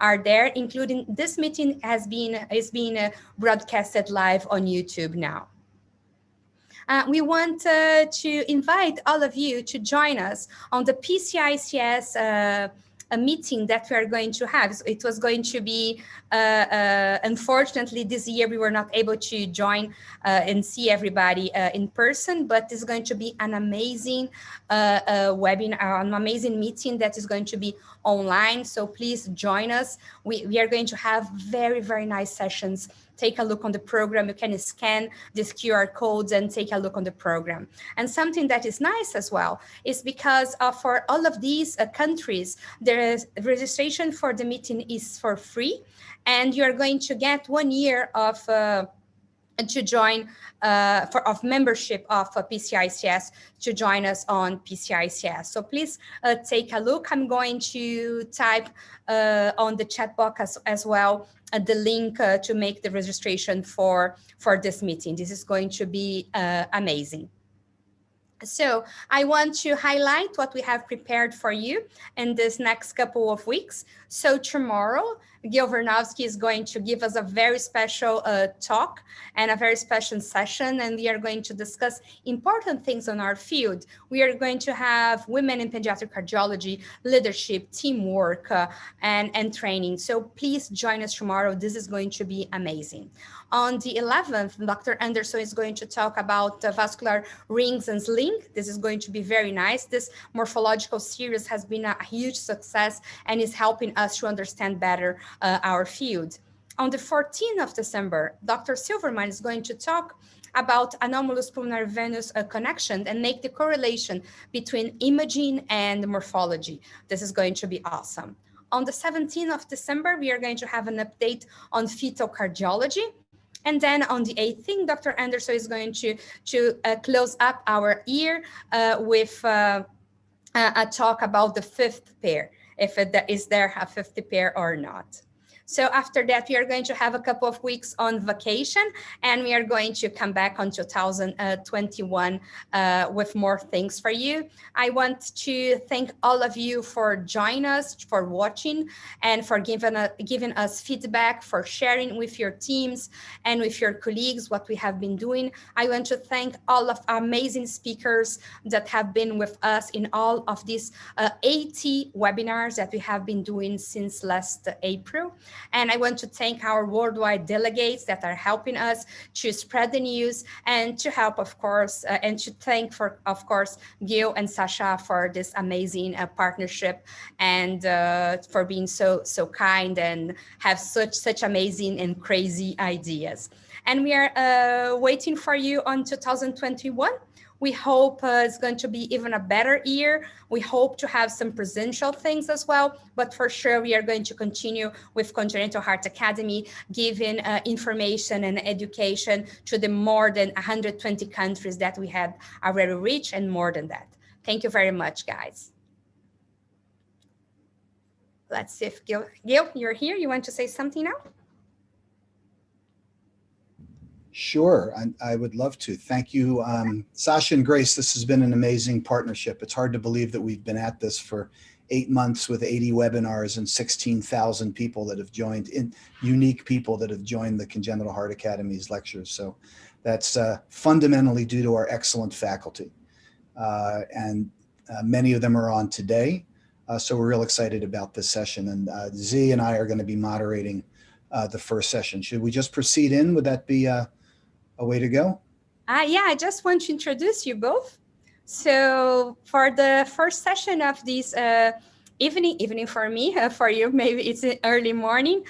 are there, including this meeting is being broadcasted live on YouTube now. We want to invite all of you to join us on the PCICS a meeting that we are going to have. So it was going to be, unfortunately, this year we were not able to join and see everybody in person, but it's going to be an amazing webinar, an amazing meeting that is going to be online. So please join us. We are going to have very, very nice sessions. Take a look on the program. You can scan these QR codes and take a look on the program. And something that is nice as well is because for all of these countries, there is registration for the meeting is for free, and you're going to get 1 year of to join of membership of PCICS to join us on PCICS. So please take a look. I'm going to type on the chat box as well the link to make the registration for this meeting. This is going to be amazing. So I want to highlight what we have prepared for you in this next couple of weeks. So tomorrow, Gil Vernovsky is going to give us a very special talk and a very special session, and we are going to discuss important things on our field. We are going to have women in pediatric cardiology, leadership, teamwork, and training. So please join us tomorrow. This is going to be amazing. On the 11th, Dr. Anderson is going to talk about vascular rings and sling. This is going to be very nice. This morphological series has been a huge success and is helping us to understand better our field. On the 14th of December, Dr. Silverman is going to talk about anomalous pulmonary venous connection and make the correlation between imaging and morphology. This is going to be awesome. On the 17th of December, we are going to have an update on fetal cardiology. And then on the 18th, Dr. Anderson is going to close up our year with a talk about the fifth pair, if is there a fifth pair or not. So after that, we are going to have a couple of weeks on vacation, and we are going to come back on 2021 with more things for you. I want to thank all of you for joining us, for watching, and for giving us feedback, for sharing with your teams and with your colleagues what we have been doing. I want to thank all of our amazing speakers that have been with us in all of these 80 webinars that we have been doing since last April. And I want to thank our worldwide delegates that are helping us to spread the news and to help, of course, and to thank, of course, Gil and Sasha for this amazing partnership and for being so kind and have such amazing and crazy ideas. And we are waiting for you on 2021. We hope it's going to be even a better year. We hope to have some presential things as well, but for sure we are going to continue with Congenital Heart Academy, giving information and education to the more than 120 countries that we had already reached and more than that. Thank you very much, guys. Let's see if Gil, you're here. You want to say something now? Sure, I would love to. Thank you, Sasha and Grace. This has been an amazing partnership. It's hard to believe that we've been at this for 8 months with 80 webinars and 16,000 people that have joined, unique people that have joined the Congenital Heart Academy's lectures. So that's fundamentally due to our excellent faculty. And many of them are on today. So we're real excited about this session. And Z and I are going to be moderating the first session. Should we just proceed in? Would that be a way to go? Yeah, I just want to introduce you both. So for the first session of this evening for me, for you, maybe it's early morning,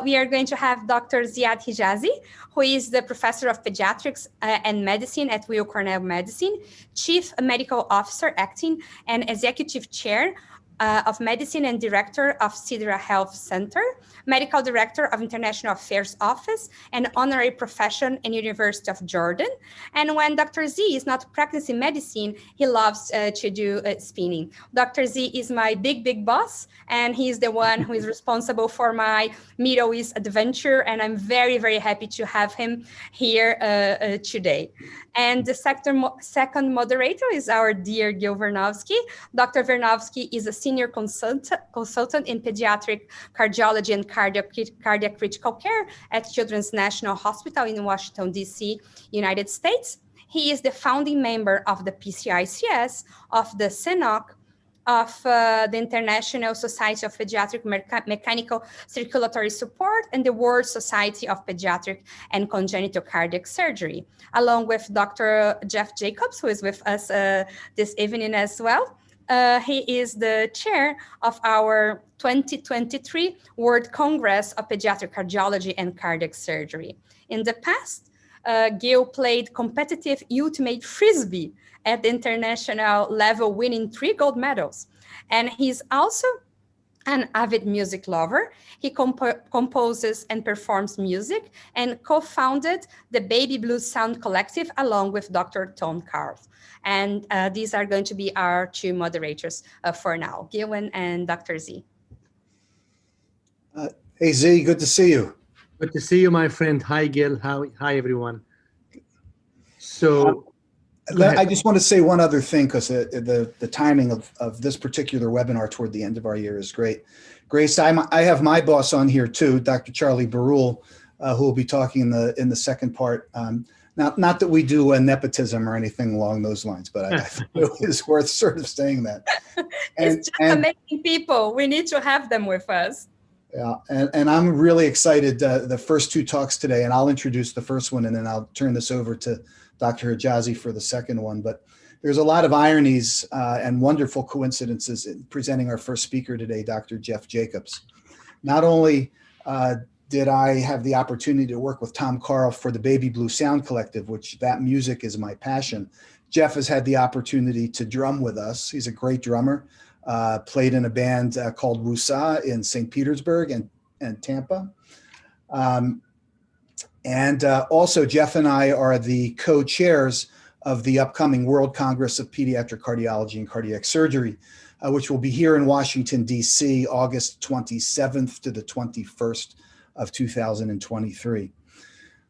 we are going to have Dr. Ziad Hijazi, who is the professor of pediatrics and medicine at Weill Cornell Medicine, chief medical officer acting and executive chair of Medicine and Director of Sidra Health Center, Medical Director of International Affairs Office, and Honorary Profession in University of Jordan. And when Dr. Z is not practicing medicine, he loves to do spinning. Dr. Z is my big boss, and he's the one who is responsible for my Middle East adventure, and I'm very happy to have him here today. And the second moderator is our dear Gil Vernovsky. Dr. Vernovsky is a senior consultant in pediatric cardiology and cardiac critical care at Children's National Hospital in Washington, D.C., United States. He is the founding member of the PCICS, of the CNOC, of the International Society of Pediatric Mechanical Circulatory Support, and the World Society of Pediatric and Congenital Cardiac Surgery, along with Dr. Jeff Jacobs, who is with us this evening as well. He is the chair of our 2023 World Congress of Pediatric Cardiology and Cardiac Surgery. In the past, Gil played competitive ultimate frisbee at the international level, winning 3 gold medals. And he's also an avid music lover. He composes and performs music and co-founded the Baby Blues Sound Collective along with Dr. Tom Carl. And these are going to be our 2 moderators for now, Gil and Dr. Z. Hey Z, good to see you. Good to see you, my friend. Hi, Gil. Hi, everyone. So I just want to say one other thing, because the timing of this particular webinar toward the end of our year is great. Grace, I have my boss on here too, Dr. Charlie Barul, who will be talking in the second part. Not that we do a nepotism or anything along those lines, but I thought it was worth sort of saying that. It's just amazing people. We need to have them with us. Yeah, and I'm really excited. The first 2 talks today, and I'll introduce the first one, and then I'll turn this over to Dr. Hijazi for the second one. But there's a lot of ironies and wonderful coincidences in presenting our first speaker today, Dr. Jeff Jacobs. Not only did I have the opportunity to work with Tom Carl for the Baby Blue Sound Collective, which that music is my passion, Jeff has had the opportunity to drum with us. He's a great drummer. Played in a band called Wusa in St. Petersburg and Tampa. Also, Jeff and I are the co-chairs of the upcoming World Congress of Pediatric Cardiology and Cardiac Surgery, which will be here in Washington, D.C., August 27th to the 21st of 2023.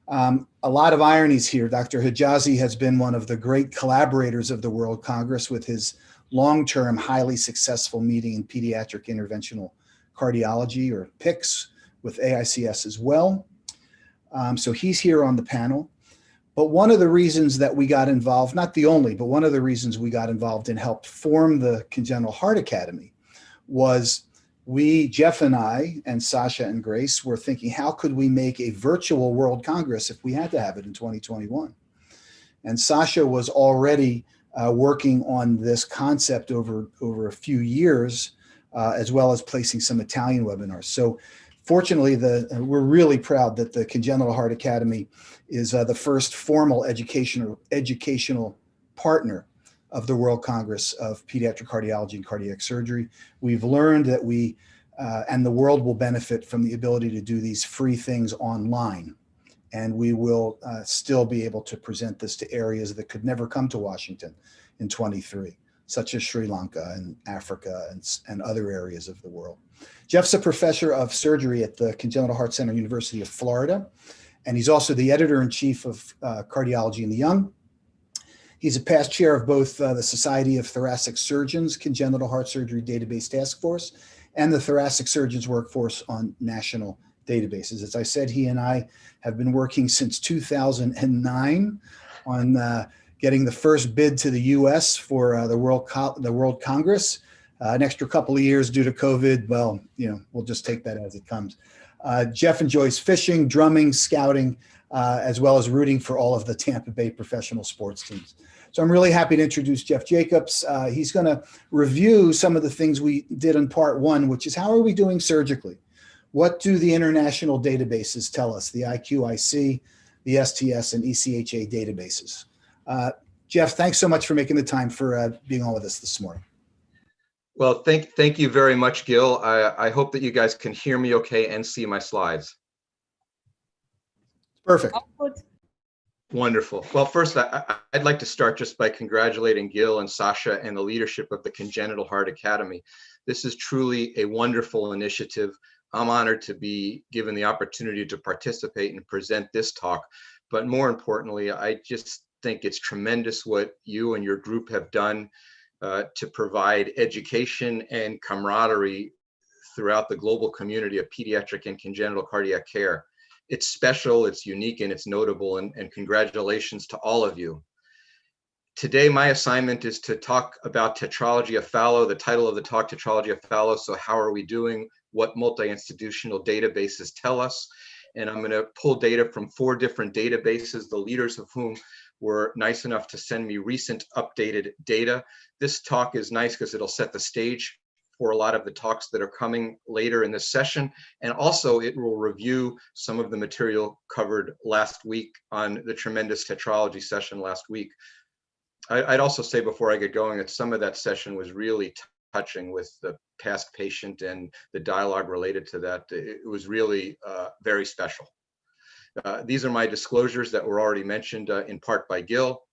A lot of ironies here. Dr. Hijazi has been one of the great collaborators of the World Congress with his long-term, highly successful meeting in pediatric interventional cardiology, or PICS, with AICS as well. So he's here on the panel. But one of the reasons that we got involved, not the only, but one of the reasons we got involved and helped form the Congenital Heart Academy was Jeff and I, and Sasha and Grace, were thinking, how could we make a virtual World Congress if we had to have it in 2021? And Sasha was already working on this concept over a few years, as well as placing some Italian webinars. So fortunately, we're really proud that the Congenital Heart Academy is the first formal educational partner of the World Congress of Pediatric Cardiology and Cardiac Surgery. We've learned that we and the world will benefit from the ability to do these free things online. And we will still be able to present this to areas that could never come to Washington in 23, such as Sri Lanka and Africa and other areas of the world. Jeff's a professor of surgery at the Congenital Heart Center, University of Florida, and he's also the editor-in-chief of Cardiology in the Young. He's a past chair of both the Society of Thoracic Surgeons Congenital Heart Surgery Database Task Force and the Thoracic Surgeons Workforce on National Databases. As I said, he and I have been working since 2009 on getting the first bid to the U.S. for the World Congress. An extra couple of years due to COVID. Well, we'll just take that as it comes. Jeff enjoys fishing, drumming, scouting, as well as rooting for all of the Tampa Bay professional sports teams. So I'm really happy to introduce Jeff Jacobs. He's going to review some of the things we did in part 1, which is how are we doing surgically? What do the international databases tell us? The IQIC, the STS, and ECHA databases. Jeff, thanks so much for making the time for being on with us this morning. Well, thank you very much, Gil. I hope that you guys can hear me okay and see my slides. Perfect. Wonderful. Well, first, I'd like to start just by congratulating Gil and Sasha and the leadership of the Congenital Heart Academy. This is truly a wonderful initiative. I'm honored to be given the opportunity to participate and present this talk. But more importantly, I just think it's tremendous what you and your group have done to provide education and camaraderie throughout the global community of pediatric and congenital cardiac care. It's special, it's unique, and it's notable, and congratulations to all of you. Today, my assignment is to talk about Tetralogy of Fallot, the title of the talk, Tetralogy of Fallot. So how are we doing? What multi-institutional databases tell us? And I'm going to pull data from 4 different databases, the leaders of whom were nice enough to send me recent updated data. This talk is nice because it'll set the stage for a lot of the talks that are coming later in this session. And also it will review some of the material covered last week on the tremendous tetralogy session last week. I'd also say before I get going that some of that session was really touching with the past patient and the dialogue related to that. It was really very special. These are my disclosures that were already mentioned in part by Gil.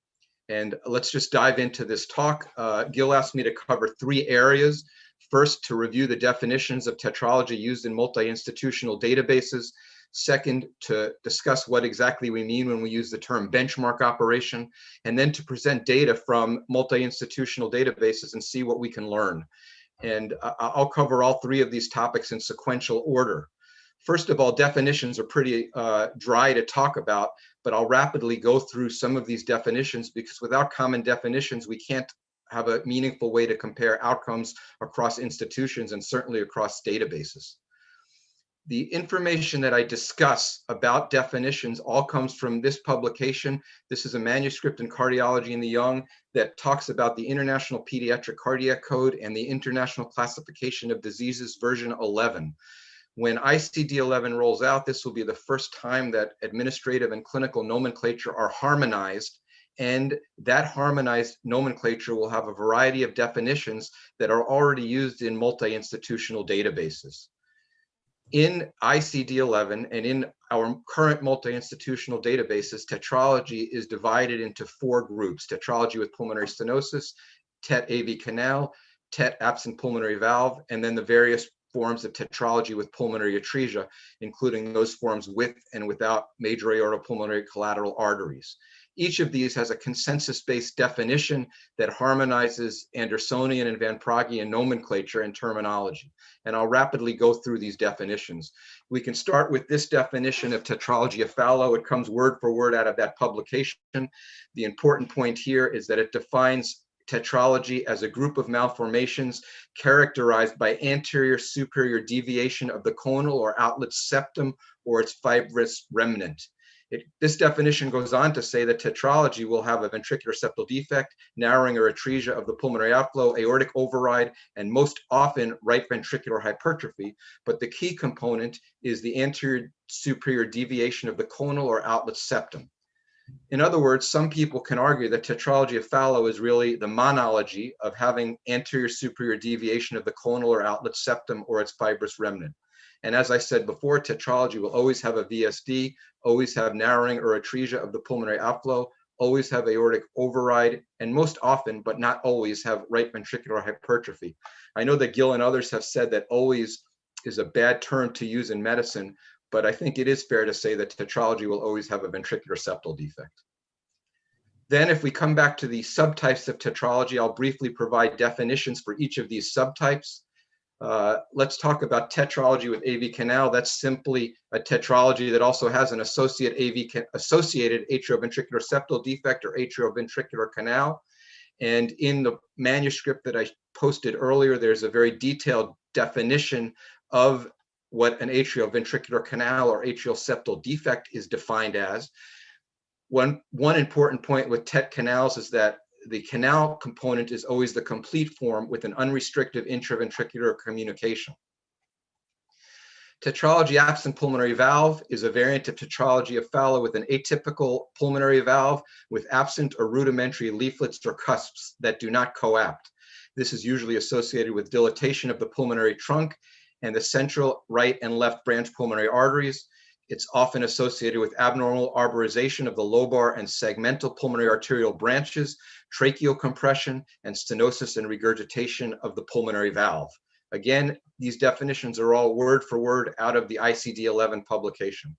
And let's just dive into this talk. Gil asked me to cover 3 areas. First, to review the definitions of tetralogy used in multi-institutional databases. Second, to discuss what exactly we mean when we use the term benchmark operation, and then to present data from multi-institutional databases and see what we can learn. And I'll cover all 3 of these topics in sequential order. First of all, definitions are pretty dry to talk about, but I'll rapidly go through some of these definitions because without common definitions, we can't have a meaningful way to compare outcomes across institutions and certainly across databases. The information that I discuss about definitions all comes from this publication. This is a manuscript in Cardiology in the Young that talks about the International Pediatric Cardiac Code and the International Classification of Diseases version 11. When ICD-11 rolls out, this will be the first time that administrative and clinical nomenclature are harmonized, and that harmonized nomenclature will have a variety of definitions that are already used in multi-institutional databases. In ICD-11 and in our current multi-institutional databases, tetralogy is divided into 4 groups: tetralogy with pulmonary stenosis, TET AV canal, TET absent pulmonary valve, and then the various forms of tetralogy with pulmonary atresia, including those forms with and without major aortopulmonary collateral arteries. Each of these has a consensus-based definition that harmonizes Andersonian and Van Praaghian nomenclature and terminology. And I'll rapidly go through these definitions. We can start with this definition of Tetralogy of Fallot. It comes word for word out of that publication. The important point here is that it defines tetralogy as a group of malformations characterized by anterior superior deviation of the conal or outlet septum or its fibrous remnant. This definition goes on to say that tetralogy will have a ventricular septal defect, narrowing or atresia of the pulmonary outflow, aortic override, and most often right ventricular hypertrophy. But the key component is the anterior superior deviation of the conal or outlet septum. In other words, some people can argue that Tetralogy of Fallot is really the monology of having anterior superior deviation of the conal or outlet septum or its fibrous remnant. And as I said before, tetralogy will always have a VSD, always have narrowing or atresia of the pulmonary outflow, always have aortic override, and most often, but not always, have right ventricular hypertrophy. I know that Gil and others have said that always is a bad term to use in medicine, but I think it is fair to say that tetralogy will always have a ventricular septal defect. Then if we come back to the subtypes of tetralogy, I'll briefly provide definitions for each of these subtypes. Let's talk about tetralogy with AV canal. That's simply a tetralogy that also has an associated atrioventricular septal defect or atrioventricular canal. And in the manuscript that I posted earlier, there's a very detailed definition of what an atrioventricular canal or atrial septal defect is defined as. One important point with TET canals is that the canal component is always the complete form with an unrestricted intraventricular communication. Tetralogy absent pulmonary valve is a variant of Tetralogy of Fallot with an atypical pulmonary valve with absent or rudimentary leaflets or cusps that do not coapt. This is usually associated with dilatation of the pulmonary trunk and the central right and left branch pulmonary arteries. It's often associated with abnormal arborization of the lobar and segmental pulmonary arterial branches, tracheal compression, and stenosis and regurgitation of the pulmonary valve. Again, these definitions are all word for word out of the ICD-11 publication.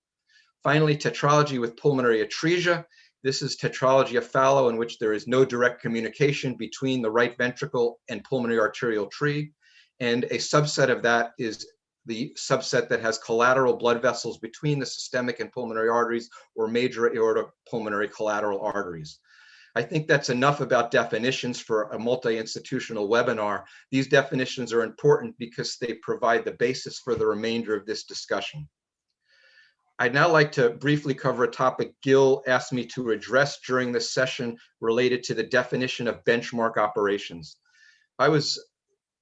Finally, tetralogy with pulmonary atresia. This is Tetralogy of Fallot, in which there is no direct communication between the right ventricle and pulmonary arterial tree. And a subset of that is the subset that has collateral blood vessels between the systemic and pulmonary arteries, or major aortic pulmonary collateral arteries. I think that's enough about definitions for a multi-institutional webinar. These definitions are important because they provide the basis for the remainder of this discussion. I'd now like to briefly cover a topic Gil asked me to address during this session related to the definition of benchmark operations. I was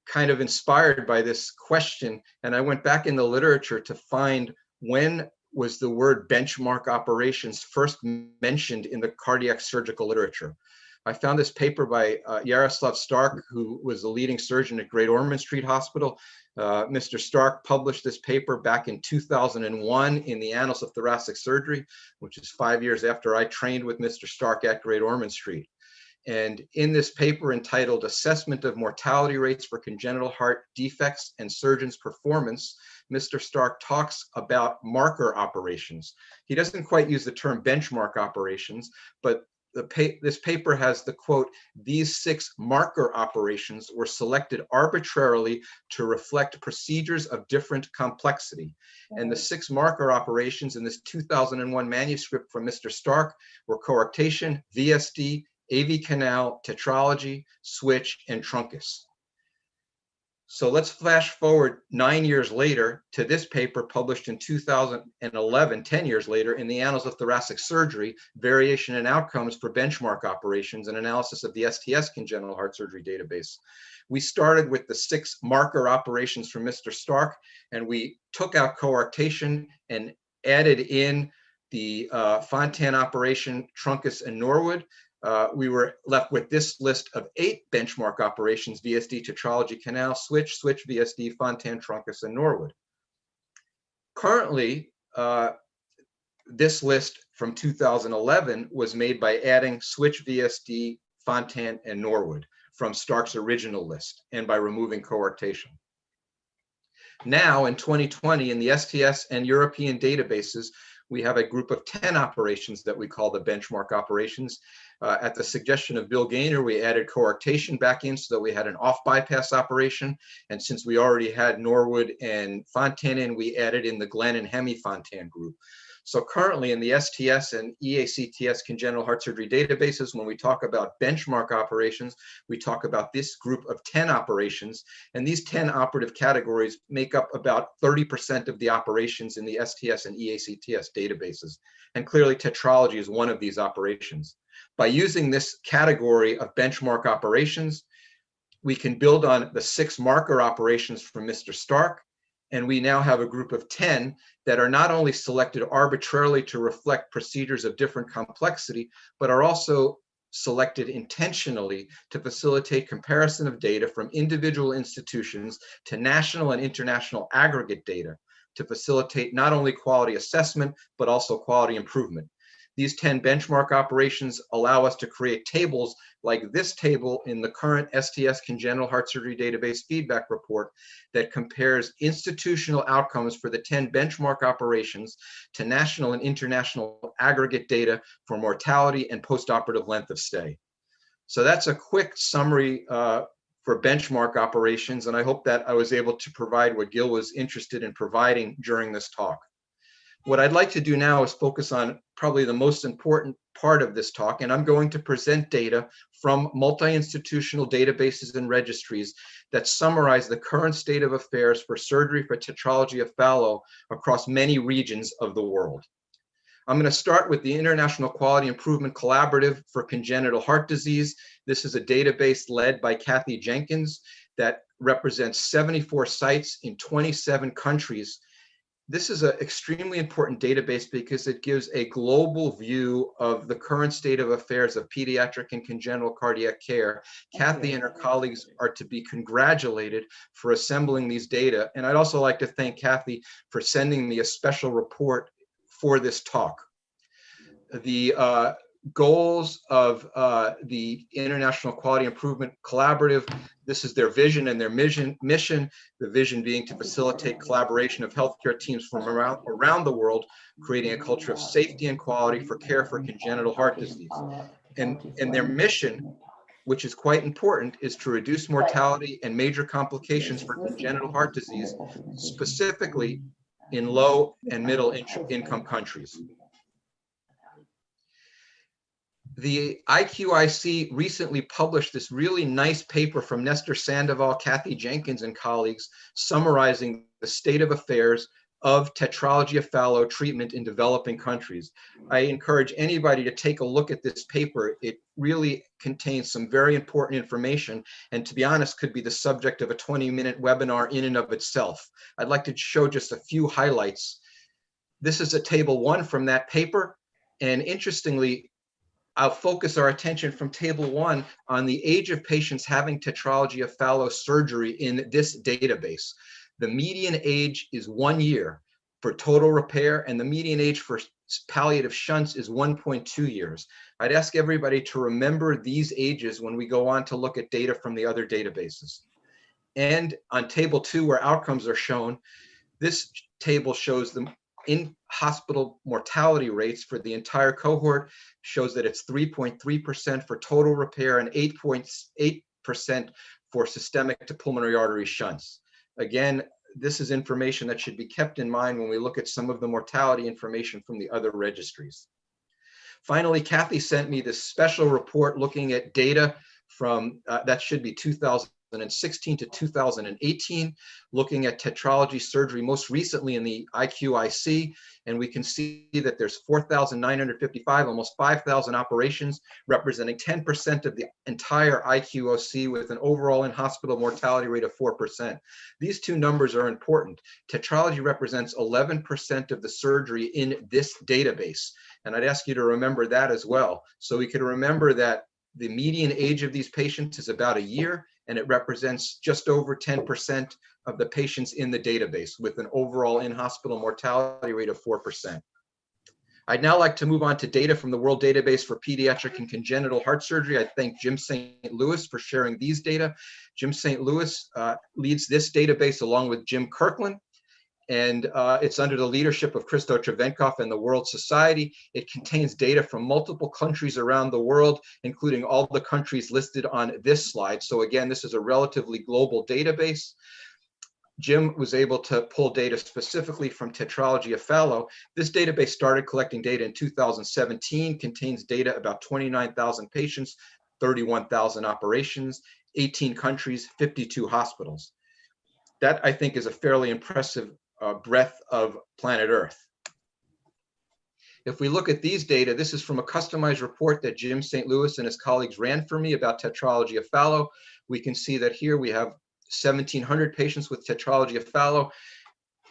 kind of inspired by this question, and I went back in the literature to find when was the word benchmark operations first mentioned in the cardiac surgical literature. I found this paper by Jaroslav Stark, who was the leading surgeon at Great Ormond Street Hospital. Mr. Stark published this paper back in 2001 in the Annals of Thoracic Surgery, which is 5 years after I trained with Mr. Stark at Great Ormond Street. And in this paper entitled Assessment of Mortality Rates for Congenital Heart Defects and Surgeons' Performance, Mr. Stark talks about marker operations. He doesn't quite use the term benchmark operations, but this paper has the quote, "These 6 marker operations were selected arbitrarily to reflect procedures of different complexity." And the 6 marker operations in this 2001 manuscript from Mr. Stark were coarctation, VSD, AV canal, tetralogy, switch, and truncus. So let's flash forward 9 years later to this paper published in 2011, 10 years later, in the Annals of Thoracic Surgery, Variation in Outcomes for Benchmark Operations, an analysis of the STS Congenital Heart Surgery database. We started with the 6 marker operations from Mr. Stark, and we took out coarctation and added in the Fontan operation, truncus, and Norwood. We were left with this list of 8 benchmark operations: VSD, tetralogy, canal, switch, VSD, Fontan, truncus, and Norwood. Currently, this list from 2011 was made by adding switch, VSD, Fontan, and Norwood from Stark's original list, and by removing coarctation. Now, in 2020, in the STS and European databases, we have a group of 10 operations that we call the benchmark operations. At the suggestion of Bill Gaynor, we added coarctation back in so that we had an off-bypass operation. And since we already had Norwood and Fontan in, we added in the Glenn and Hemi Fontan group. So currently in the STS and EACTS congenital heart surgery databases, when we talk about benchmark operations, we talk about this group of 10 operations. And these 10 operative categories make up about 30% of the operations in the STS and EACTS databases. And clearly tetralogy is one of these operations. By using this category of benchmark operations, we can build on the 6 marker operations from Mr. Stark, and we now have a group of 10 that are not only selected arbitrarily to reflect procedures of different complexity, but are also selected intentionally to facilitate comparison of data from individual institutions to national and international aggregate data to facilitate not only quality assessment, but also quality improvement. These 10 benchmark operations allow us to create tables like this table in the current STS Congenital Heart Surgery Database feedback report that compares institutional outcomes for the 10 benchmark operations to national and international aggregate data for mortality and postoperative length of stay. So that's a quick summary for benchmark operations, and I hope that I was able to provide what Gil was interested in providing during this talk. What I'd like to do now is focus on probably the most important part of this talk, and I'm going to present data from multi-institutional databases and registries that summarize the current state of affairs for surgery for Tetralogy of Fallot across many regions of the world. I'm going to start with the International Quality Improvement Collaborative for Congenital Heart Disease. This is a database led by Kathy Jenkins that represents 74 sites in 27 countries. This is an extremely important database because it gives a global view of the current state of affairs of pediatric and congenital cardiac care. Kathy and her colleagues are to be congratulated for assembling these data. And I'd also like to thank Kathy for sending me a special report for this talk. The goals of the International Quality Improvement Collaborative. This is their vision and their mission, the vision being to facilitate collaboration of healthcare teams from around the world, creating a culture of safety and quality for care for congenital heart disease. And their mission, which is quite important, is to reduce mortality and major complications for congenital heart disease, specifically in low and middle income countries. The IQIC recently published this really nice paper from Nestor Sandoval, Kathy Jenkins, and colleagues summarizing the state of affairs of Tetralogy of Fallot treatment in developing countries. I encourage anybody to take a look at this paper. It really contains some very important information, and to be honest, could be the subject of a 20-minute webinar in and of itself. I'd like to show just a few highlights. This is a table 1 from that paper, and interestingly, I'll focus our attention from table 1 on the age of patients having Tetralogy of Fallot surgery in this database. The median age is 1 year for total repair, and the median age for palliative shunts is 1.2 years. I'd ask everybody to remember these ages when we go on to look at data from the other databases. And on table 2, where outcomes are shown, this table shows the in-hospital mortality rates for the entire cohort, shows that it's 3.3% for total repair and 8.8% for systemic to pulmonary artery shunts. Again, this is information that should be kept in mind when we look at some of the mortality information from the other registries. Finally, Kathy sent me this special report looking at data from, that should be 2016 to 2018, looking at tetralogy surgery most recently in the IQIC, and we can see that there's 4,955, almost 5,000 operations, representing 10% of the entire IQOC with an overall in-hospital mortality rate of 4%. These two numbers are important. Tetralogy represents 11% of the surgery in this database, and I'd ask you to remember that as well. So we could remember that the median age of these patients is about a year, and it represents just over 10% of the patients in the database with an overall in-hospital mortality rate of 4%. I'd now like to move on to data from the World Database for Pediatric and Congenital Heart Surgery. I thank Jim St. Louis for sharing these data. Jim St. Louis leads this database along with Jim Kirkland, and it's under the leadership of Christo Trevenkov and the World Society. It contains data from multiple countries around the world, including all the countries listed on this slide. So again, this is a relatively global database. Jim was able to pull data specifically from Tetralogy of Fallot. This database started collecting data in 2017, contains data about 29,000 patients, 31,000 operations, 18 countries, 52 hospitals. That, I think, is a fairly impressive breadth of planet Earth. If we look at these data, this is from a customized report that Jim St. Louis and his colleagues ran for me about Tetralogy of Fallot. We can see that here we have 1,700 patients with Tetralogy of Fallot.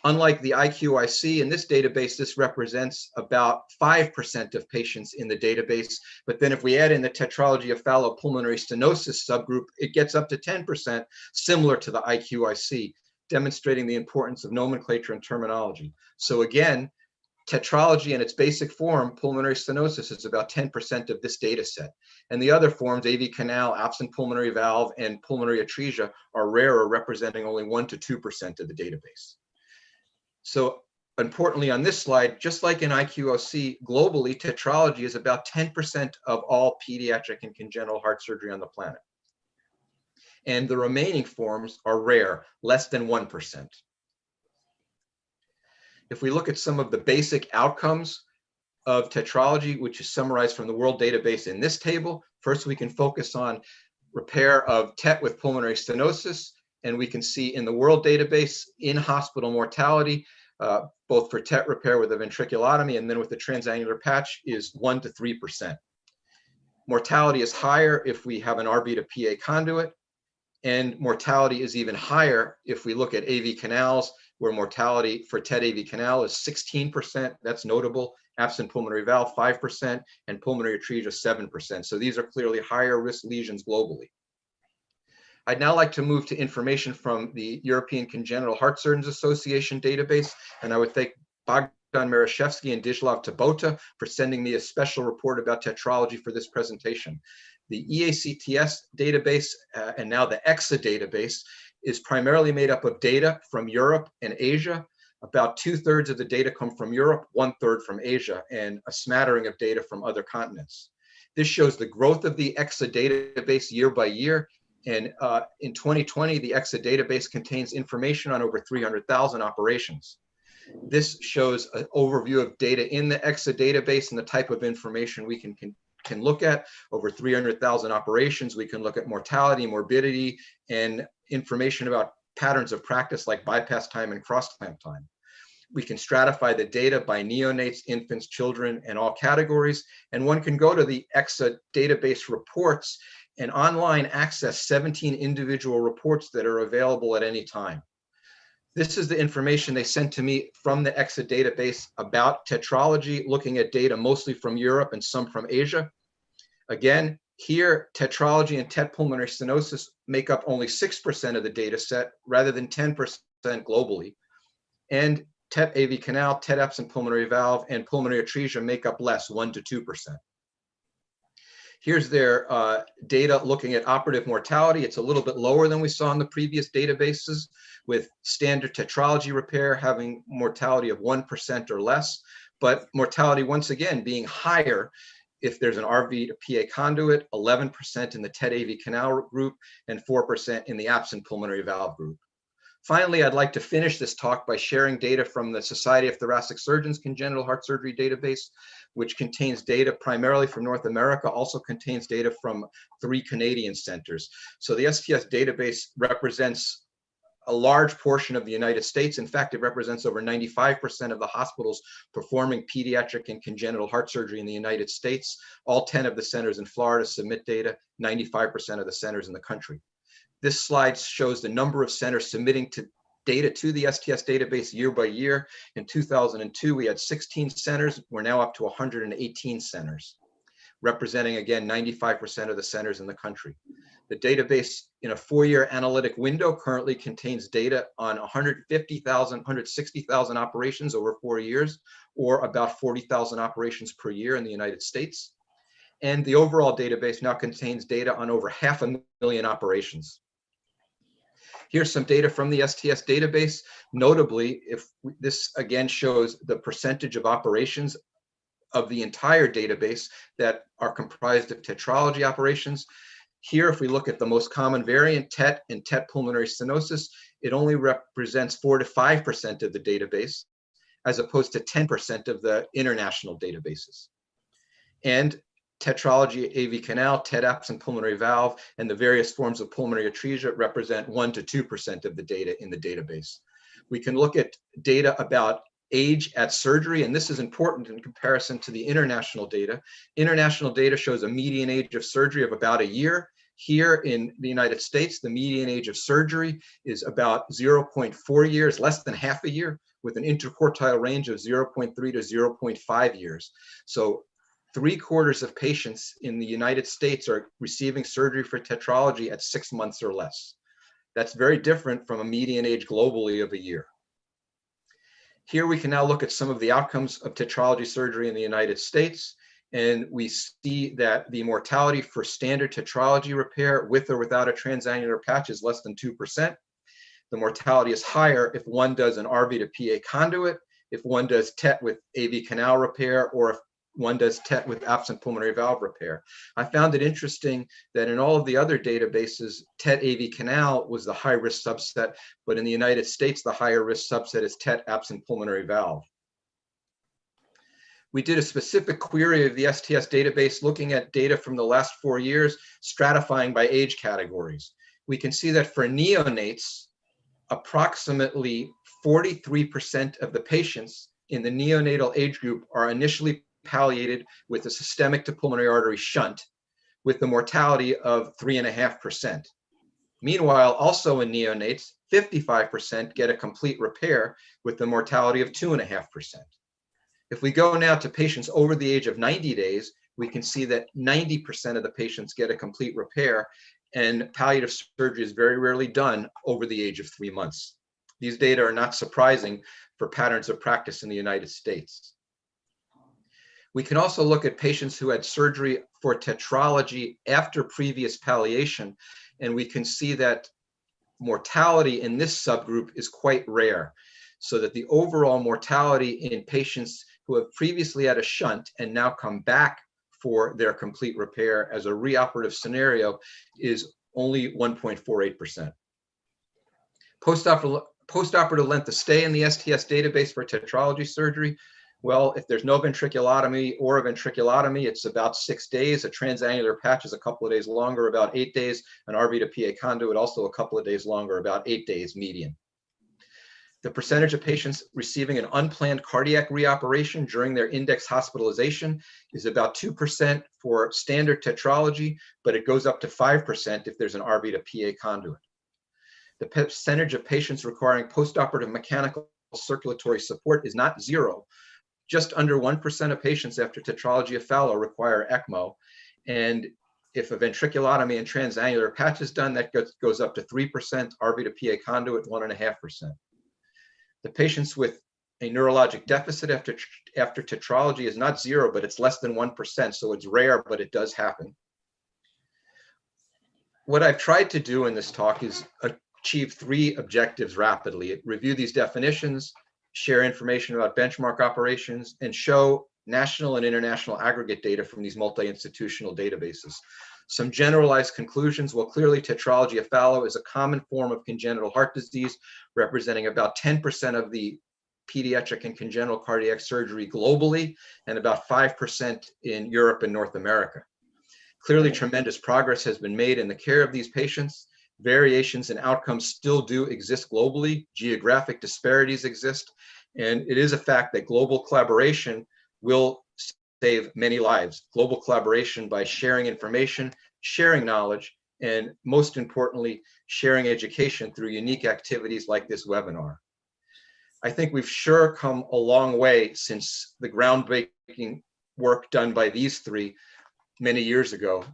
Unlike the IQIC, in this database, this represents about 5% of patients in the database. But then if we add in the Tetralogy of Fallot pulmonary stenosis subgroup, it gets up to 10%, similar to the IQIC, demonstrating the importance of nomenclature and terminology. So again, tetralogy in its basic form, pulmonary stenosis, is about 10% of this data set. And the other forms, AV canal, absent pulmonary valve, and pulmonary atresia, are rarer, representing only 1 to 2% of the database. So importantly on this slide, just like in IQOC, globally, tetralogy is about 10% of all pediatric and congenital heart surgery on the planet. And the remaining forms are rare, less than 1%. If we look at some of the basic outcomes of tetralogy, which is summarized from the World Database in this table, first we can focus on repair of TET with pulmonary stenosis, and we can see in the World Database in-hospital mortality, both for TET repair with a ventriculotomy and then with the transannular patch, is 1 to 3%. Mortality is higher if we have an RB to PA conduit, and mortality is even higher if we look at AV canals, where mortality for TET AV canal is 16%. That's notable. Absent pulmonary valve, 5%, and pulmonary atresia, 7%. So these are clearly higher risk lesions globally. I'd now like to move to information from the European Congenital Heart Surgeons Association database, and I would thank Marashevsky and Dijlov-Tabota for sending me a special report about tetralogy for this presentation. The EACTS database and now the EXA database is primarily made up of data from Europe and Asia. About 2/3 of the data come from Europe, 1/3 from Asia, and a smattering of data from other continents. This shows the growth of the EXA database year by year. And in 2020, the EXA database contains information on over 300,000 operations. This shows an overview of data in the EXA database and the type of information we can look at. Over 300,000 operations. We can look at mortality, morbidity, and information about patterns of practice like bypass time and cross-clamp time. We can stratify the data by neonates, infants, children, and all categories. And one can go to the EXA database reports and online access 17 individual reports that are available at any time. This is the information they sent to me from the EXA database about tetralogy, looking at data mostly from Europe and some from Asia. Again, here, tetralogy and TET pulmonary stenosis make up only 6% of the data set rather than 10% globally. And TET AV canal, TET absent pulmonary valve, and pulmonary atresia make up less, 1 to 2%. Here's their data looking at operative mortality. It's a little bit lower than we saw in the previous databases, with standard tetralogy repair having mortality of 1% or less, but mortality once again being higher if there's an RV to PA conduit, 11% in the TET AV canal group, and 4% in the absent pulmonary valve group. Finally, I'd like to finish this talk by sharing data from the Society of Thoracic Surgeons Congenital Heart Surgery database, which contains data primarily from North America, also contains data from 3 Canadian centers. So the STS database represents a large portion of the United States. In fact, it represents over 95% of the hospitals performing pediatric and congenital heart surgery in the United States. All 10 of the centers in Florida submit data, 95% of the centers in the country. This slide shows the number of centers submitting data to the STS database year by year. In 2002, we had 16 centers. We're now up to 118 centers, representing, again, 95% of the centers in the country. The database in a 4-year analytic window currently contains data on 160,000 operations over 4 years, or about 40,000 operations per year in the United States. And the overall database now contains data on over 500,000 operations. Here's some data from the STS database. Notably, this again shows the percentage of operations of the entire database that are comprised of tetralogy operations. Here, if we look at the most common variant, TET and TET pulmonary stenosis, it only represents 4 to 5% of the database, as opposed to 10% of the international databases. And tetralogy, AV canal, TET absent pulmonary valve, and the various forms of pulmonary atresia represent 1 to 2% of the data in the database. We can look at data about age at surgery, and this is important in comparison to the international data. International data shows a median age of surgery of about a year. Here in the United States, the median age of surgery is about 0.4 years, less than half a year, with an interquartile range of 0.3 to 0.5 years. So 3/4 of patients in the United States are receiving surgery for tetralogy at 6 months or less. That's very different from a median age globally of a year. Here we can now look at some of the outcomes of tetralogy surgery in the United States, and we see that the mortality for standard tetralogy repair with or without a transannular patch is less than 2%. The mortality is higher if one does an RV to PA conduit, if one does TET with AV canal repair, or if one does TET with absent pulmonary valve repair. I found it interesting that in all of the other databases, TET AV canal was the high-risk subset, but in the United States, the higher risk subset is TET absent pulmonary valve. We did a specific query of the STS database looking at data from the last 4 years, stratifying by age categories. We can see that for neonates, approximately 43% of the patients in the neonatal age group are initially palliated with a systemic to pulmonary artery shunt, with the mortality of 3.5%. Meanwhile, also in neonates, 55% get a complete repair with the mortality of 2.5%. If we go now to patients over the age of 90 days, we can see that 90% of the patients get a complete repair, and palliative surgery is very rarely done over the age of 3 months. These data are not surprising for patterns of practice in the United States. We can also look at patients who had surgery for tetralogy after previous palliation, and we can see that mortality in this subgroup is quite rare, so that the overall mortality in patients who have previously had a shunt and now come back for their complete repair as a reoperative scenario is only 1.48%. Postoperative length of stay in the STS database for tetralogy surgery, well, if there's no ventriculotomy or a ventriculotomy, it's about 6 days. A transannular patch is a couple of days longer, about 8 days. An RV to PA conduit, also a couple of days longer, about 8 days median. The percentage of patients receiving an unplanned cardiac reoperation during their index hospitalization is about 2% for standard tetralogy, but it goes up to 5% if there's an RV to PA conduit. The percentage of patients requiring postoperative mechanical circulatory support is not zero. Just under 1% of patients after Tetralogy of Fallot require ECMO. And if a ventriculotomy and transannular patch is done, that goes up to 3%, RV to PA conduit, 1.5%. The patients with a neurologic deficit after tetralogy is not zero, but it's less than 1%, so it's rare, but it does happen. What I've tried to do in this talk is achieve 3 objectives rapidly: review these definitions, share information about benchmark operations, and show national and international aggregate data from these multi-institutional databases. Some generalized conclusions: well, clearly Tetralogy of Fallot is a common form of congenital heart disease, representing about 10% of the pediatric and congenital cardiac surgery globally, and about 5% in Europe and North America. Clearly, tremendous progress has been made in the care of these patients. Variations in outcomes still do exist globally. Geographic disparities exist. And it is a fact that global collaboration will save many lives. Global collaboration by sharing information, sharing knowledge, and most importantly, sharing education through unique activities like this webinar. I think we've sure come a long way since the groundbreaking work done by these 3 many years ago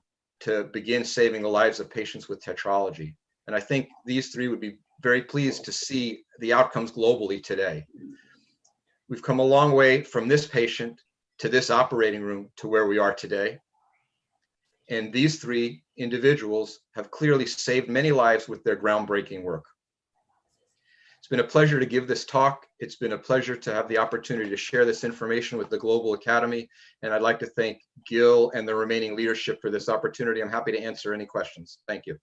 to begin saving the lives of patients with tetralogy. And I think these 3 would be very pleased to see the outcomes globally today. We've come a long way from this patient to this operating room to where we are today. And these 3 individuals have clearly saved many lives with their groundbreaking work. It's been a pleasure to give this talk. It's been a pleasure to have the opportunity to share this information with the Global Academy. And I'd like to thank Gil and the remaining leadership for this opportunity. I'm happy to answer any questions. Thank you.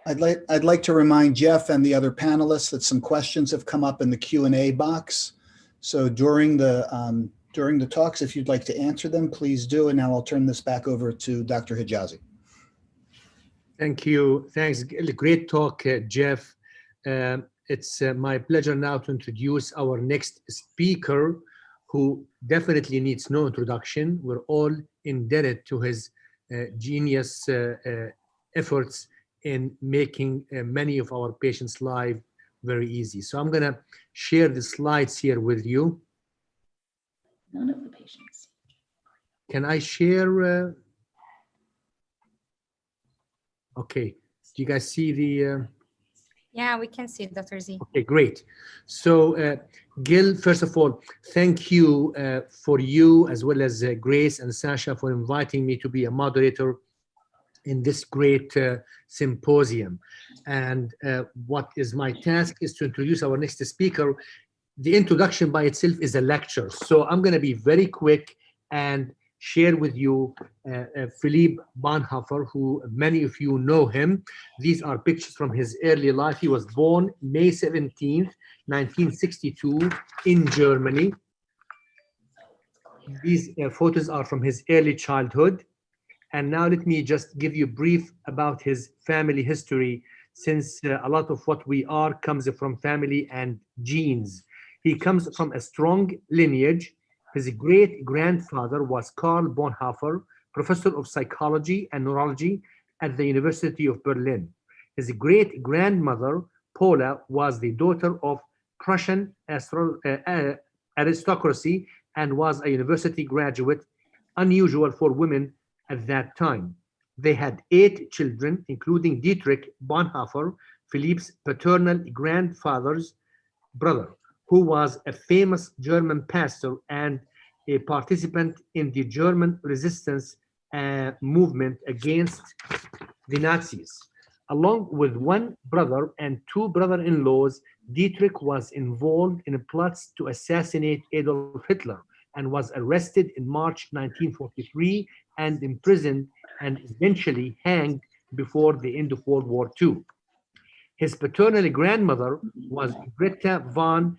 I'd like to remind Jeff and the other panelists that some questions have come up in the Q&A box. So during the talks, if you'd like to answer them, please do. And now I'll turn this back over to Dr. Hijazi. Thank you. Thanks. Great talk, Jeff. It's my pleasure now to introduce our next speaker, who definitely needs no introduction. We're all indebted to his genius efforts in making many of our patients' lives very easy. So I'm going to share the slides here with you. None of the patients. Can I share? Okay. Do you guys see the? Yeah, we can see it, Dr. Z. Okay, great. So, Gil, first of all, thank you for you as well as Grace and Sasha for inviting me to be a moderator in this great symposium. And what is my task is to introduce our next speaker. The introduction by itself is a lecture. So I'm going to be very quick and share with you Philippe Bonhoeffer, who many of you know him. These are pictures from his early life. He was born May 17th, 1962 in Germany. These photos are from his early childhood. And now let me just give you a brief about his family history, since a lot of what we are comes from family and genes. He comes from a strong lineage. His great-grandfather was Karl Bonhoeffer, professor of psychology and neurology at the University of Berlin. His great-grandmother, Paula, was the daughter of Prussian aristocracy and was a university graduate, unusual for women at that time. They had 8 children, including Dietrich Bonhoeffer, Philippe's paternal grandfather's brother, who was a famous German pastor and a participant in the German resistance movement against the Nazis. Along with one brother and 2 brother-in-laws, Dietrich was involved in plots to assassinate Adolf Hitler and was arrested in March 1943 and imprisoned and eventually hanged before the end of World War II. His paternal grandmother was Greta von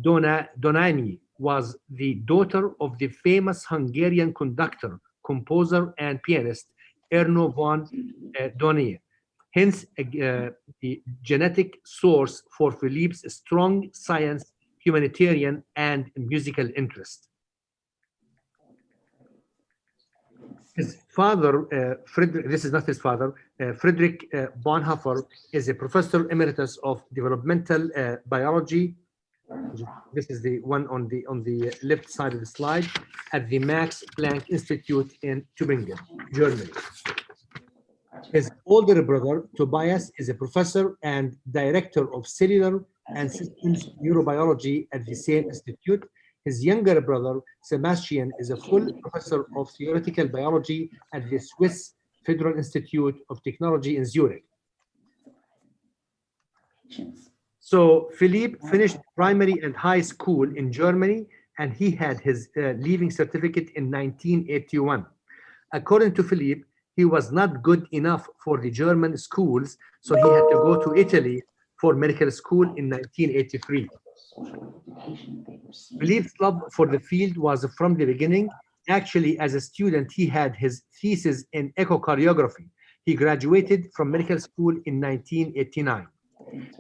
Dohnányi, was the daughter of the famous Hungarian conductor, composer, and pianist Erno von Dohnányi. Hence, the genetic source for Philippe's strong science, humanitarian, and musical interest. His father, Friedrich, this is not his father, Friedrich Bonhoeffer, is a professor emeritus of developmental biology. This is the one on the left side of the slide at the Max Planck Institute in Tübingen, Germany. His older brother, Tobias, is a professor and director of cellular and systems neurobiology at the same institute. His younger brother, Sebastian, is a full professor of theoretical biology at the Swiss Federal Institute of Technology in Zurich. So Philippe finished primary and high school in Germany, and he had his leaving certificate in 1981. According to Philippe, he was not good enough for the German schools, so he had to go to Italy for medical school in 1983. Philippe's love for the field was from the beginning. Actually, as a student, he had his thesis in echocardiography. He graduated from medical school in 1989.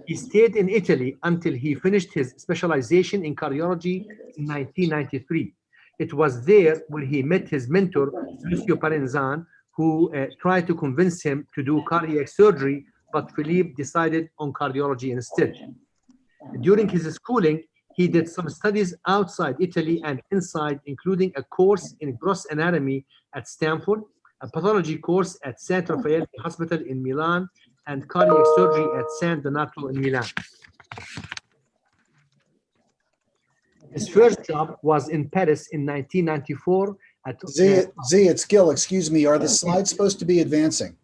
He stayed in Italy until he finished his specialization in cardiology in 1993. It was there where he met his mentor, Lucio Parenzan, who tried to convince him to do cardiac surgery, but Philippe decided on cardiology instead. During his schooling, he did some studies outside Italy and inside, including a course in gross anatomy at Stanford, a pathology course at San Raffaele Hospital in Milan, and cardiac surgery at San Donato in Milan. His first job was in Paris in 1994 at Z, it's Gil. Excuse me. Are the slides supposed to be advancing?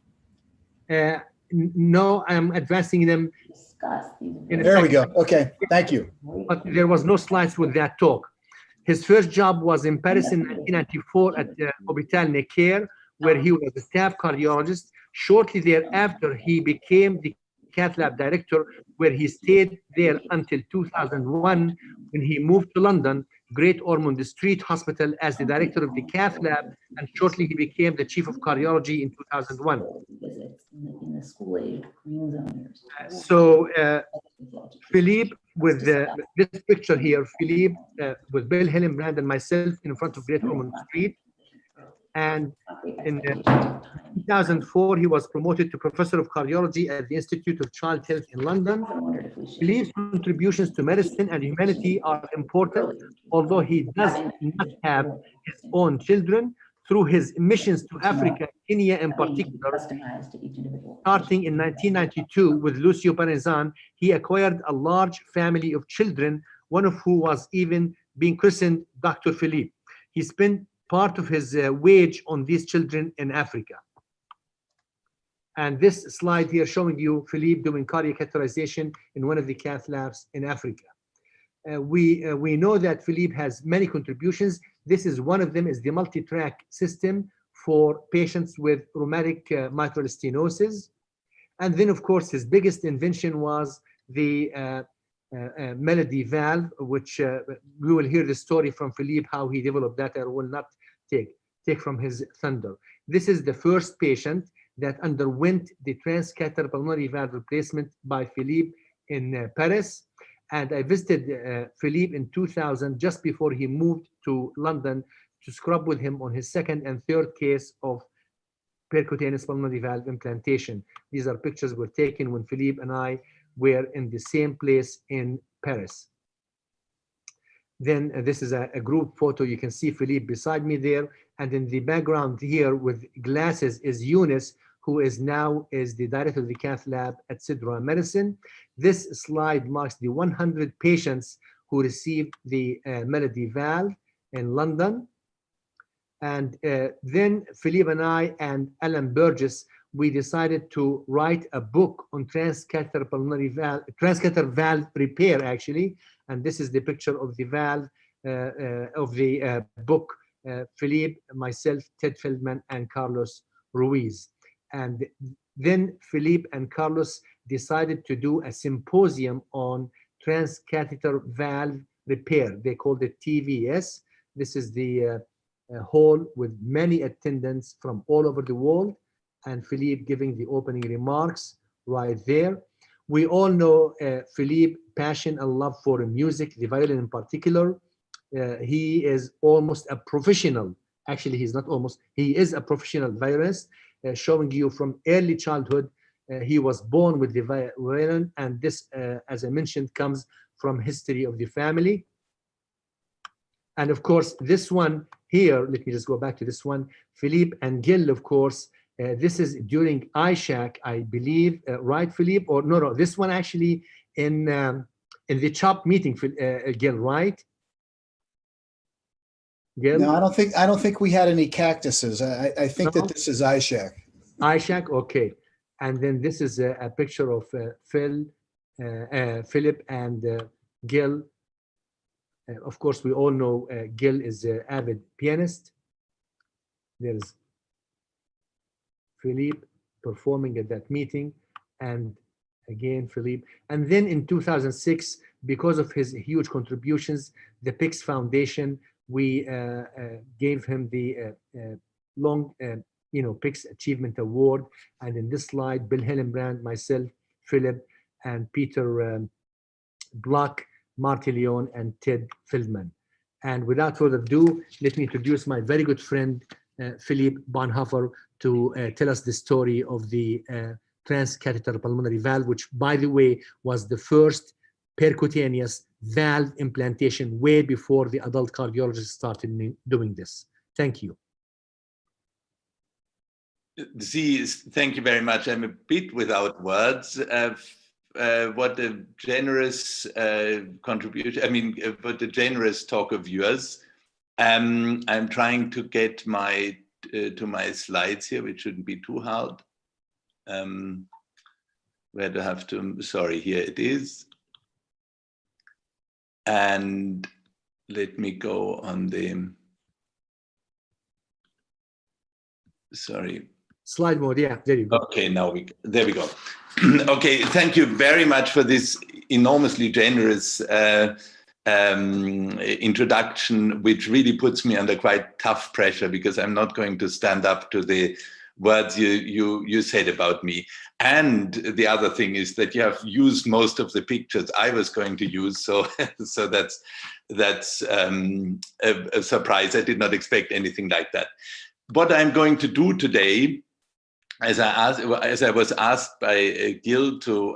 No, I'm advancing them. There we go. Okay, thank you. But there was no slides with that talk. His first job was in Paris in 1994 at Hôpital Necker, where he was a staff cardiologist. Shortly thereafter, he became the cath lab director, where he stayed there until 2001, when he moved to London, Great Ormond Street Hospital, as the director of the cath lab, and shortly he became the chief of cardiology in 2001. So Philippe, with this picture here, Philippe with Bill Hillenbrand and myself in front of Great Ormond Street. And in 2004, he was promoted to professor of cardiology at the Institute of Child Health in London. Philippe's contributions to medicine and humanity are important, although he does not have his own children. Through his missions to Africa, Kenya in particular, starting in 1992 with Lucio Parenzan, he acquired a large family of children, one of whom was even being christened Dr. Philippe. He spent part of his wage on these children in Africa. And this slide here showing you Philippe doing cardiac catheterization in one of the cath labs in Africa. We know that Philippe has many contributions. This is one of them, is the multi-track system for patients with rheumatic mitral stenosis. And then, of course, his biggest invention was the Melody valve, which we will hear the story from Philippe, how he developed that. I will not take from his thunder. This is the first patient that underwent the transcatheter pulmonary valve replacement by Philippe in Paris. And I visited Philippe in 2000, just before he moved to London, to scrub with him on his second and third case of percutaneous pulmonary valve implantation. These are pictures were taken when Philippe and I were in the same place in Paris. Then this is a group photo. You can see Philippe beside me there, And in the background here with glasses is Eunice, who is now the director of the cath lab at Sidra Medicine. This slide marks the 100 patients who received the Melody valve in London. And then Philippe and I and Alan Burgess, we decided to write a book on transcatheter pulmonary valve, transcatheter valve repair actually. And this is the picture of the valve of the book. Philippe, myself, Ted Feldman, and Carlos Ruiz. And then Philippe and Carlos decided to do a symposium on transcatheter valve repair. They called it TVS. This is the hall with many attendants from all over the world, and Philippe giving the opening remarks right there. We all know Philippe's passion and love for music, the violin in particular. He is almost a professional. Actually, he's not almost. He is a professional violinist, showing you from early childhood. He was born with the violin, and this, as I mentioned, comes from history of the family. And of course, this one here, let me just go back to this one. Philippe and Gil, of course, this is during ISHAC, I believe, right, Philippe? Or no, this one actually in the CHOP meeting, Gil, right? Gil? No, I don't think we had any cactuses. I think that this is ISHAC. ISHAC, okay. And then this is a picture of Philip and Gil. Of course, we all know Gil is an avid pianist. There's Philippe performing at that meeting, and again Philippe. And then in 2006, because of his huge contributions, the PICS Foundation, we gave him the long, PICS Achievement Award. And in this slide, Bill Hillenbrand, myself, Philip, and Peter Block, Marty Leon, and Ted Feldman. And without further ado, let me introduce my very good friend, Philippe Bonhoeffer, to tell us the story of the transcatheter pulmonary valve, which, by the way, was the first percutaneous valve implantation way before the adult cardiologists started doing this. Thank you. Thank you very much. I'm a bit without words. What a generous contribution, what a generous talk of yours. I'm trying to get to my slides here, which shouldn't be too hard. Where do I have to, sorry, here it is. And let me go on the, sorry. Slide mode, yeah, there you go. Okay, there we go. Okay, thank you very much for this enormously generous introduction, which really puts me under quite tough pressure because I'm not going to stand up to the words you said about me. And the other thing is that you have used most of the pictures I was going to use, so that's a surprise. I did not expect anything like that. What I'm going to do today, as I was asked by Gil to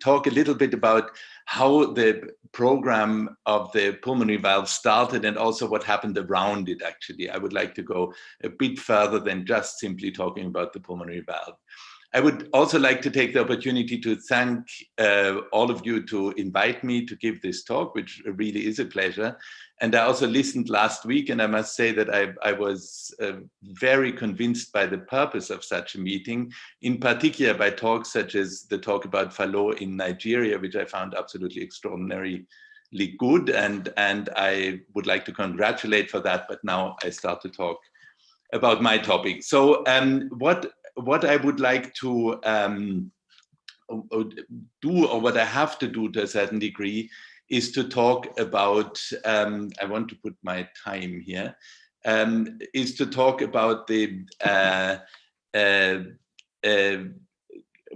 talk a little bit about how the program of the pulmonary valve started and also what happened around it, actually. I would like to go a bit further than just simply talking about the pulmonary valve. I would also like to take the opportunity to thank all of you to invite me to give this talk, which really is a pleasure. And I also listened last week, and I must say that I was very convinced by the purpose of such a meeting, in particular by talks such as the talk about Fallot in Nigeria, which I found absolutely extraordinarily good. And I would like to congratulate for that, but now I start to talk about my topic. So what I would like to do, or what I have to do to a certain degree, is to talk about, I want to put my time here, is to talk about the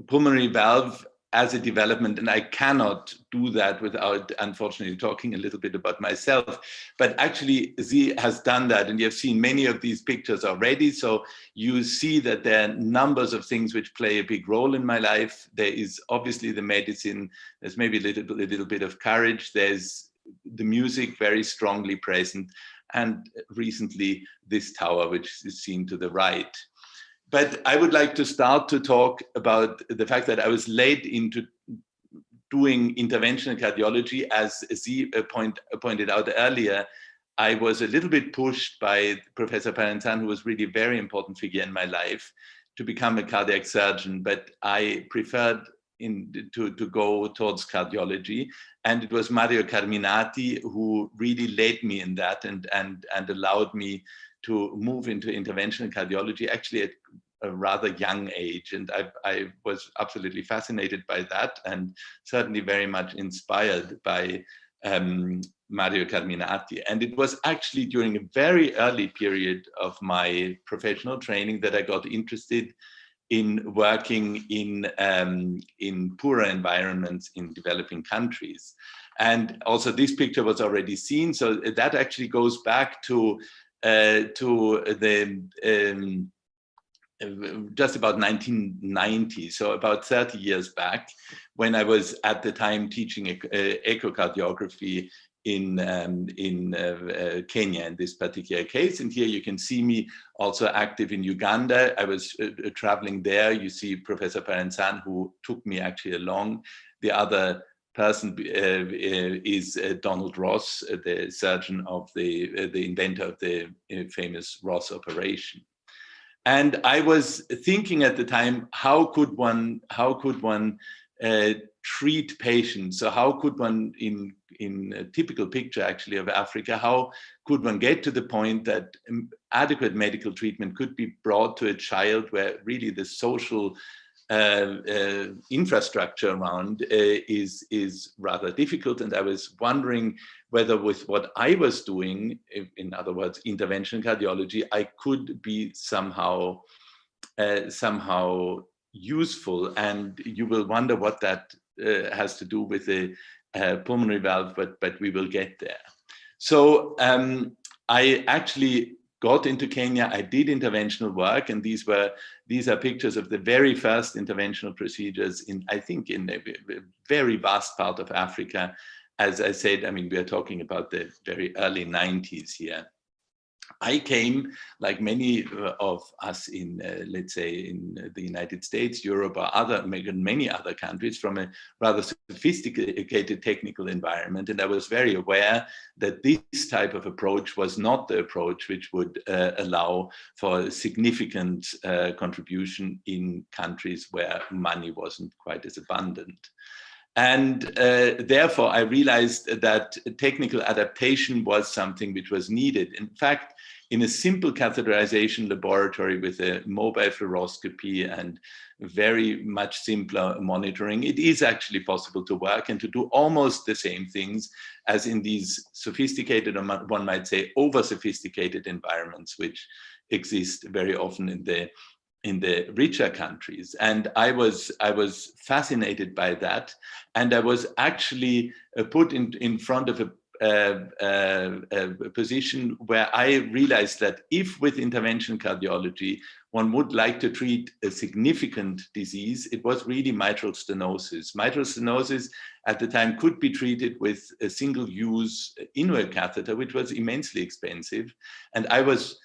pulmonary valve as a development. And I cannot do that without, unfortunately, talking a little bit about myself. But actually, Z has done that, and you have seen many of these pictures already. So you see that there are numbers of things which play a big role in my life. There is obviously the medicine. There's maybe a little bit of courage. There's the music very strongly present. and recently this tower, which is seen to the right. But I would like to start to talk about the fact that I was led into doing interventional cardiology, as Z pointed out earlier. I was a little bit pushed by Professor Parenzan, who was really a very important figure in my life, to become a cardiac surgeon, but I preferred to go towards cardiology. And it was Mario Carminati who really led me in that and allowed me to move into interventional cardiology, actually at a rather young age. And I was absolutely fascinated by that, and certainly very much inspired by Mario Carminati. And it was actually during a very early period of my professional training that I got interested in working in poorer environments in developing countries. And also this picture was already seen, so that actually goes back to the just about 1990, so about 30 years back, when I was at the time teaching echocardiography in Kenya in this particular case. And here you can see me also active in Uganda. I was traveling there. You see Professor Parenzan, who took me actually along. The other person is Donald Ross, the surgeon of the inventor of the famous Ross operation. And I was thinking at the time, how could one treat patients? So how could one, in a typical picture actually of Africa, how could one get to the point that adequate medical treatment could be brought to a child where really the social infrastructure around is rather difficult? And I was wondering whether with what I was doing, in other words, intervention cardiology, I could be somehow useful. And you will wonder what that has to do with the pulmonary valve, but we will get there. So I actually got into Kenya. I did interventional work, and these are pictures of the very first interventional procedures I think in a very vast part of Africa. As I said, I mean, we are talking about the very early 90s here. I came, like many of us in, let's say, in the United States, Europe, or many other countries, from a rather sophisticated technical environment. And I was very aware that this type of approach was not the approach which would allow for a significant contribution in countries where money wasn't quite as abundant. And therefore, I realized that technical adaptation was something which was needed. In fact, in a simple catheterization laboratory with a mobile fluoroscopy and very much simpler monitoring, it is actually possible to work and to do almost the same things as in these sophisticated, or one might say over-sophisticated environments, which exist very often in the richer countries. And I was fascinated by that. And I was actually put in front of a position where I realized that if with intervention cardiology, one would like to treat a significant disease, it was really mitral stenosis. Mitral stenosis at the time could be treated with a single-use inward catheter, which was immensely expensive. And I was,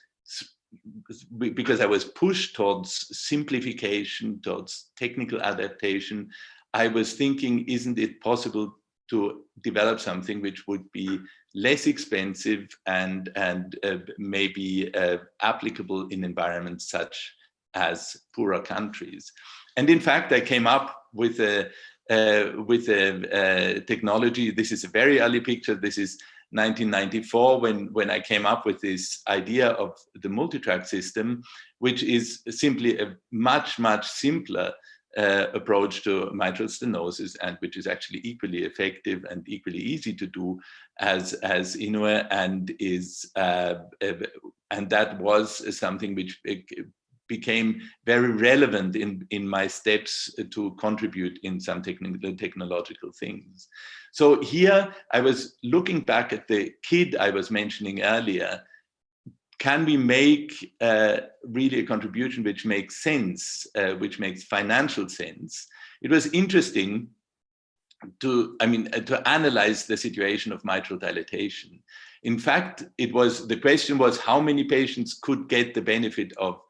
because I was pushed towards simplification, towards technical adaptation, I was thinking, isn't it possible to develop something which would be less expensive and maybe applicable in environments such as poorer countries? And in fact, I came up with a technology. This is a very early picture. This is 1994, when I came up with this idea of the multitrack system, which is simply a much, much simpler approach to mitral stenosis, and which is actually equally effective and equally easy to do as INUE, and that was something which became very relevant in my steps to contribute in some technological things. So here I was looking back at the kid I was mentioning earlier. Can we make really a contribution which makes sense, which makes financial sense? It was interesting to analyze the situation of mitral dilatation. In fact, the question was how many patients could get the benefit of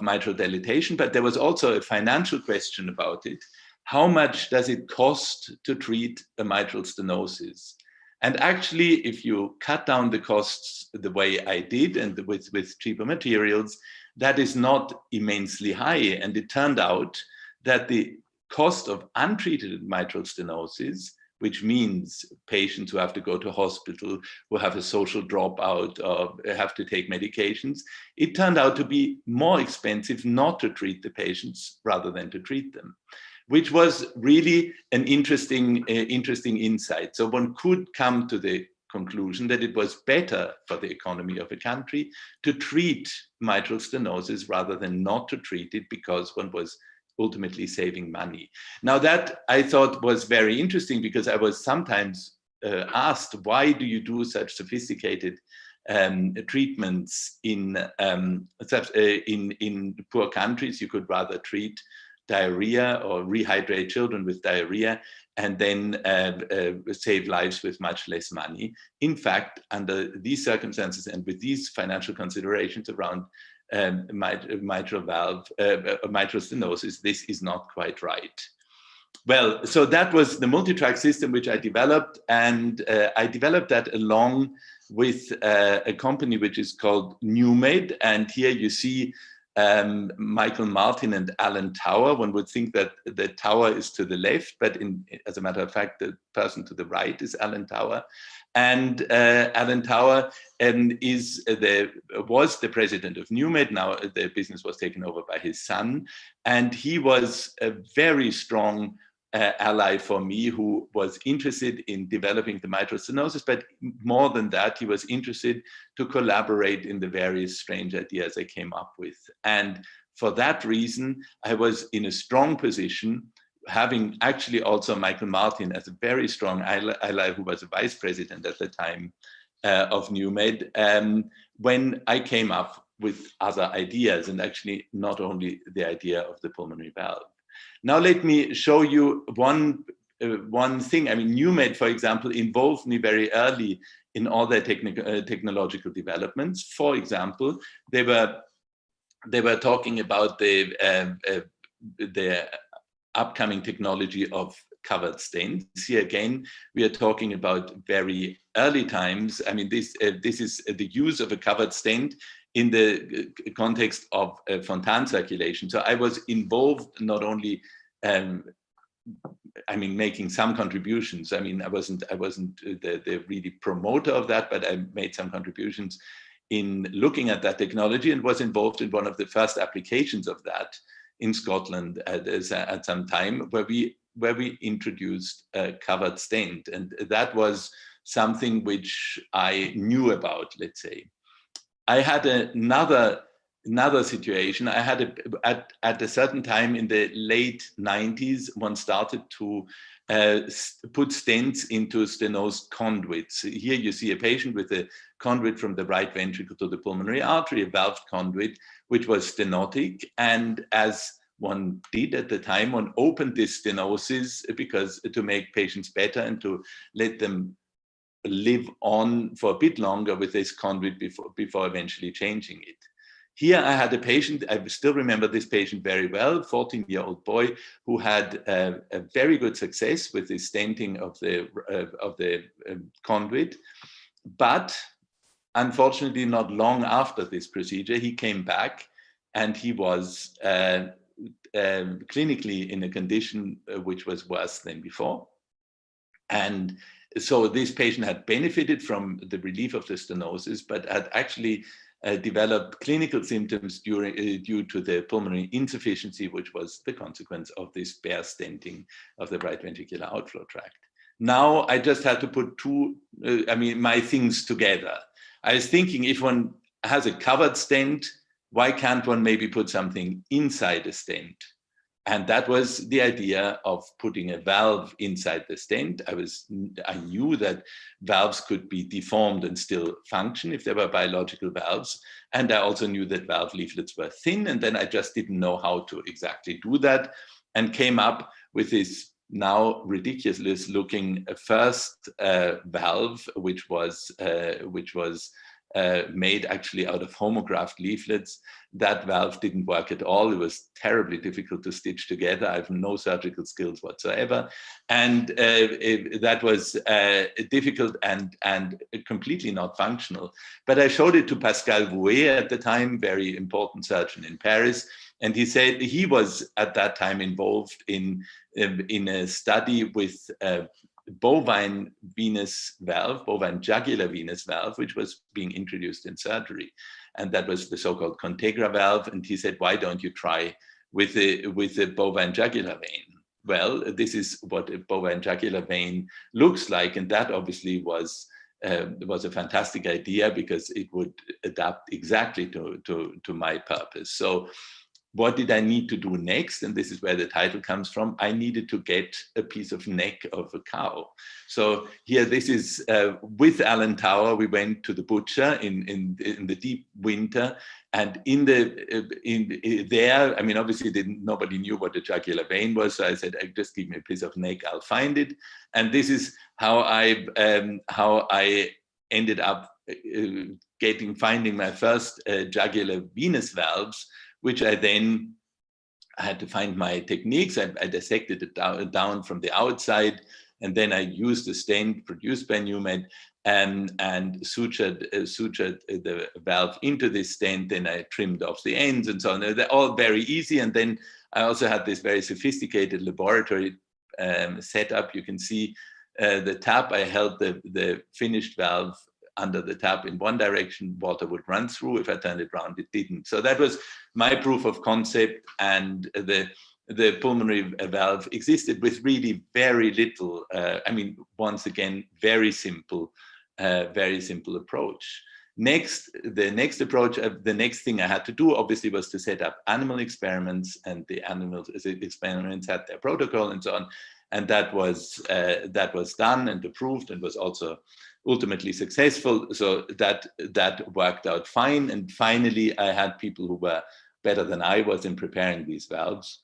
mitral dilatation, but there was also a financial question about it. How much does it cost to treat a mitral stenosis? And actually, if you cut down the costs the way I did and with cheaper materials, that is not immensely high. And it turned out that the cost of untreated mitral stenosis, which means patients who have to go to hospital, who have a social dropout, or have to take medications, it turned out to be more expensive not to treat the patients rather than to treat them, which was really an interesting insight. So one could come to the conclusion that it was better for the economy of a country to treat mitral stenosis rather than not to treat it, because one was ultimately saving money. Now that I thought was very interesting, because I was sometimes asked, why do you do such sophisticated treatments in poor countries? You could rather treat diarrhea or rehydrate children with diarrhea and then save lives with much less money. In fact, under these circumstances and with these financial considerations around mitral stenosis, this is not quite right. Well, so that was the multi-track system which I developed, and I developed that along with a company which is called NewMed, and here you see Michael Martin and Alan Tower. One would think that the tower is to the left, but as a matter of fact, the person to the right is Alan Tower. And Alan Tower was the president of NewMed. Now the business was taken over by his son. And he was a very strong ally for me, who was interested in developing the mitral stenosis, but more than that, he was interested to collaborate in the various strange ideas I came up with. And for that reason, I was in a strong position, having actually also Michael Martin as a very strong ally, who was a vice president at the time of NewMed, when I came up with other ideas, and actually not only the idea of the pulmonary valve. Now let me show you one thing. I mean, NewMed, for example, involved me very early in all their technological developments. For example, they were talking about the upcoming technology of covered stents. Here again, we are talking about very early times. I mean, this is the use of a covered stent in the context of Fontan circulation. So I was involved not only, making some contributions. I mean, I wasn't the really promoter of that, but I made some contributions in looking at that technology, and was involved in one of the first applications of that in Scotland at some time, where we introduced a covered stent, and that was something which I knew about, let's say. I had another situation. I had at a certain time in the late 90s, one started to put stents into stenosed conduits. Here you see a patient with a conduit from the right ventricle to the pulmonary artery, a valved conduit, which was stenotic. And as one did at the time, one opened this stenosis because to make patients better and to let them live on for a bit longer with this conduit before eventually changing it. Here I had a patient, I still remember this patient very well, 14-year-old boy who had a very good success with the stenting of the conduit, but unfortunately not long after this procedure, he came back and he was clinically in a condition which was worse than before. And so this patient had benefited from the relief of the stenosis, but had actually developed clinical symptoms due to the pulmonary insufficiency, which was the consequence of this bare stenting of the right ventricular outflow tract. Now I just had to put my things together. I was thinking, if one has a covered stent, why can't one maybe put something inside a stent? And that was the idea of putting a valve inside the stent. I knew that valves could be deformed and still function if they were biological valves. And I also knew that valve leaflets were thin. And then I just didn't know how to exactly do that, and came up with this now ridiculous looking first valve, which was made actually out of homographed leaflets. That valve didn't work at all. It was terribly difficult to stitch together. I have no surgical skills whatsoever. And that was difficult and completely not functional. But I showed it to Pascal Vouet at the time, very important surgeon in Paris. And he said he was at that time involved in a study with bovine venous valve, bovine jugular venous valve, which was being introduced in surgery. And that was the so-called Contegra valve. And he said, why don't you try with the bovine jugular vein? Well, this is what a bovine jugular vein looks like. And that obviously was a fantastic idea because it would adapt exactly to my purpose. So what did I need to do next? And this is where the title comes from. I needed to get a piece of neck of a cow. So here, this is with Alan Tower. We went to the butcher in the deep winter, and there, I mean, obviously nobody knew what a jugular vein was. So I said, just give me a piece of neck, I'll find it. And this is how I ended up finding my first jugular venous valves, which I then had to find my techniques. I dissected it down from the outside, and then I used a stent produced by Newmed and sutured the valve into this stent. Then I trimmed off the ends and so on. They're all very easy. And then I also had this very sophisticated laboratory setup. You can see the tap. I held the finished valve under the tap in one direction, water would run through. If I turned it around, it didn't. So that was my proof of concept, and the pulmonary valve existed with really very little, I mean, once again, very simple approach. The next approach, the next thing I had to do obviously was to set up animal experiments, and the animal experiments had their protocol and so on. And that was done and approved and was also ultimately successful. So that worked out fine. And finally, I had people who were better than I was in preparing these valves.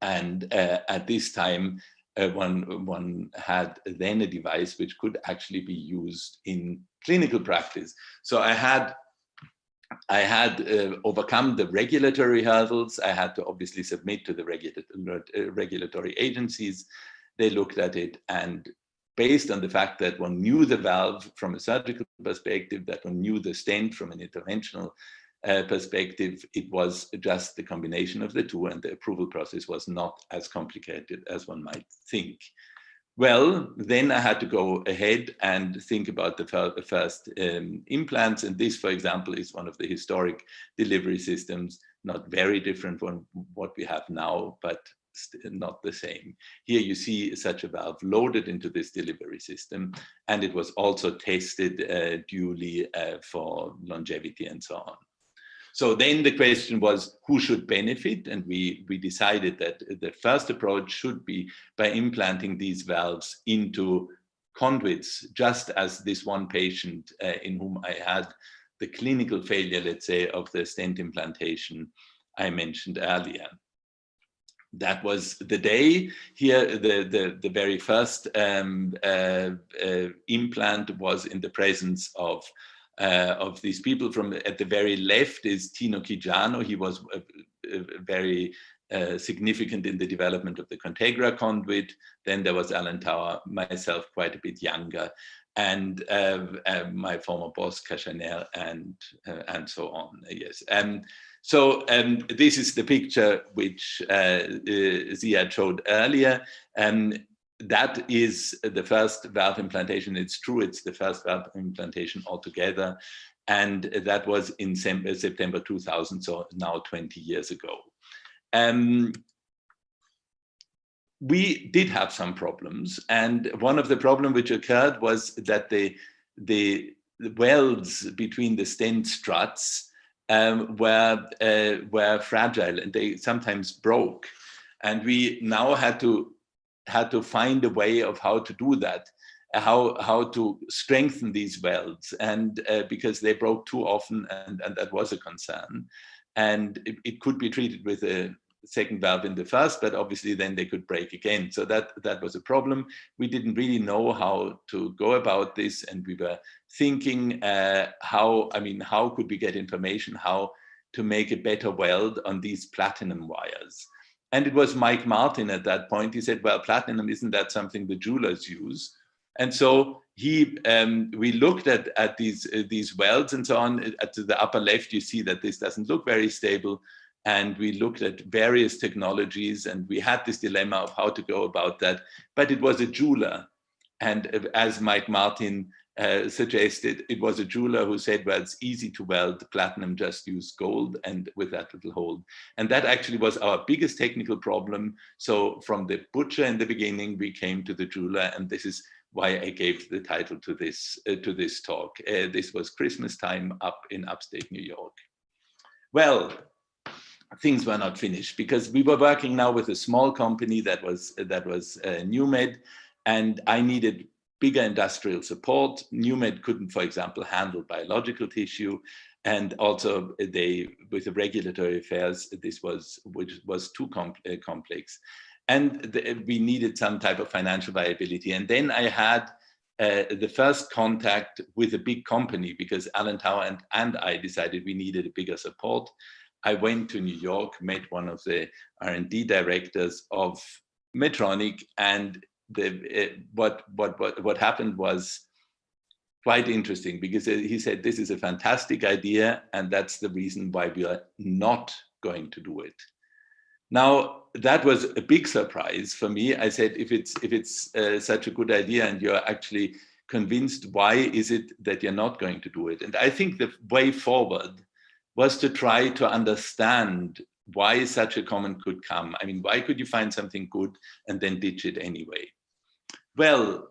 And at this time, one had then a device which could actually be used in clinical practice. So I had overcome the regulatory hurdles. I had to obviously submit to the regulatory agencies. They looked at it, and based on the fact that one knew the valve from a surgical perspective, that one knew the stent from an interventional perspective, it was just the combination of the two, and the approval process was not as complicated as one might think. Well, then I had to go ahead and think about the first implants. And this, for example, is one of the historic delivery systems, not very different from what we have now, but not the same. Here you see such a valve loaded into this delivery system, and it was also tested duly for longevity and so on. So then the question was, who should benefit? And we decided that the first approach should be by implanting these valves into conduits, just as this one patient in whom I had the clinical failure, let's say, of the stent implantation I mentioned earlier. That was the day. Here, the very first implant was in the presence of these people. From at the very left is Tino Chigiano. He was very significant in the development of the Contegra conduit. Then there was Alan Tower, myself quite a bit younger, and my former boss, Cachaner, and so on. Yes. So this is the picture which Ziad showed earlier. That is the first valve implantation. It's true, it's the first valve implantation altogether. And that was in September 2000, so now 20 years ago. We did have some problems. And one of the problems which occurred was that the welds between the stent struts were fragile, and they sometimes broke. And we now had to find a way of how to do that, how to strengthen these welds, and because they broke too often, and that was a concern. And it could be treated with a second valve in the first, but obviously then they could break again. So that was a problem. We didn't really know how to go about this, and we were thinking how could we get information, how to make a better weld on these platinum wires. And it was Mike Martin at that point. He said, well, platinum, isn't that something the jewelers use? And so we looked at these welds and so on. At the upper left, you see that this doesn't look very stable. And we looked at various technologies, and we had this dilemma of how to go about that. But it was a jeweler. And as Mike Martin suggested, it was a jeweler who said, well, it's easy to weld platinum, just use gold and with that little hold. And that actually was our biggest technical problem. So from the butcher in the beginning, we came to the jeweler, and this is why I gave the title to this talk. This was Christmas time up in upstate New York. Well, things were not finished because we were working now with a small company that was NewMed, and I needed bigger industrial support. NewMed couldn't, for example, handle biological tissue, and also with the regulatory affairs, which was too complex. And we needed some type of financial viability. And then I had the first contact with a big company because Alan Tower and I decided we needed a bigger support. I went to New York, met one of the R&D directors of Medtronic, and what happened was quite interesting because he said, this is a fantastic idea, and that's the reason why we are not going to do it. Now, that was a big surprise for me. I said, if it's such a good idea and you're actually convinced, why is it that you're not going to do it? And I think the way forward was to try to understand why such a comment could come. I mean, why could you find something good and then ditch it anyway? Well,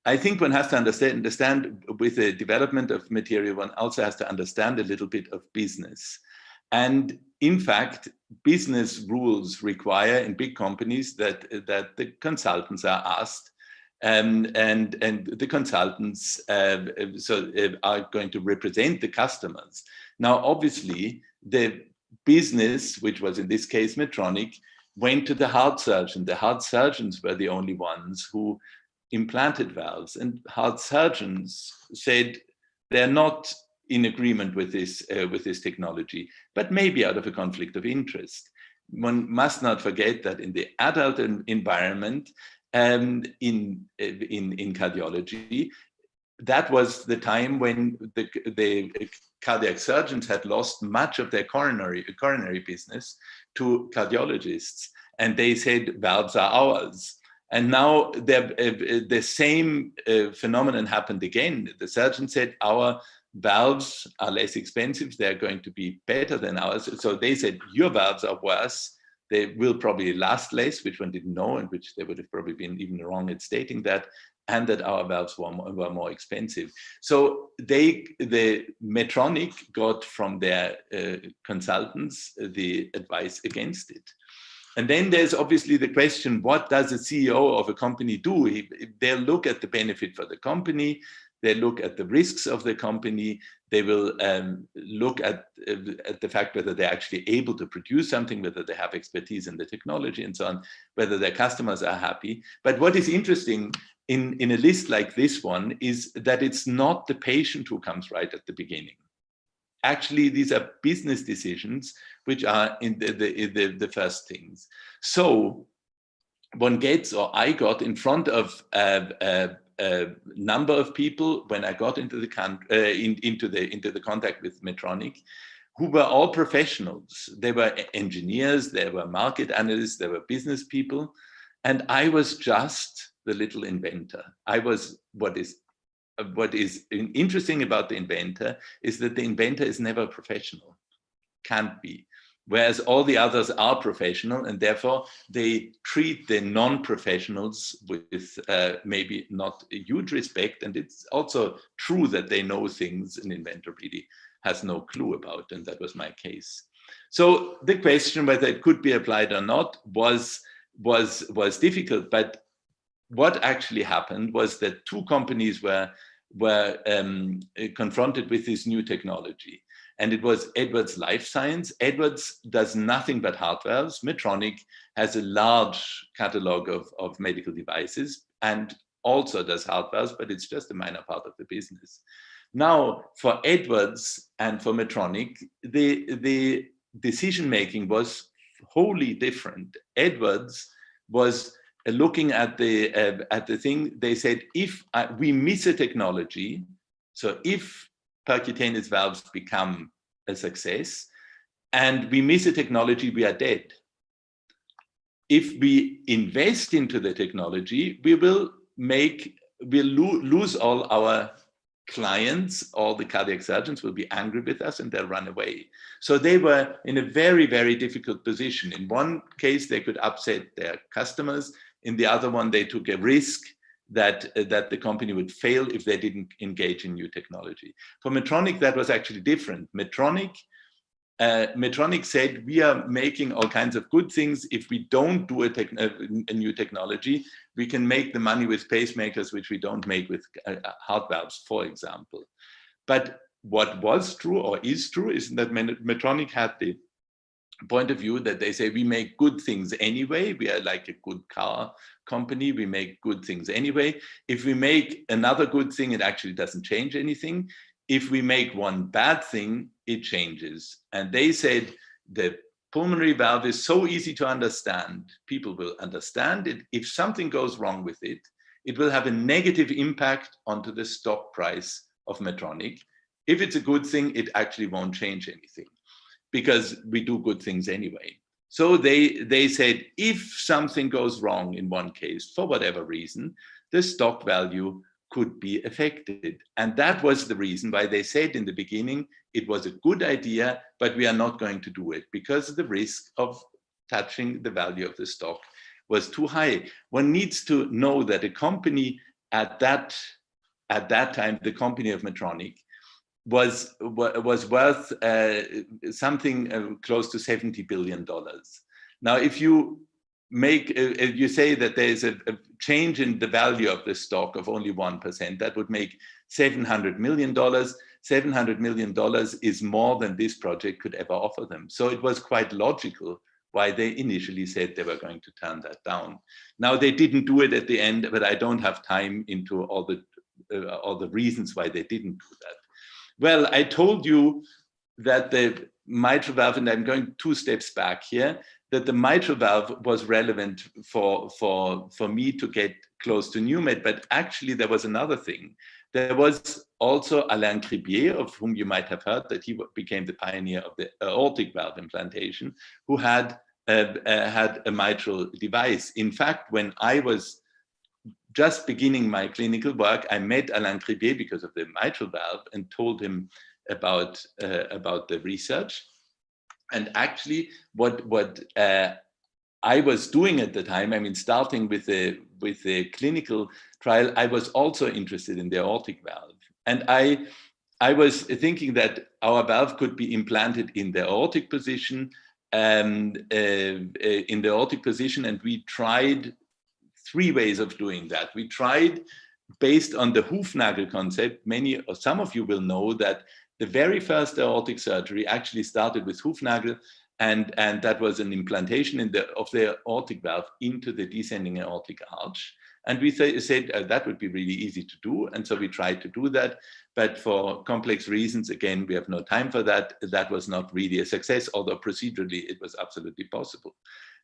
I think one has to understand with the development of material, one also has to understand a little bit of business. And in fact, business rules require in big companies that the consultants are asked, and the consultants are going to represent the customers. Now, obviously, the business, which was in this case Medtronic, went to the heart surgeon. The heart surgeons were the only ones who implanted valves, and heart surgeons said they're not in agreement with this technology, but maybe out of a conflict of interest. One must not forget that in the adult environment, in cardiology, that was the time when the cardiac surgeons had lost much of their coronary business to cardiologists, and they said valves are ours. And now the same phenomenon happened again. The surgeon said our valves are less expensive, they're going to be better than ours. So they said your valves are worse, they will probably last less, which one didn't know, and which they would have probably been even wrong at stating that, and that our valves were more expensive. So the Medtronic got from their consultants the advice against it. And then there's obviously the question, what does a CEO of a company do? They'll look at the benefit for the company, they look at the risks of the company, they will look at the fact whether they're actually able to produce something, whether they have expertise in the technology and so on, whether their customers are happy. But what is interesting in a list like this one is that it's not the patient who comes right at the beginning. Actually, these are business decisions which are in the first things. So one gets, or I got in front of a number of people when I got into the contact with Medtronic, who were all professionals. They were engineers, they were market analysts, they were business people, and I was just the little inventor. I was what is interesting about the inventor is that the inventor is never professional, can't be. Whereas all the others are professional, and therefore they treat the non-professionals with maybe not a huge respect. And it's also true that they know things an inventor really has no clue about, and that was my case. So the question whether it could be applied or not was difficult, but what actually happened was that two companies were confronted with this new technology. and it was Edwards Life Science. Edwards does nothing but heart valves. Medtronic has a large catalog of medical devices and also does heart valves, but it's just a minor part of the business. Now, for Edwards and for Medtronic, the decision-making was wholly different. Edwards was looking at the thing. They said, if we miss a technology, so if percutaneous valves become a success and we miss a technology, we are dead. If we invest into the technology, we'll lose all our clients. All the cardiac surgeons will be angry with us and they'll run away. So they were in a very, very difficult position. In one case, they could upset their customers. In the other one, they took a risk that the company would fail if they didn't engage in new technology. For Medtronic, that was actually different. Medtronic said, we are making all kinds of good things. If we don't do a new technology, we can make the money with pacemakers, which we don't make with heart valves, for example. But what was true or is true is that Medtronic had the point of view that they say, we make good things anyway. We are like a good car company. We make good things anyway. If we make another good thing, it actually doesn't change anything. If we make one bad thing, it changes. And they said the pulmonary valve is so easy to understand. People will understand it. If something goes wrong with it, it will have a negative impact onto the stock price of Medtronic. If it's a good thing, it actually won't change anything because we do good things anyway. So they said, if something goes wrong in one case, for whatever reason, the stock value could be affected. And that was the reason why they said in the beginning, it was a good idea, but we are not going to do it because the risk of touching the value of the stock was too high. One needs to know that a company at that time, the company of Medtronic, was worth something close to $70 billion. Now, if you you say that there's a change in the value of the stock of only 1%, that would make $700 million. $700 million is more than this project could ever offer them. So it was quite logical why they initially said they were going to turn that down. Now, they didn't do it at the end, but I don't have time into all the reasons why they didn't do that. Well, I told you that the mitral valve, and I'm going 2 steps back here, that the mitral valve was relevant for me to get close to NewMed, but actually there was another thing. There was also Alain Cribier, of whom you might have heard, that he became the pioneer of the aortic valve implantation, who had a mitral device. In fact, when I was just beginning my clinical work, I met Alain Cribier because of the mitral valve and told him about the research. And actually, what I was doing at the time, I mean, starting with the clinical trial, I was also interested in the aortic valve. And I was thinking that our valve could be implanted in the aortic position, and we tried 3 ways of doing that. We tried based on the Hufnagel concept. Some of you will know that the very first aortic surgery actually started with Hufnagel, and that was an implantation of the aortic valve into the descending aortic arch. And we said that would be really easy to do. And so we tried to do that. But for complex reasons, again, we have no time for that. That was not really a success, although procedurally it was absolutely possible.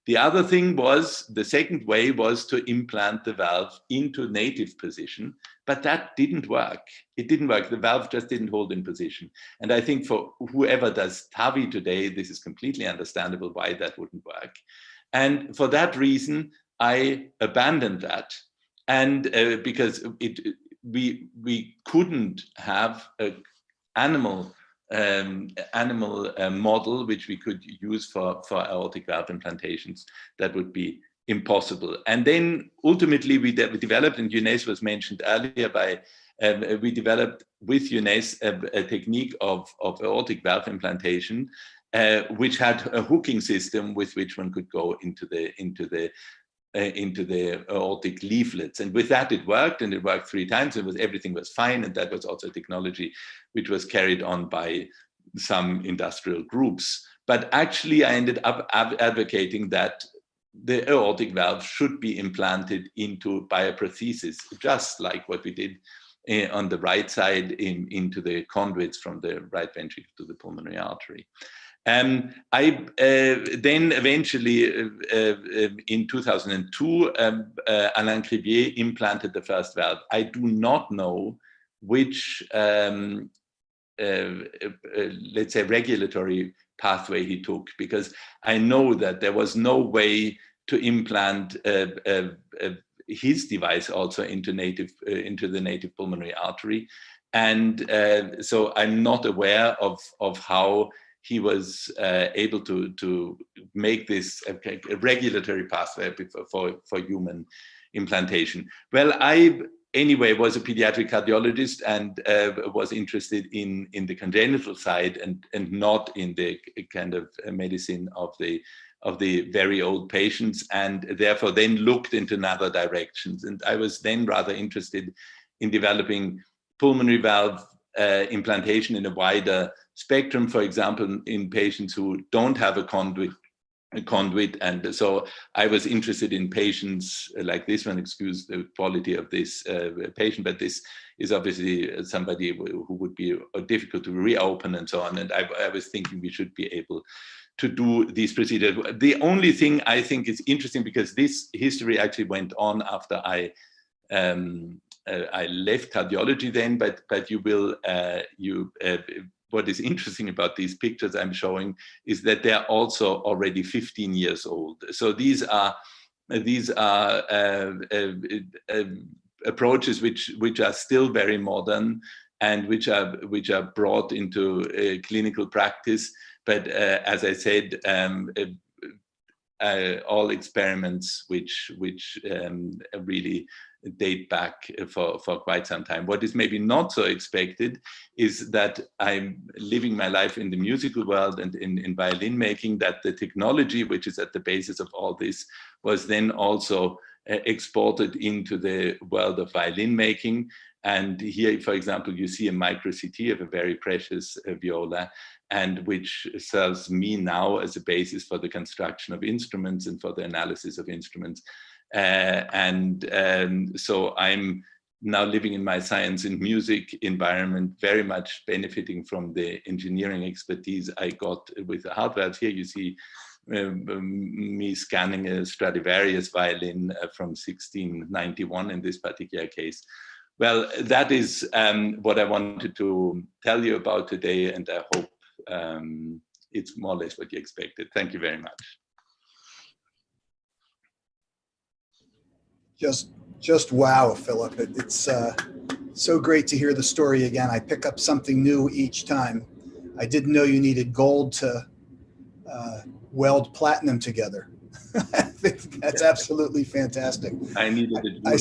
The other thing was, the second way was to implant the valve into native position, but that didn't work. It didn't work. The valve just didn't hold in position. And I think for whoever does TAVI today, this is completely understandable why that wouldn't work. And for that reason, I abandoned that. And because we couldn't have an animal model which we could use for aortic valve implantations, that would be impossible. And then ultimately we developed, and Younes was mentioned earlier, we developed with Younes a technique of aortic valve implantation, which had a hooking system with which one could go into the aortic leaflets. And with that it worked, and it worked 3 times. Everything was fine. And that was also a technology which was carried on by some industrial groups. But actually, I ended up advocating that the aortic valve should be implanted into bioprosthesis, just like what we did on the right side into the conduits from the right ventricle to the pulmonary artery. I then eventually, in 2002, Alain Crivier implanted the first valve. I do not know which, let's say, regulatory pathway he took, because I know that there was no way to implant his device also into the native pulmonary artery. And so I'm not aware of how he was able to make this a regulatory pathway for human implantation. Well, I anyway was a pediatric cardiologist and was interested in the congenital side and not in the kind of medicine of the very old patients, and therefore then looked into another directions. And I was then rather interested in developing pulmonary valve implantation in a wider spectrum, for example, in patients who don't have a conduit. And so I was interested in patients like this one. Excuse the quality of this patient, but this is obviously somebody who would be difficult to reopen and so on. And I was thinking we should be able to do these procedures. The only thing I think is interesting, because this history actually went on after I left cardiology then, but you will what is interesting about these pictures I'm showing is that they're also already 15 years old. So these are approaches which are still very modern and which are brought into clinical practice. But as I said, all experiments which really date back for quite some time. What is maybe not so expected is that I'm living my life in the musical world and in violin making, that the technology which is at the basis of all this was then also exported into the world of violin making. And here, for example, you see a micro CT of a very precious viola, and which serves me now as a basis for the construction of instruments and for the analysis of instruments. So I'm now living in my science and music environment, very much benefiting from the engineering expertise I got with the heart valves. Here you see me scanning a Stradivarius violin from 1691 in this particular case. Well, that is what I wanted to tell you about today, and I hope it's more or less what you expected. Thank you very much. Just wow, Philip. It's so great to hear the story again. I pick up something new each time. I didn't know you needed gold to weld platinum together. I think that's absolutely fantastic. I needed it. I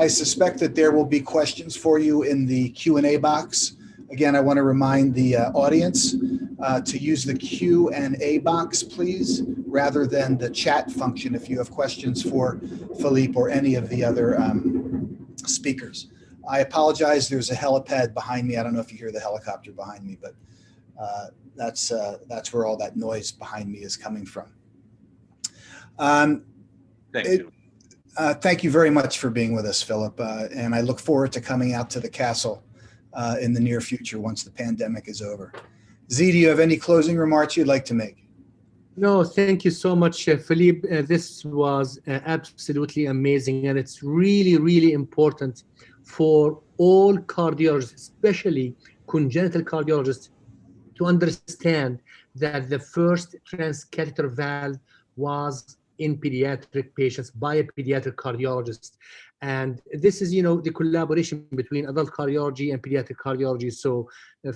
suspect that there will be questions for you in the Q&A box. Again, I want to remind the audience to use the Q&A box, please, rather than the chat function if you have questions for Philippe or any of the other speakers. I apologize, there's a helipad behind me. I don't know if you hear the helicopter behind me, but that's where all that noise behind me is coming from. Thank you. Thank you very much for being with us, Philip. And I look forward to coming out to the castle in the near future once the pandemic is over. Z, do you have any closing remarks you'd like to make? No, thank you so much, Philippe. This was absolutely amazing. And it's really, really important for all cardiologists, especially congenital cardiologists, to understand that the first transcatheter valve was in pediatric patients by a pediatric cardiologist. And this is, the collaboration between adult cardiology and pediatric cardiology. So,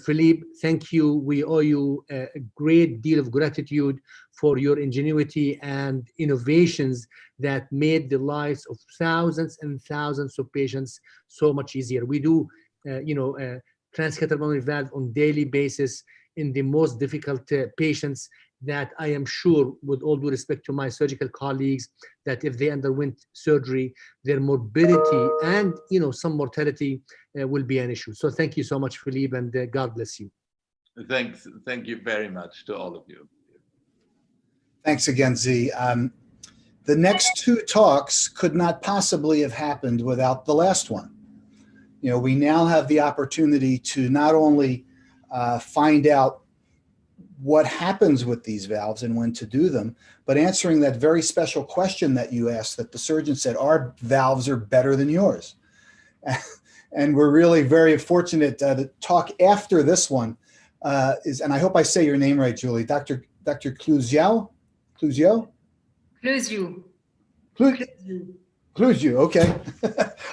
Philippe, thank you. We owe you a great deal of gratitude for your ingenuity and innovations that made the lives of thousands and thousands of patients so much easier. We do, transcatheter pulmonary valve on daily basis in the most difficult patients that I am sure, with all due respect to my surgical colleagues, that if they underwent surgery, their morbidity and some mortality will be an issue. So thank you so much, Philippe, and God bless you. Thanks. Thank you very much to all of you. Thanks again, Z. The next two talks could not possibly have happened without the last one. You know, we now have the opportunity to not only find out what happens with these valves and when to do them, but answering that very special question that you asked, that the surgeon said, our valves are better than yours. And we're really very fortunate to talk after this one is, and I hope I say your name right, Julie, Dr. Cluzio? Cluzio? Cluzio. Cluzio, okay.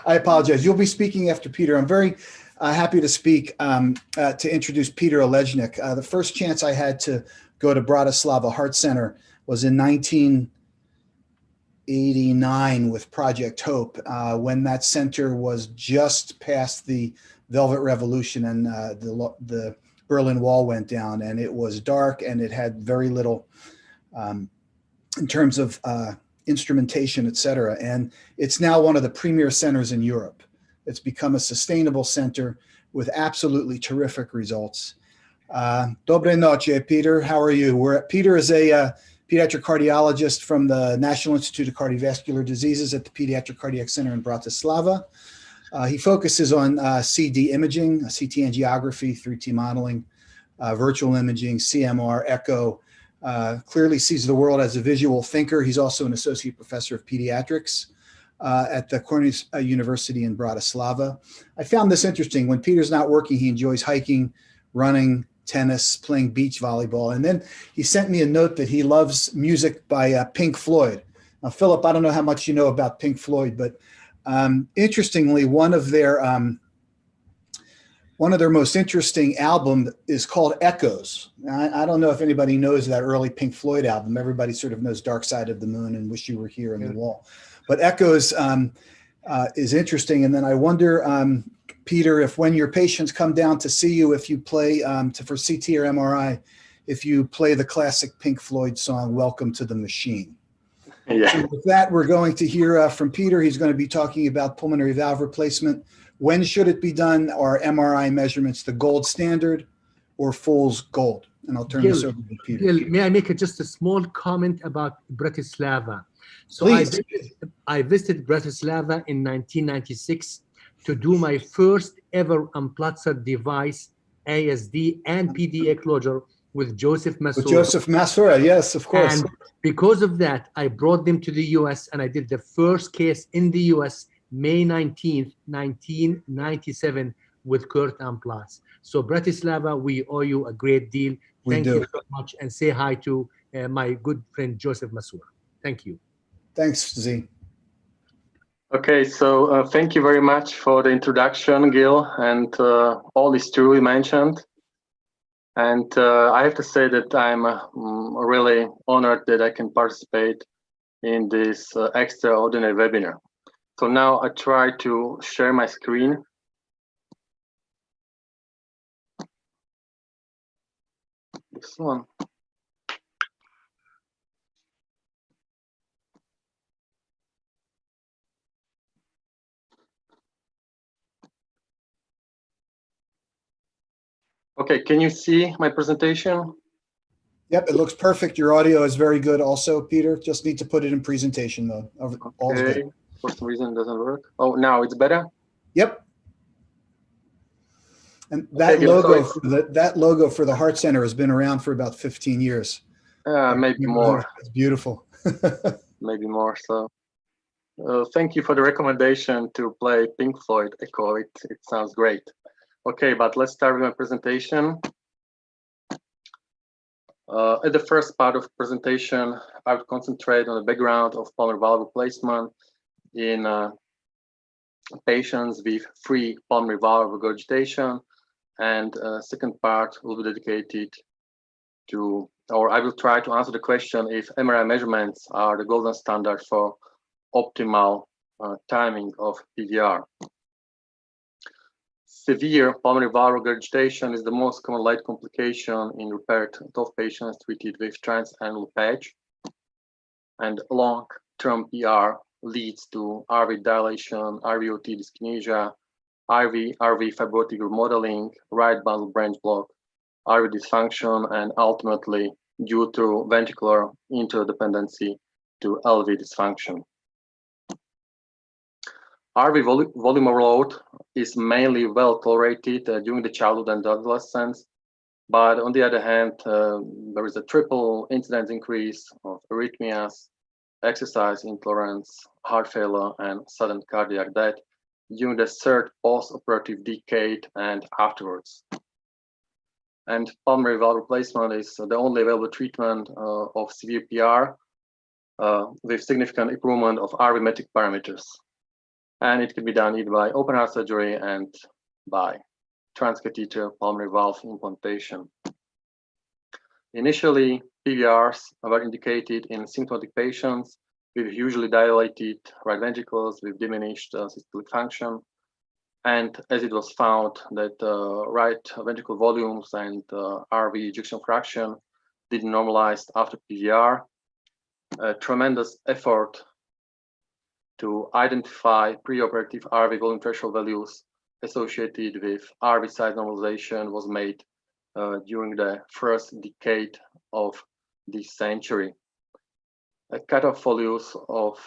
I apologize. You'll be speaking after Peter. I'm very happy to speak to introduce Peter Olejnik. The first chance I had to go to Bratislava Heart Center was in 1989 with Project Hope, when that center was just past the Velvet Revolution and the Berlin Wall went down, and it was dark and it had very little in terms of instrumentation, et cetera. And it's now one of the premier centers in Europe. It's become a sustainable center with absolutely terrific results. Dobre noche, Peter. How are you? Peter is a pediatric cardiologist from the National Institute of Cardiovascular Diseases at the Pediatric Cardiac Center in Bratislava. He focuses on CD imaging, CT angiography, 3T modeling, virtual imaging, CMR, echo, clearly sees the world as a visual thinker. He's also an associate professor of pediatrics at the Cornelius University in Bratislava. I found this interesting. When Peter's not working, he enjoys hiking, running, tennis, playing beach volleyball. And then he sent me a note that he loves music by Pink Floyd. Now, Philip, I don't know how much you know about Pink Floyd, but interestingly, one of their most interesting album is called Echoes. I don't know if anybody knows that early Pink Floyd album. Everybody sort of knows Dark Side of the Moon and Wish You Were Here on the Wall. But Echoes is interesting. And then I wonder, Peter, if when your patients come down to see you, if you play for CT or MRI, if you play the classic Pink Floyd song, Welcome to the Machine. Yeah. So with that, we're going to hear from Peter. He's going to be talking about pulmonary valve replacement. When should it be done? Are MRI measurements the gold standard or fool's gold? And I'll turn this over to Peter. Gil, may I make just a small comment about Bratislava? So I visited Bratislava in 1996 to do my first ever Unplatzer device, ASD and PDA closure with Joseph Masura. With Joseph Masura, yes, of course. And because of that, I brought them to the US and I did the first case in the US, May 19th, 1997 with Kurt Amplatz. So Bratislava, we owe you a great deal. Thank you so much. And say hi to my good friend, Joseph Masura. Thank you. Thanks, Z. Okay, so thank you very much for the introduction, Gil, and all this truly mentioned. And I have to say that I'm really honored that I can participate in this extraordinary webinar. So now I try to share my screen. This one. Okay, can you see my presentation? Yep, it looks perfect. Your audio is very good also, Peter. Just need to put it in presentation though. All's good. For some reason it doesn't work. Oh, now it's better? Yep. And that logo, that logo for the Heart Center has been around for about 15 years. Maybe more. It's beautiful. Maybe more. So thank you for the recommendation to play Pink Floyd Echo. It sounds great. Okay, but let's start with my presentation. At the first part of the presentation, I would concentrate on the background of pulmonary valve replacement in patients with free pulmonary valve regurgitation. And second part will be dedicated to, or I will try to answer the question if MRI measurements are the golden standard for optimal timing of PVR. Severe pulmonary valve regurgitation is the most common late complication in repaired TOF patients treated with transannular patch. And long-term PR leads to RV dilation, RVOT dyskinesia, RV fibrotic remodeling, right bundle branch block, RV dysfunction, and ultimately due to ventricular interdependency to LV dysfunction. RV volume overload is mainly well tolerated during the childhood and adolescence, but on the other hand, there is a triple incidence increase of arrhythmias, exercise intolerance, heart failure, and sudden cardiac death during the third post-operative decade and afterwards. And pulmonary valve replacement is the only available treatment of severe PR with significant improvement of RV metric parameters. And it can be done either by open heart surgery and by transcatheter pulmonary valve implantation. Initially, PVRs were indicated in symptomatic patients with hugely dilated right ventricles with diminished systolic function. And as it was found that right ventricle volumes and RV ejection fraction didn't normalize after PVR, a tremendous effort to identify preoperative RV volume threshold values associated with RV size normalization was made during the first decade of this century. A cutoff values of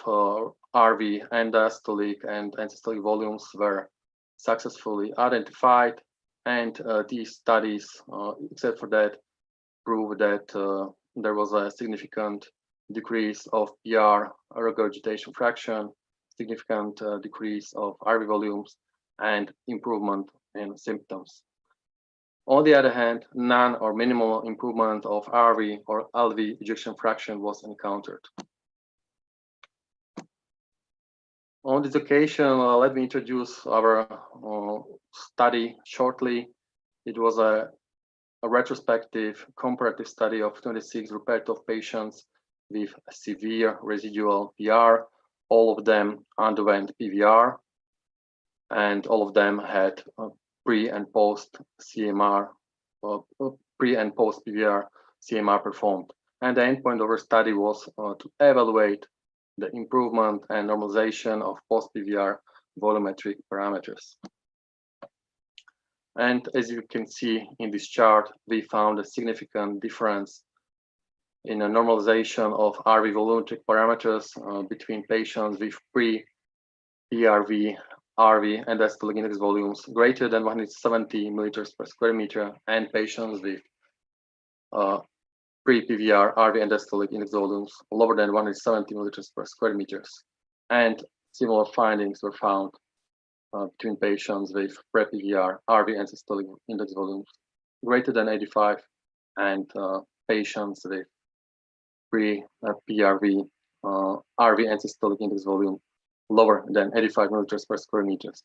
RV end-diastolic and end-systolic volumes were successfully identified, and these studies, except for that, prove that there was a significant decrease of PR regurgitation fraction, significant decrease of RV volumes, and improvement in symptoms. On the other hand, none or minimal improvement of RV or LV ejection fraction was encountered. On this occasion, let me introduce our study shortly. It was a retrospective comparative study of 26 repetitive patients with severe residual PR. All of them underwent PVR, and all of them had pre and post CMR, pre and post PVR CMR performed. And the endpoint of our study was to evaluate the improvement and normalization of post PVR volumetric parameters. And as you can see in this chart, we found a significant difference in a normalization of RV volumetric parameters between patients with pre-PRV, RV, and diastolic index volumes greater than 170 milliliters per square meter, and patients with pre-PVR, RV, and diastolic index volumes lower than 170 milliliters per square meters. And similar findings were found between patients with pre-PVR, RV, and systolic index volumes greater than 85, and patients with pre-PRV, RV, and systolic index volume lower than 85 milliliters per square meters.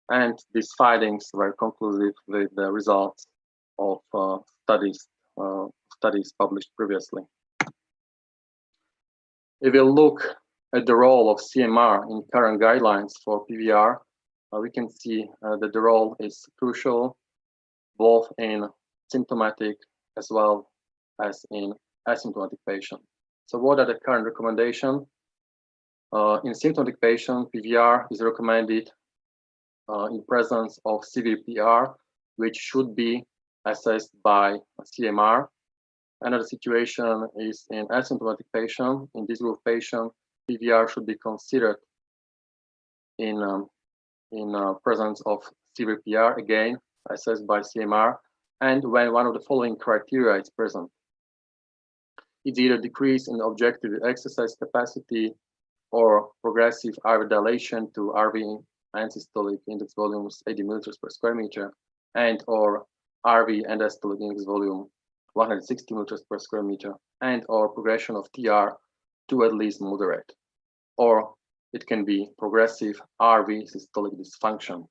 And these findings were conclusive with the results of studies published previously. If we look at the role of CMR in current guidelines for PVR, we can see that the role is crucial both in symptomatic as well as in asymptomatic patients. So what are the current recommendations? In symptomatic patients, PVR is recommended in presence of severe PR, which should be assessed by CMR. Another situation is in asymptomatic patients. In this group of patients, PVR should be considered in presence of severe PR, again assessed by CMR, and when one of the following criteria is present. It's either decrease in objective exercise capacity or progressive RV dilation to RV and systolic index volumes 80 milliliters per square meter, and or RV and diastolic index volume 160 milliliters per square meter, and or progression of TR to at least moderate, or it can be progressive RV systolic dysfunction.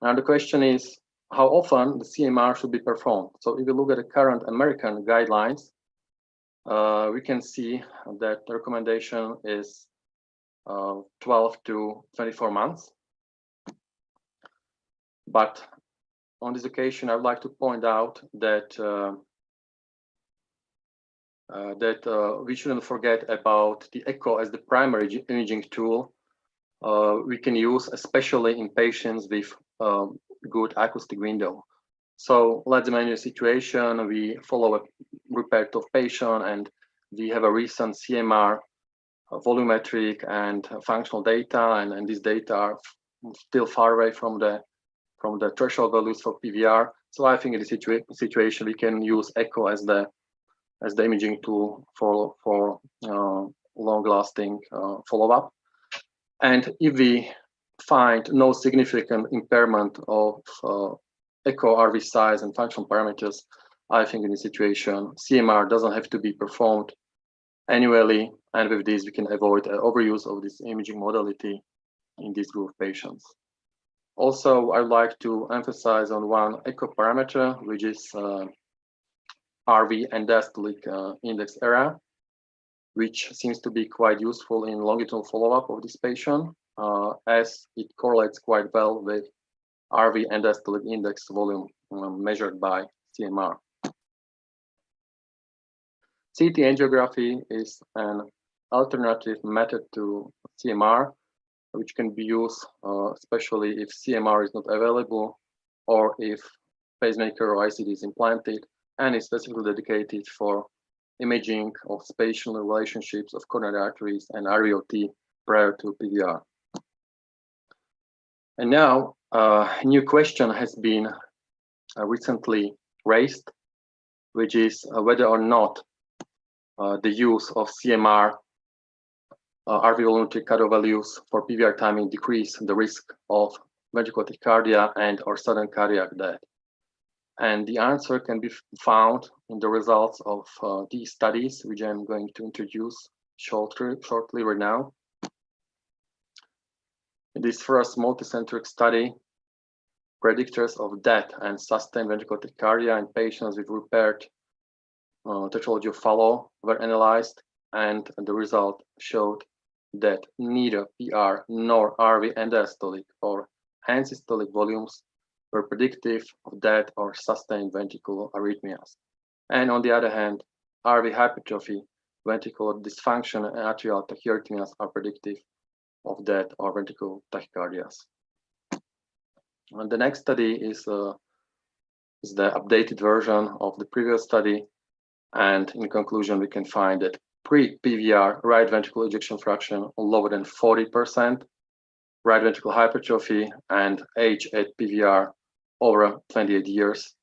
Now the question is, how often the CMR should be performed? So if you look at the current American guidelines, we can see that the recommendation is 12 to 24 months. But on this occasion, I would like to point out that we shouldn't forget about the echo as the primary imaging tool we can use, especially in patients with good acoustic window. So let's imagine a situation, we follow a repair of patient and we have a recent CMR volumetric and functional data, and these data are still far away from the threshold values for PVR. So I think in this situation we can use echo as the imaging tool for long-lasting follow-up. And if we find no significant impairment of echo RV size and functional parameters, I think in this situation CMR doesn't have to be performed annually, and with this we can avoid overuse of this imaging modality in this group of patients. Also, I'd like to emphasize on one echo parameter, which is RV and diastolic index area, which seems to be quite useful in longitudinal follow-up of this patient, as it correlates quite well with RV and diastolic index volume measured by CMR. CT angiography is an alternative method to CMR, which can be used especially if CMR is not available or if pacemaker or ICD is implanted, and is specifically dedicated for imaging of spatial relationships of coronary arteries and RVOT prior to PVR. And now a new question has been recently raised, which is whether or not the use of CMR RV volumetric cutoff values for PVR timing decrease the risk of ventricular tachycardia and or sudden cardiac death. And the answer can be found in the results of these studies, which I'm going to introduce shortly right now. In this first multicentric study, predictors of death and sustained ventricular tachycardia in patients with repaired Tetralogy of Fallot were analyzed, and the result showed that neither PR nor RV end-diastolic or end-systolic volumes were predictive of death or sustained ventricular arrhythmias. And on the other hand, RV hypertrophy, ventricular dysfunction, and atrial tachyarrhythmias are predictive of death or ventricular tachycardias. And the next study is the updated version of the previous study. And in conclusion, we can find that pre-PVR right ventricular ejection fraction lower than 40%, right ventricular hypertrophy, and age at PVR over 28 years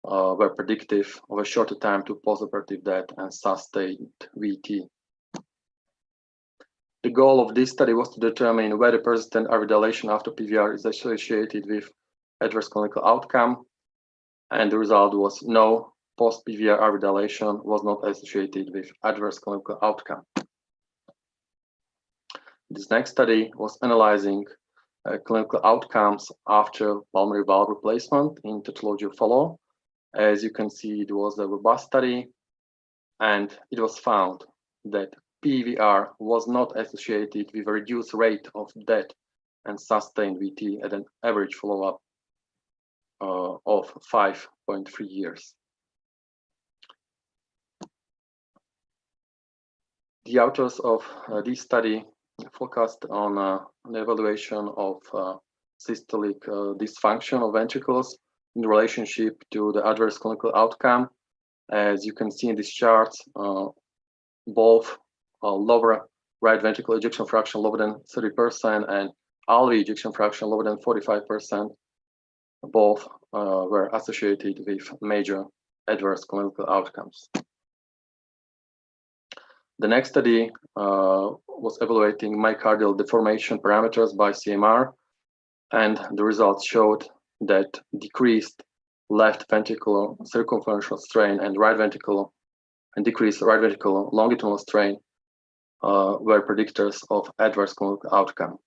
were predictive of a shorter time to postoperative death and sustained VT. The goal of this study was to determine whether persistent RV dilation after PVR is associated with adverse clinical outcome, and the result was no. Post-PVR RV dilation was not associated with adverse clinical outcome. This next study was analyzing clinical outcomes after pulmonary valve replacement in Tetralogy of Fallot. As you can see, it was a robust study, and it was found that PVR was not associated with a reduced rate of death and sustained VT at an average follow-up of 5.3 years. The authors of this study focused on the evaluation of systolic dysfunction of ventricles in relationship to the adverse clinical outcome. As you can see in these charts, both lower right ventricular ejection fraction lower than 30% and LV ejection fraction lower than 45%, both were associated with major adverse clinical outcomes. The next study was evaluating myocardial deformation parameters by CMR, and the results showed that decreased left ventricular circumferential strain and decreased right ventricular longitudinal strain were predictors of adverse clinical outcome.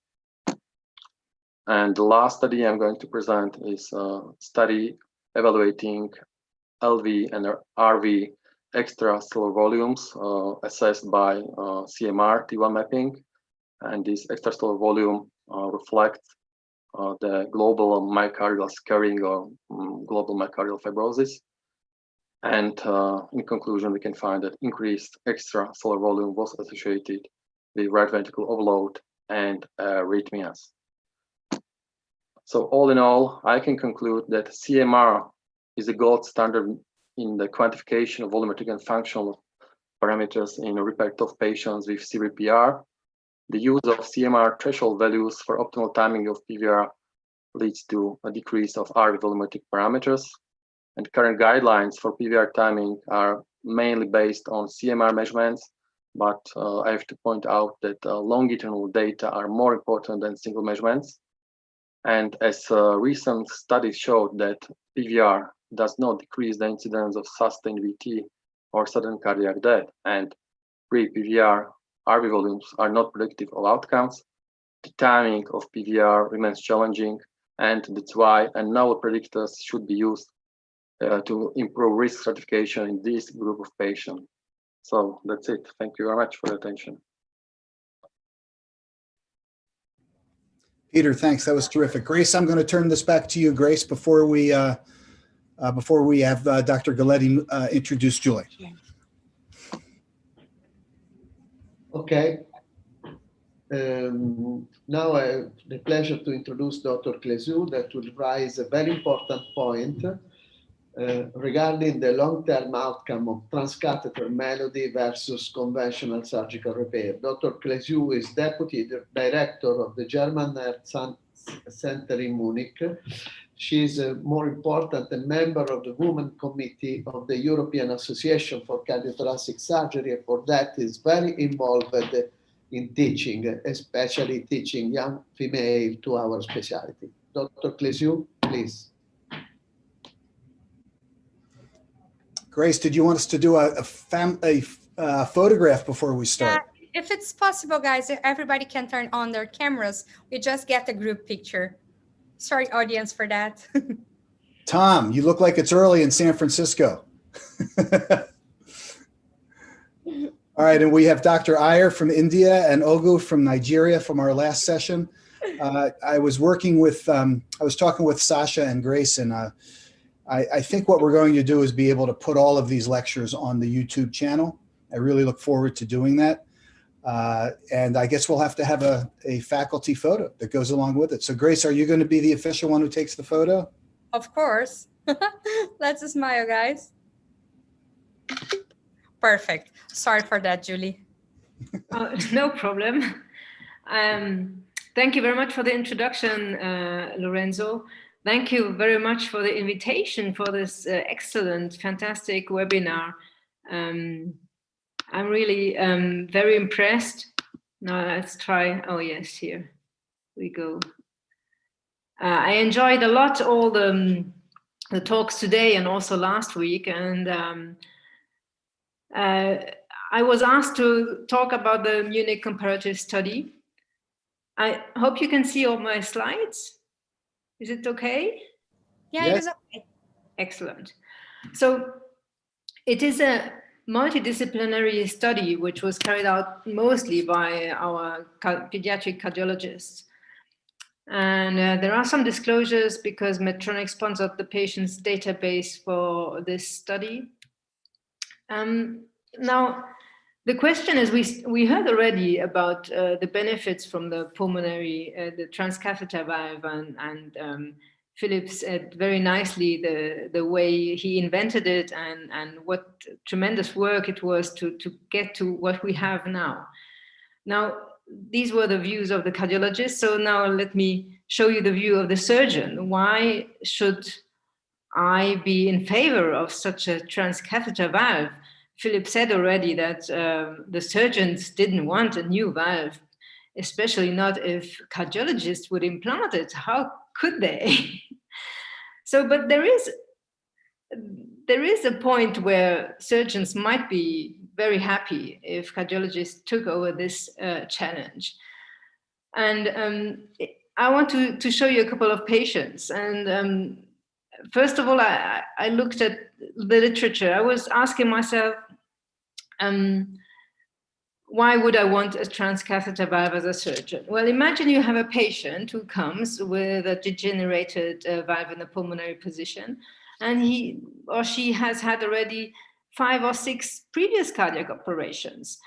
And the last study I'm going to present is a study evaluating LV and RV extracellular volumes assessed by CMR T1 mapping, and this extracellular volume reflects the global myocardial scarring or global myocardial fibrosis. And in conclusion, we can find that increased extracellular volume was associated with right ventricular overload and arrhythmias. So all in all, I can conclude that CMR is the gold standard in the quantification of volumetric and functional parameters in respect of patients with severe PR. The use of CMR threshold values for optimal timing of PVR leads to a decrease of RV volumetric parameters. And current guidelines for PVR timing are mainly based on CMR measurements, but I have to point out that longitudinal data are more important than single measurements. And as recent studies showed that PVR does not decrease the incidence of sustained VT or sudden cardiac death, and pre-PVR RV volumes are not predictive of outcomes, the timing of PVR remains challenging, and that's why novel predictors should be used to improve risk stratification in this group of patients. So that's it. Thank you very much for your attention. Peter, thanks. That was terrific. Grace, I'm going to turn this back to you, Grace, before we have Dr. Galetti introduce Julie. Okay. Now I have the pleasure to introduce Dr. Clézeux, that will raise a very important point regarding the long-term outcome of transcatheter melody versus conventional surgical repair. Dr. Clézeux is Deputy Director of the German Heart Center in Munich. She is more important, a member of the Women Committee of the European Association for Cardiothoracic Surgery, and for that is very involved in teaching, especially teaching young female to our specialty. Dr. Clézeux, please. Grace, did you want us to do a photograph before we start? Yeah, if it's possible, guys, if everybody can turn on their cameras, we just get a group picture. Sorry, audience, for that. Tom, you look like it's early in San Francisco. All right, and we have Dr. Iyer from India and Ogu from Nigeria from our last session. I was talking with Sasha and Grace, and I think what we're going to do is be able to put all of these lectures on the YouTube channel. I really look forward to doing that. And I guess we'll have to have a faculty photo that goes along with it. So Grace, are you going to be the official one who takes the photo? Of course. Let's smile, guys. Perfect. Sorry for that, Julie. No problem. Thank you very much for the introduction, Lorenzo. Thank you very much for the invitation for this excellent, fantastic webinar. I'm really very impressed. Now let's try. Oh yes, here we go. I enjoyed a lot all the talks today and also last week, and I was asked to talk about the Munich comparative study. I hope you can see all my slides. Is it okay? Yeah, yes. It is okay. Excellent. So it is a multidisciplinary study which was carried out mostly by our pediatric cardiologists. And there are some disclosures because Medtronic sponsored the patient's database for this study. Now, the question is, we heard already about the benefits from the pulmonary, the transcatheter valve, and Philip said very nicely the way he invented it and what tremendous work it was to get to what we have now. Now, these were the views of the cardiologist. So now let me show you the view of the surgeon. Why should I be in favor of such a transcatheter valve? Philip said already that the surgeons didn't want a new valve, especially not if cardiologists would implant it. How could they? So, but there is a point where surgeons might be very happy if cardiologists took over this challenge. And I want to show you a couple of patients. And first of all, I looked at the literature. I was asking myself, why would I want a transcatheter valve as a surgeon? Well, imagine you have a patient who comes with a degenerated valve in the pulmonary position, and he or she has had already 5 or 6 previous cardiac operations.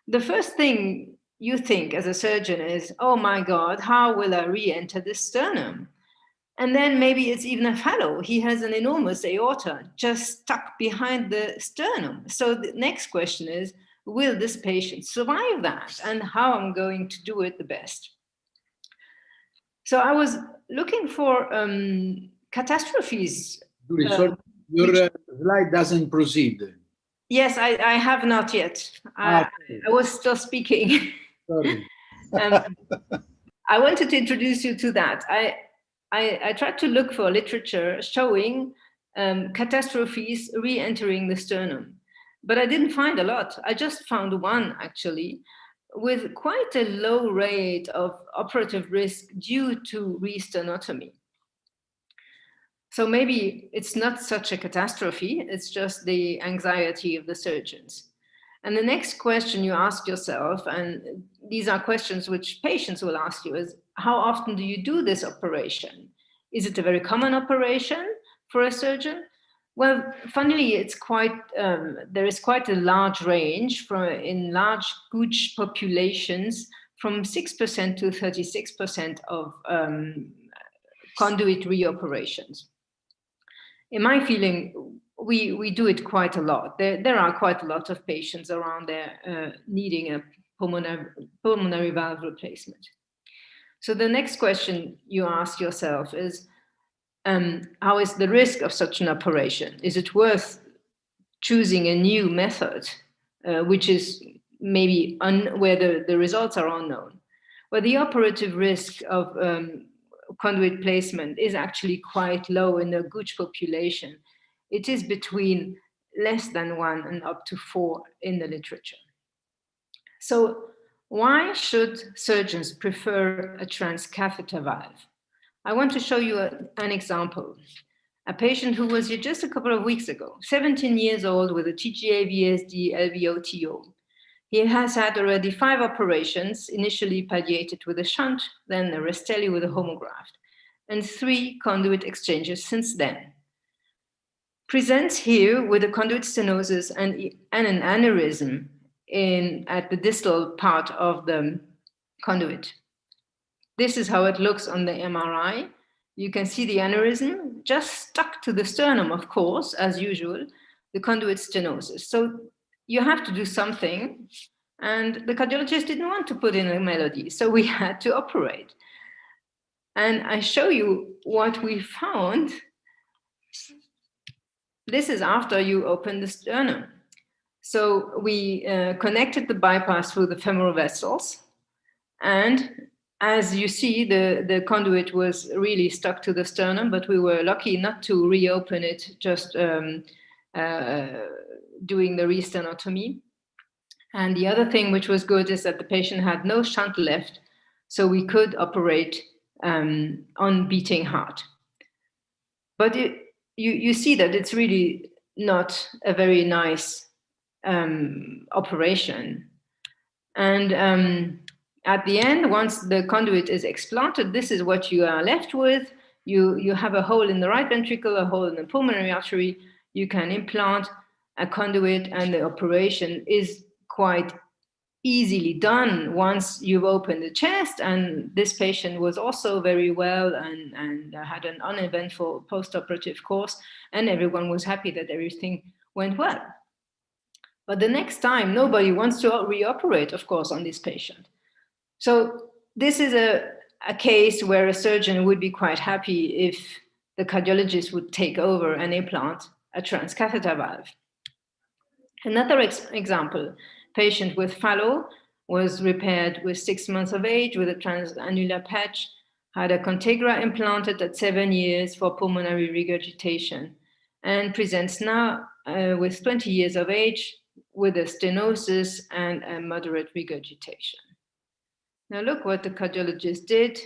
The first thing you think as a surgeon is, oh my God, how will I re-enter the sternum? And then maybe it's even a fallow. He has an enormous aorta just stuck behind the sternum. So the next question is, will this patient survive that? And how I'm going to do it the best? So I was looking for catastrophes. Sorry, your slide doesn't proceed. Yes, I have not yet. I was still speaking. Sorry. I wanted to introduce you to that. I tried to look for literature showing catastrophes re-entering the sternum, but I didn't find a lot. I just found one, actually, with quite a low rate of operative risk due to re-sternotomy. So maybe it's not such a catastrophe, it's just the anxiety of the surgeons. And the next question you ask yourself, and these are questions which patients will ask you, is how often do you do this operation? Is it a very common operation for a surgeon? Well, funnily, it's quite, there is quite a large range in large Gooch populations from 6% to 36% of conduit reoperations. In my feeling, we do it quite a lot. There are quite a lot of patients around there needing a pulmonary valve replacement. So the next question you ask yourself is, how is the risk of such an operation? Is it worth choosing a new method, which is maybe where the results are unknown? Well, the operative risk of conduit placement is actually quite low in the Gooch population. It is between less than 1 and up to 4 in the literature. So why should surgeons prefer a transcatheter valve? I want to show you an example. A patient who was here just a couple of weeks ago, 17 years old with a TGA, VSD, LVO, TO. He has had already 5 operations, initially palliated with a shunt, then a Rastelli with a homograft, and 3 conduit exchanges since then. Presents here with a conduit stenosis and an aneurysm at the distal part of the conduit. This is how it looks on the MRI. You can see the aneurysm just stuck to the sternum, of course, as usual, the conduit stenosis. So you have to do something, and the cardiologist didn't want to put in a melody, so we had to operate. And I show you what we found. This is after you open the sternum. So we connected the bypass through the femoral vessels, and as you see, the conduit was really stuck to the sternum, but we were lucky not to reopen it, just doing the re-sternotomy. And the other thing which was good is that the patient had no shunt left, so we could operate on beating heart. But you see that it's really not a very nice operation. And at the end, once the conduit is explanted, this is what you are left with. You have a hole in the right ventricle, a hole in the pulmonary artery. You can implant a conduit, and the operation is quite easily done once you've opened the chest. And this patient was also very well and had an uneventful post-operative course, and everyone was happy that everything went well. But the next time, nobody wants to reoperate, of course, on this patient. So this is a case where a surgeon would be quite happy if the cardiologist would take over and implant a transcatheter valve. Another example, patient with Fallot was repaired with 6 months of age with a transannular patch, had a Contegra implanted at 7 years for pulmonary regurgitation, and presents now with 20 years of age with a stenosis and a moderate regurgitation. Now look what the cardiologist did.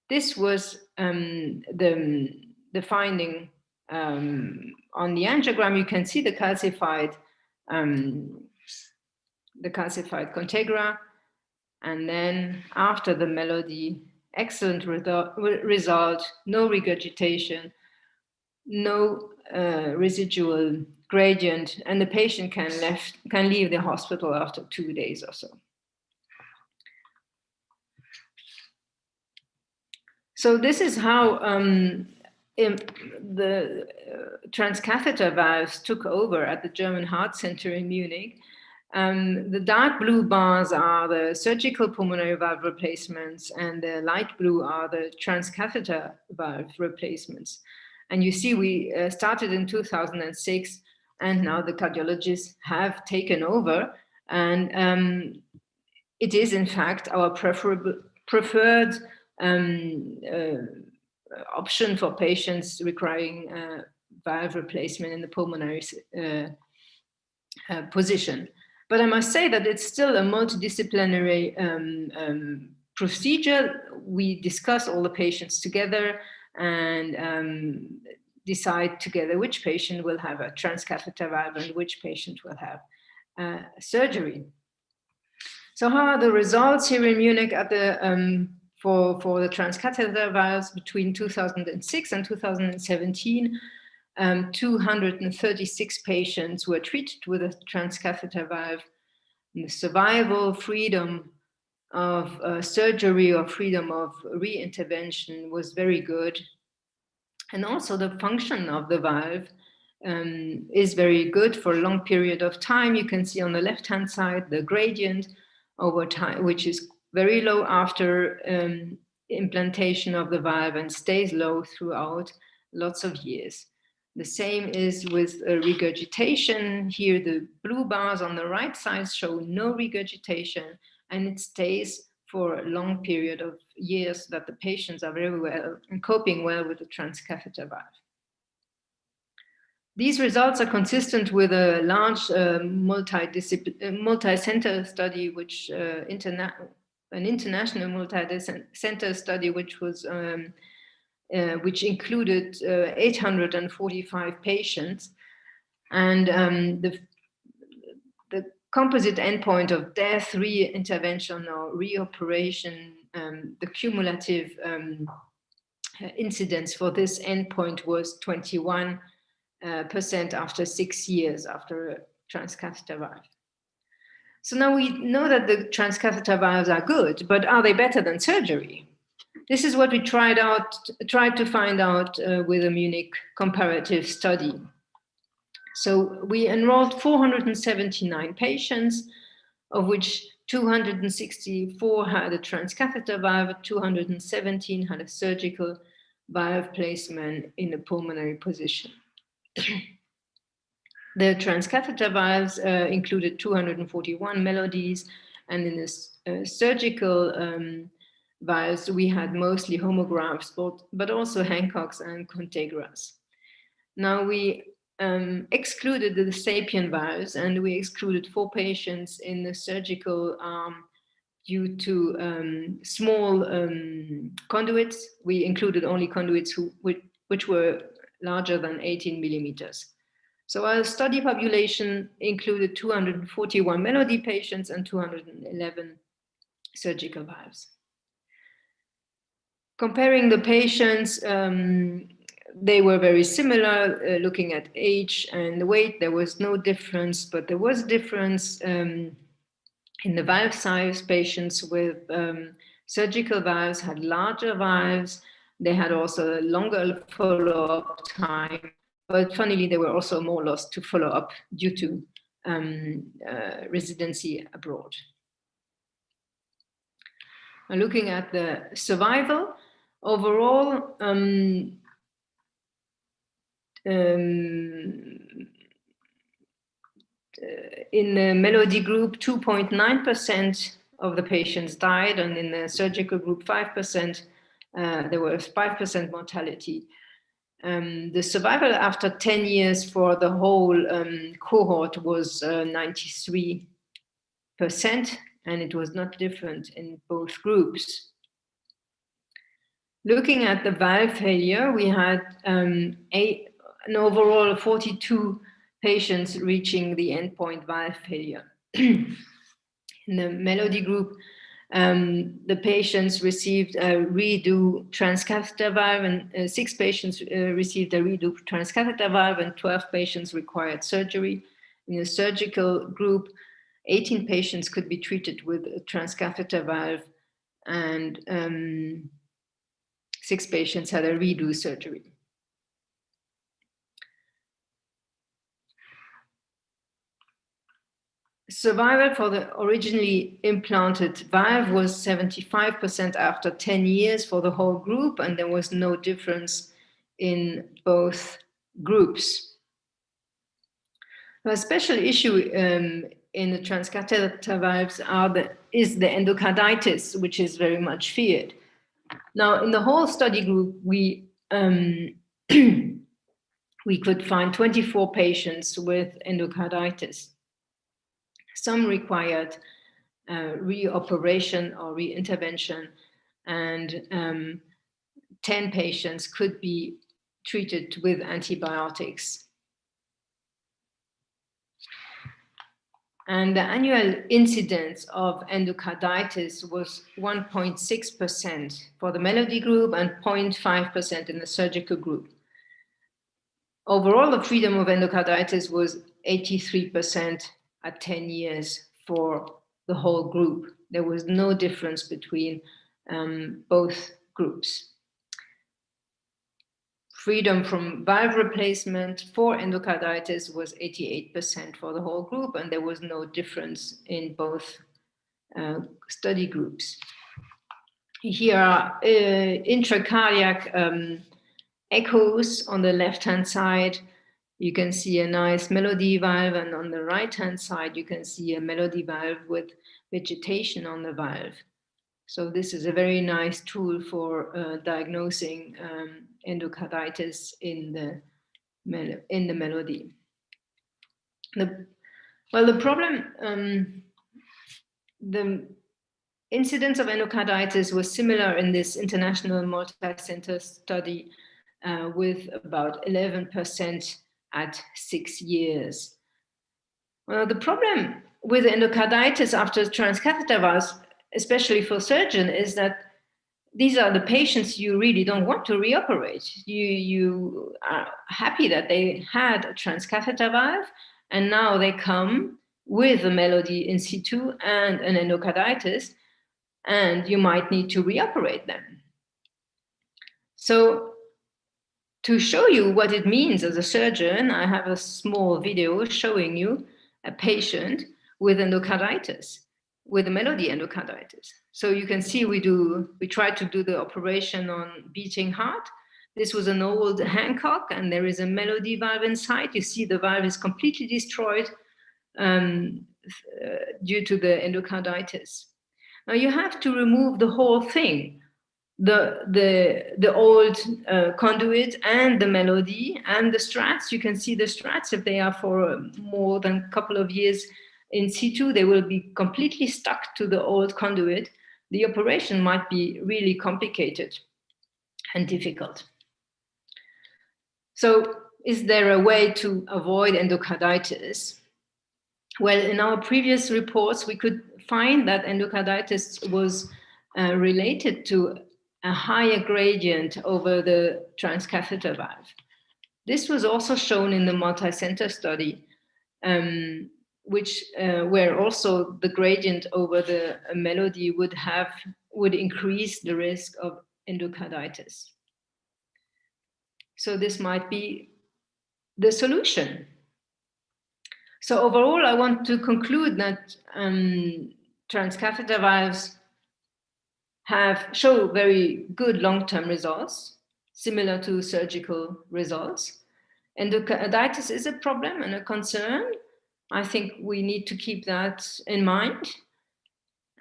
This was the finding on the angiogram. You can see the calcified Contegra, and then after the melody, excellent result, no regurgitation, no residual gradient, and the patient can leave the hospital after 2 days or so. So this is how the transcatheter valves took over at the German Heart Center in Munich. The dark blue bars are the surgical pulmonary valve replacements, and the light blue are the transcatheter valve replacements. And you see, we started in 2006, and now the cardiologists have taken over. And it is, in fact, our preferred option for patients requiring valve replacement in the pulmonary position. But I must say that it's still a multidisciplinary procedure. We discuss all the patients together and decide together which patient will have a transcatheter valve and which patient will have surgery. So how are the results here in Munich at the for the transcatheter valves between 2006 and 2017? 236 patients were treated with a transcatheter valve. And the survival, freedom of surgery or freedom of re-intervention was very good. And also the function of the valve is very good for a long period of time. You can see on the left-hand side the gradient over time, which is very low after implantation of the valve and stays low throughout lots of years. The same is with regurgitation. Here, the blue bars on the right side show no regurgitation, and it stays for a long period of years that the patients are very well and coping well with the transcatheter valve. These results are consistent with a large multi-center study, which an international multi-center study, which was which included 845 patients, and the composite endpoint of death, re-intervention or reoperation, the cumulative incidence for this endpoint was 21% after 6 years after a transcatheter valve. So now we know that the transcatheter valves are good, but are they better than surgery? This is what we tried to find out with a Munich comparative study. So we enrolled 479 patients, of which 264 had a transcatheter valve, 217 had a surgical valve placement in a pulmonary position. The transcatheter valves included 241 melodies, and in the surgical valves, we had mostly homographs, but also Hancock's and Contegras. Now we excluded the sapien valves, and we excluded 4 patients in the surgical arm due to small conduits. We included only conduits which were larger than 18 millimeters. So our study population included 241 melody patients and 211 surgical valves. Comparing the patients, they were very similar. Looking at age and weight, there was no difference, but there was difference in the valve size. Patients with surgical valves had larger valves. They had also a longer follow-up time, but funnily, they were also more lost to follow-up due to residency abroad. Now, looking at the survival, overall, in the melody group, 2.9% of the patients died, and in the surgical group, 5%. There was 5% mortality. The survival after 10 years for the whole cohort was 93%, and it was not different in both groups. Looking at the valve failure, we had an overall 42 patients reaching the endpoint valve failure. In the melody group, the patients received a redo transcatheter valve, and 6 patients received a redo transcatheter valve, and 12 patients required surgery. In the surgical group, 18 patients could be treated with a transcatheter valve, and 6 patients had a redo surgery. Survival for the originally implanted valve was 75% after 10 years for the whole group, and there was no difference in both groups. A special issue in the transcatheter valves is the endocarditis, which is very much feared. Now, in the whole study group, we could find 24 patients with endocarditis. Some required reoperation or reintervention, and 10 patients could be treated with antibiotics. And the annual incidence of endocarditis was 1.6% for the Melody group and 0.5% in the surgical group. Overall, the freedom of endocarditis was 83% at 10 years for the whole group. There was no difference between both groups. Freedom from valve replacement for endocarditis was 88% for the whole group, and there was no difference in both study groups. Here are intracardiac echoes on the left-hand side. You can see a nice Melody valve, and on the right-hand side, you can see a Melody valve with vegetation on the valve. So this is a very nice tool for diagnosing endocarditis in the Melody. The problem, the incidence of endocarditis was similar in this international multi-center study with about 11% at 6 years. Well, the problem with endocarditis after transcatheter valves, especially for surgeons, is that these are the patients you really don't want to reoperate. You are happy that they had a transcatheter valve, and now they come with a Melody in situ and an endocarditis, and you might need to reoperate them. So to show you what it means as a surgeon, I have a small video showing you a patient with endocarditis, with a Melody endocarditis. So you can see we tried to do the operation on beating heart. This was an old Hancock, and there is a Melody valve inside. You see the valve is completely destroyed due to the endocarditis. Now you have to remove the whole thing, the old conduit and the Melody and the strats. You can see the strats, if they are for more than a couple of years in situ, they will be completely stuck to the old conduit. The operation might be really complicated and difficult. So is there a way to avoid endocarditis? Well, in our previous reports, we could find that endocarditis was related to a higher gradient over the transcatheter valve. This was also shown in the multi-center study, where also the gradient over the Melody would increase the risk of endocarditis. So this might be the solution. So overall, I want to conclude that transcatheter valves show very good long-term results, similar to surgical results. Endocarditis is a problem and a concern. I think we need to keep that in mind.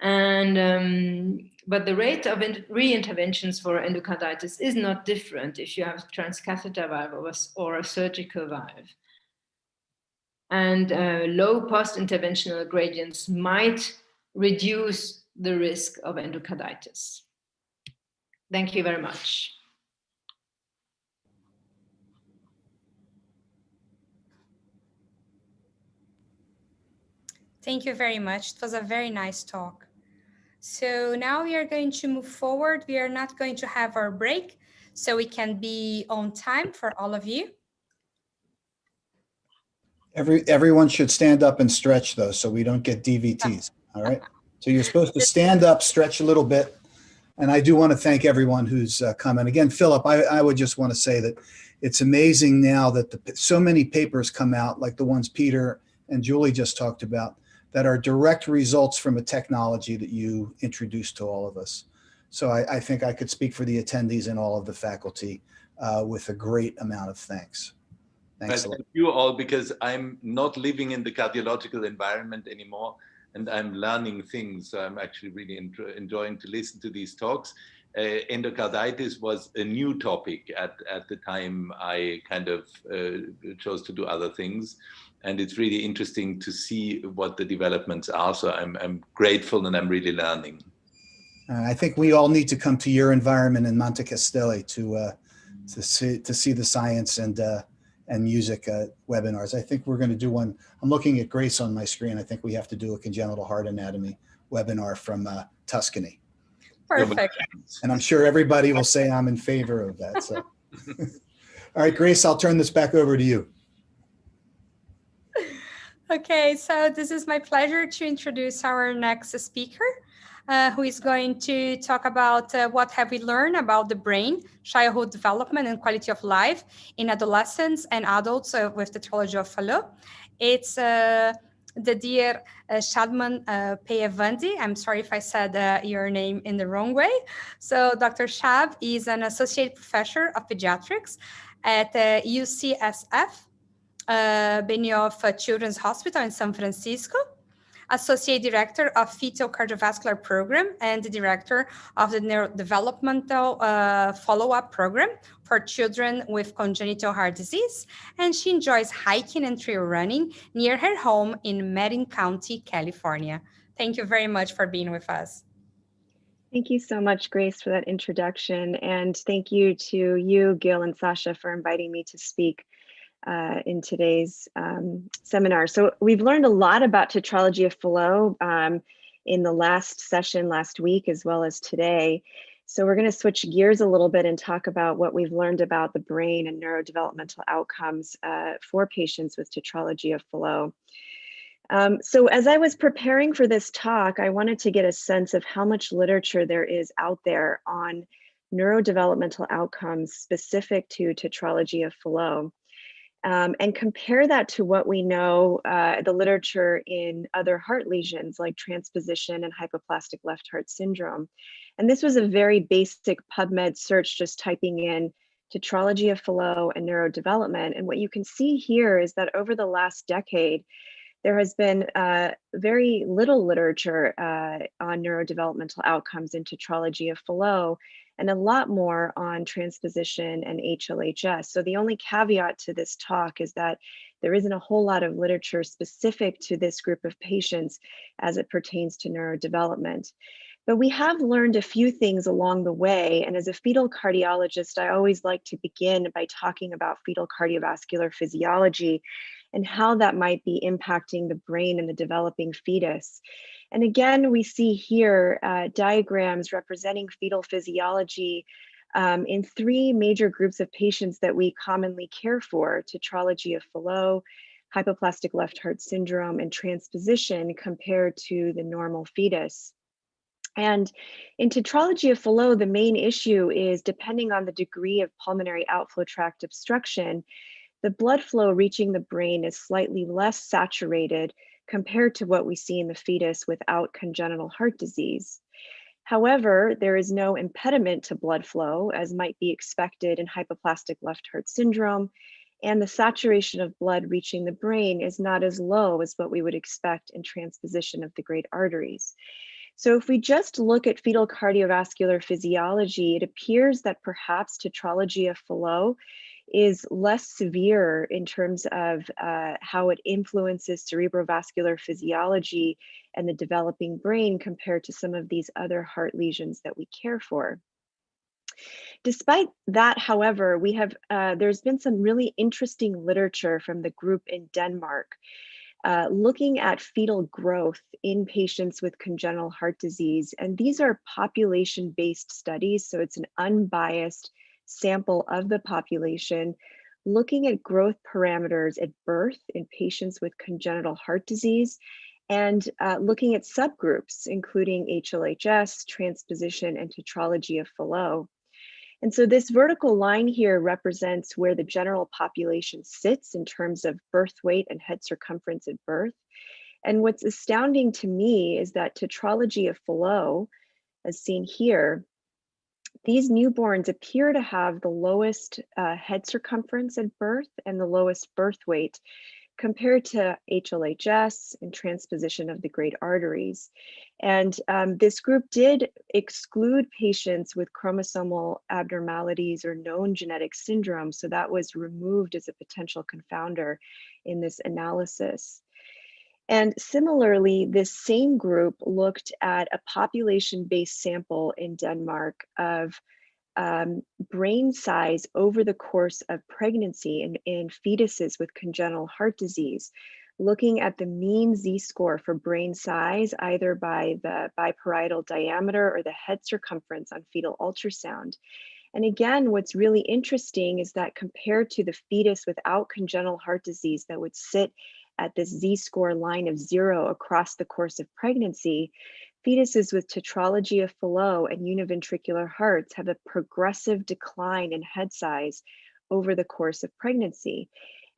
And but the rate of re-interventions for endocarditis is not different if you have a transcatheter valve or a surgical valve. And low post-interventional gradients might reduce the risk of endocarditis. Thank you very much. Thank you very much. It was a very nice talk. So now we are going to move forward. We are not going to have our break, so we can be on time for all of you. Everyone should stand up and stretch, though, so we don't get DVTs. All right. So you're supposed to stand up, stretch a little bit, And I do want to thank everyone who's come. And again, Philip, I would just want to say that it's amazing now that so many papers come out, like the ones Peter and Julie just talked about, that are direct results from a technology that you introduced to all of us. So I think I could speak for the attendees and all of the faculty with a great amount of thanks. Thanks a lot. Thank you all, because I'm not living in the cardiological environment anymore, and I'm learning things. So I'm actually really enjoying to listen to these talks. Endocarditis was a new topic at the time I kind of chose to do other things. And it's really interesting to see what the developments are. So I'm grateful, and I'm really learning. I think we all need to come to your environment in Monte Castelli to see the science and music webinars. I think we're going to do one. I'm looking at Grace on my screen. I think we have to do a congenital heart anatomy webinar from Tuscany. Perfect. And I'm sure everybody will say I'm in favor of that. So, all right, Grace, I'll turn this back over to you. Okay, so this is my pleasure to introduce our next speaker, who is going to talk about what have we learned about the brain, childhood development, and quality of life in adolescents and adults with the Tetralogy of Fallot. It's the dear Shadman Peyavandi. I'm sorry if I said your name in the wrong way. So Dr. Shab is an associate professor of pediatrics at UCSF. Benioff Children's Hospital in San Francisco, Associate Director of Fetal Cardiovascular Program and the Director of the Neurodevelopmental Follow-Up Program for children with congenital heart disease, and she enjoys hiking and trail running near her home in Marin County, California. Thank you very much for being with us. Thank you so much, Grace, for that introduction, and thank you to you, Gil and Sasha, for inviting me to speak in today's seminar. So we've learned a lot about Tetralogy of Fallot in the last session last week, as well as today. So we're going to switch gears a little bit and talk about what we've learned about the brain and neurodevelopmental outcomes for patients with Tetralogy of Fallot. So as I was preparing for this talk, I wanted to get a sense of how much literature there is out there on neurodevelopmental outcomes specific to Tetralogy of Fallot. And compare that to what we know, the literature in other heart lesions like transposition and hypoplastic left heart syndrome. And this was a very basic PubMed search, just typing in Tetralogy of Fallot and neurodevelopment. And what you can see here is that over the last decade, there has been very little literature on neurodevelopmental outcomes in Tetralogy of Fallot, and a lot more on transposition and HLHS. So the only caveat to this talk is that there isn't a whole lot of literature specific to this group of patients as it pertains to neurodevelopment. But we have learned a few things along the way. And as a fetal cardiologist, I always like to begin by talking about fetal cardiovascular physiology and how that might be impacting the brain and the developing fetus. And again, we see here diagrams representing fetal physiology in three major groups of patients that we commonly care for: Tetralogy of Fallot, hypoplastic left heart syndrome, and transposition compared to the normal fetus. And in Tetralogy of Fallot, the main issue is, depending on the degree of pulmonary outflow tract obstruction, the blood flow reaching the brain is slightly less saturated compared to what we see in the fetus without congenital heart disease. However, there is no impediment to blood flow, as might be expected in hypoplastic left heart syndrome, and the saturation of blood reaching the brain is not as low as what we would expect in transposition of the great arteries. So if we just look at fetal cardiovascular physiology, it appears that perhaps Tetralogy of Fallot is less severe in terms of how it influences cerebrovascular physiology and the developing brain compared to some of these other heart lesions that we care for. Despite that, however, we have there's been some really interesting literature from the group in Denmark looking at fetal growth in patients with congenital heart disease. And these are population-based studies, so it's an unbiased sample of the population looking at growth parameters at birth in patients with congenital heart disease and looking at subgroups, including HLHS, transposition, and tetralogy of Fallot. And so this vertical line here represents where the general population sits in terms of birth weight and head circumference at birth. And what's astounding to me is that tetralogy of Fallot, as seen here, these newborns appear to have the lowest head circumference at birth and the lowest birth weight compared to HLHS and transposition of the great arteries. And this group did exclude patients with chromosomal abnormalities or known genetic syndromes, so that was removed as a potential confounder in this analysis. And similarly, this same group looked at a population-based sample in Denmark of brain size over the course of pregnancy in fetuses with congenital heart disease, looking at the mean Z-score for brain size, either by the biparietal diameter or the head circumference on fetal ultrasound. And again, what's really interesting is that compared to the fetus without congenital heart disease that would sit at this Z-score line of 0 across the course of pregnancy, fetuses with tetralogy of Fallot and univentricular hearts have a progressive decline in head size over the course of pregnancy.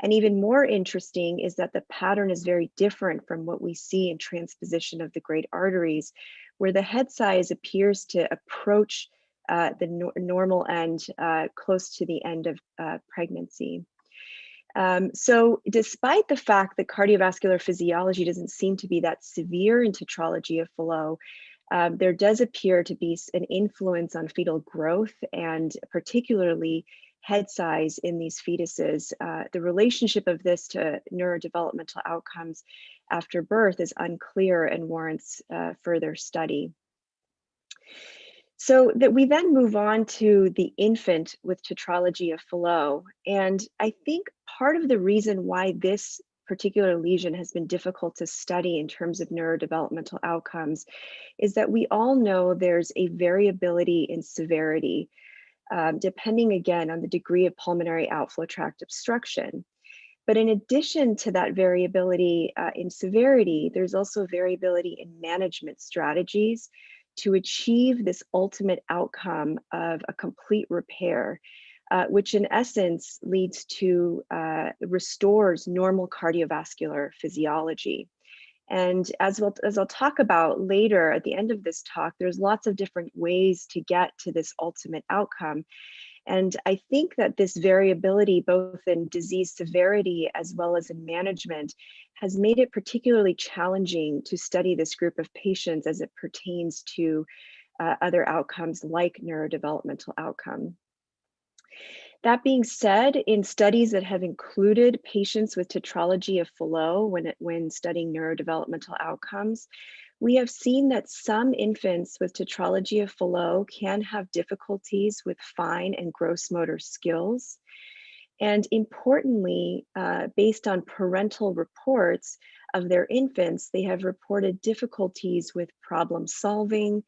And even more interesting is that the pattern is very different from what we see in transposition of the great arteries, where the head size appears to approach the normal end close to the end of pregnancy. So despite the fact that cardiovascular physiology doesn't seem to be that severe in tetralogy of Fallot, there does appear to be an influence on fetal growth and particularly head size in these fetuses. The relationship of this to neurodevelopmental outcomes after birth is unclear and warrants further study. So that we then move on to the infant with tetralogy of Fallot. And I think part of the reason why this particular lesion has been difficult to study in terms of neurodevelopmental outcomes is that we all know there's a variability in severity, depending again on the degree of pulmonary outflow tract obstruction. But in addition to that variability in severity, there's also variability in management strategies to achieve this ultimate outcome of a complete repair, which in essence leads to, restores normal cardiovascular physiology. And as I'll talk about later at the end of this talk, there's lots of different ways to get to this ultimate outcome. And I think that this variability, both in disease severity as well as in management, has made it particularly challenging to study this group of patients as it pertains to other outcomes like neurodevelopmental outcome. That being said, in studies that have included patients with tetralogy of Fallot when studying neurodevelopmental outcomes, we have seen that some infants with tetralogy of Fallot can have difficulties with fine and gross motor skills. And importantly, based on parental reports of their infants, they have reported difficulties with problem solving,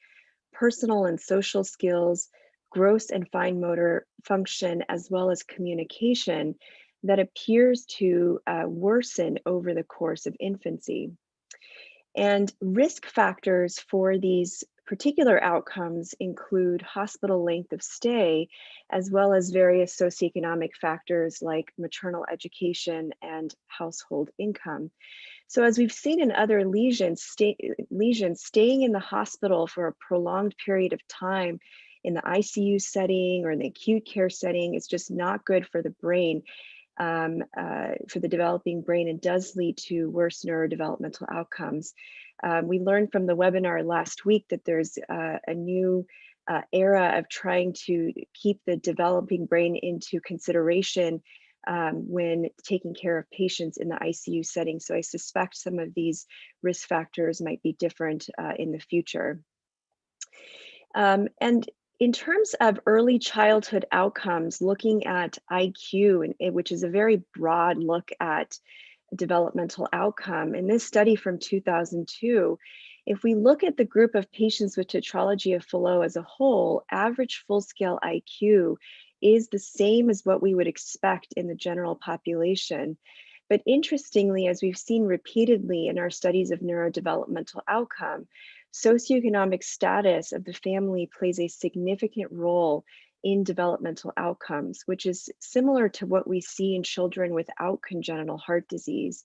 personal and social skills, gross and fine motor function, as well as communication that appears to worsen over the course of infancy. And risk factors for these particular outcomes include hospital length of stay, as well as various socioeconomic factors like maternal education and household income. So as we've seen in other lesions, staying in the hospital for a prolonged period of time in the ICU setting or in the acute care setting is just not good for the brain, for the developing brain, and does lead to worse neurodevelopmental outcomes. We learned from the webinar last week that there's a new era of trying to keep the developing brain into consideration when taking care of patients in the ICU setting. So I suspect some of these risk factors might be different in the future. And in terms of early childhood outcomes, looking at IQ, which is a very broad look at developmental outcome, in this study from 2002, if we look at the group of patients with tetralogy of Fallot as a whole, average full-scale IQ is the same as what we would expect in the general population. But interestingly, as we've seen repeatedly in our studies of neurodevelopmental outcome, socioeconomic status of the family plays a significant role in developmental outcomes, which is similar to what we see in children without congenital heart disease.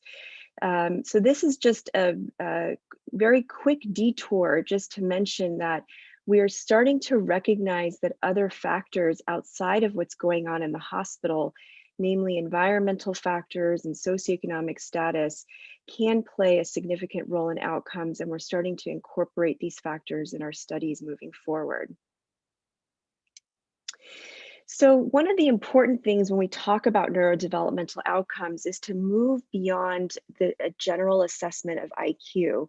So this is just a very quick detour just to mention that we are starting to recognize that other factors outside of what's going on in the hospital, namely environmental factors and socioeconomic status, can play a significant role in outcomes, and we're starting to incorporate these factors in our studies moving forward. So one of the important things when we talk about neurodevelopmental outcomes is to move beyond a general assessment of IQ,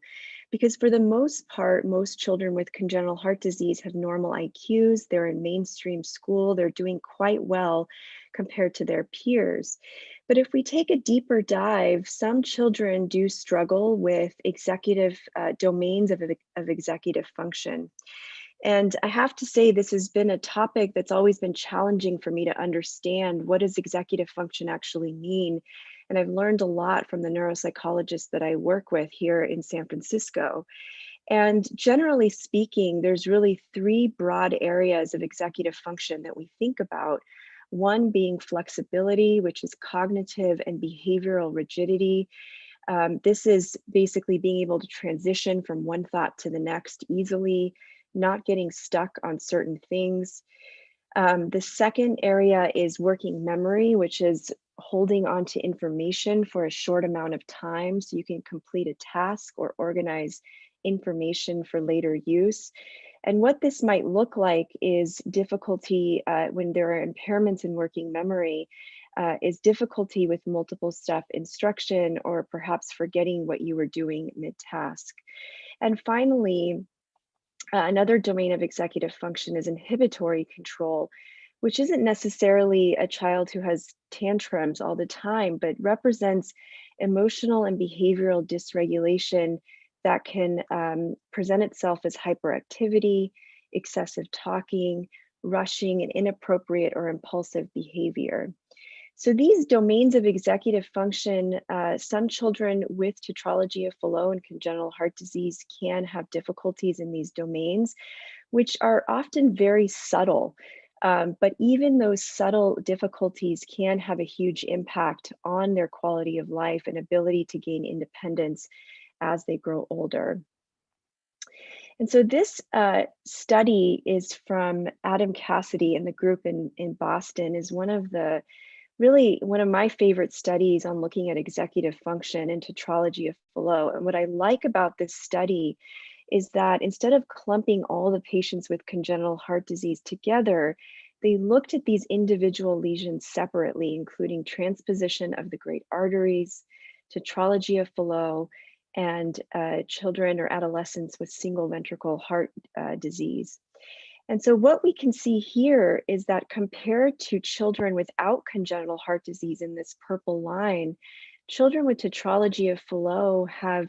because for the most part, most children with congenital heart disease have normal IQs, they're in mainstream school, they're doing quite well compared to their peers. But if we take a deeper dive, some children do struggle with executive domains of executive function. And I have to say, this has been a topic that's always been challenging for me to understand. What does executive function actually mean? And I've learned a lot from the neuropsychologists that I work with here in San Francisco. And generally speaking, there's really three broad areas of executive function that we think about. One being flexibility, which is cognitive and behavioral rigidity. This is basically being able to transition from one thought to the next easily, not getting stuck on certain things. The second area is working memory, which is holding on to information for a short amount of time so you can complete a task or organize information for later use. And what this might look like is difficulty when there are impairments in working memory, is difficulty with multiple step instruction or perhaps forgetting what you were doing mid-task. And finally, another domain of executive function is inhibitory control, which isn't necessarily a child who has tantrums all the time, but represents emotional and behavioral dysregulation that can present itself as hyperactivity, excessive talking, rushing, and inappropriate or impulsive behavior. So these domains of executive function, some children with Tetralogy of Fallot and congenital heart disease can have difficulties in these domains, which are often very subtle. But even those subtle difficulties can have a huge impact on their quality of life and ability to gain independence as they grow older. And so this study is from Adam Cassidy and the group in Boston, is really one of my favorite studies on looking at executive function and Tetralogy of Fallot. And what I like about this study is that instead of clumping all the patients with congenital heart disease together, they looked at these individual lesions separately, including transposition of the great arteries, Tetralogy of Fallot, and children or adolescents with single ventricle heart disease. And so what we can see here is that compared to children without congenital heart disease in this purple line, children with Tetralogy of Fallot have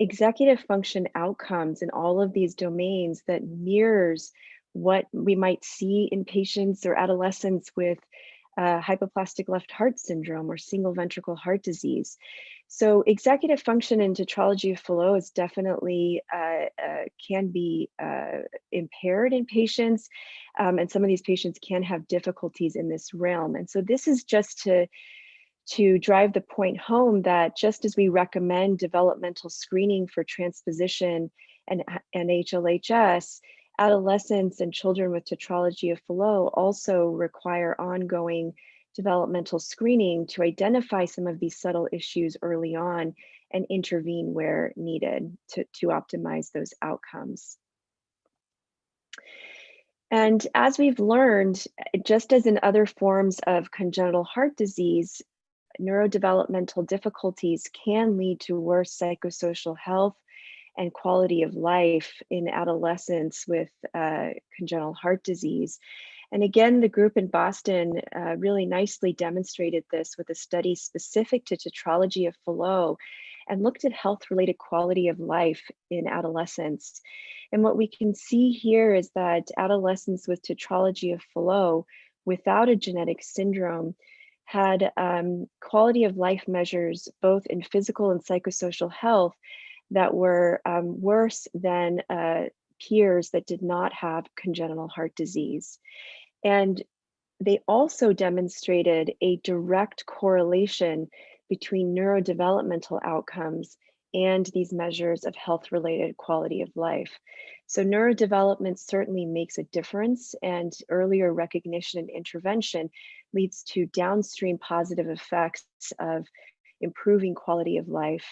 executive function outcomes in all of these domains that mirrors what we might see in patients or adolescents with hypoplastic left heart syndrome or single ventricle heart disease. So executive function in Tetralogy of Fallot is definitely can be impaired in patients, and some of these patients can have difficulties in this realm. And so this is just to drive the point home that just as we recommend developmental screening for transposition and HLHS, adolescents and children with Tetralogy of Fallot also require ongoing developmental screening to identify some of these subtle issues early on and intervene where needed to optimize those outcomes. And as we've learned, just as in other forms of congenital heart disease, neurodevelopmental difficulties can lead to worse psychosocial health and quality of life in adolescents with congenital heart disease. And again, the group in Boston really nicely demonstrated this with a study specific to Tetralogy of Fallot and looked at health-related quality of life in adolescents. And what we can see here is that adolescents with Tetralogy of Fallot without a genetic syndrome had quality of life measures, both in physical and psychosocial health, that were worse than peers that did not have congenital heart disease. And they also demonstrated a direct correlation between neurodevelopmental outcomes and these measures of health-related quality of life. So neurodevelopment certainly makes a difference, and earlier recognition and intervention leads to downstream positive effects of improving quality of life,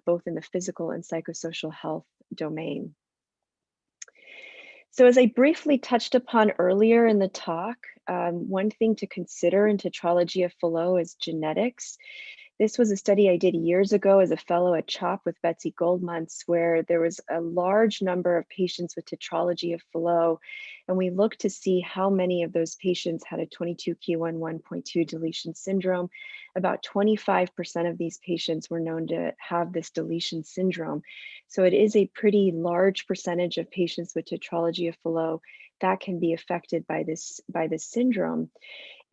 both in the physical and psychosocial health domain. So as I briefly touched upon earlier in the talk, one thing to consider in Tetralogy of Fallot is genetics. This was a study I did years ago as a fellow at CHOP with Betsy Goldmuntz, where there was a large number of patients with Tetralogy of Fallot, and we looked to see how many of those patients had a 22q11.2 deletion syndrome. About 25% of these patients were known to have this deletion syndrome. So it is a pretty large percentage of patients with Tetralogy of Fallot that can be affected by this syndrome.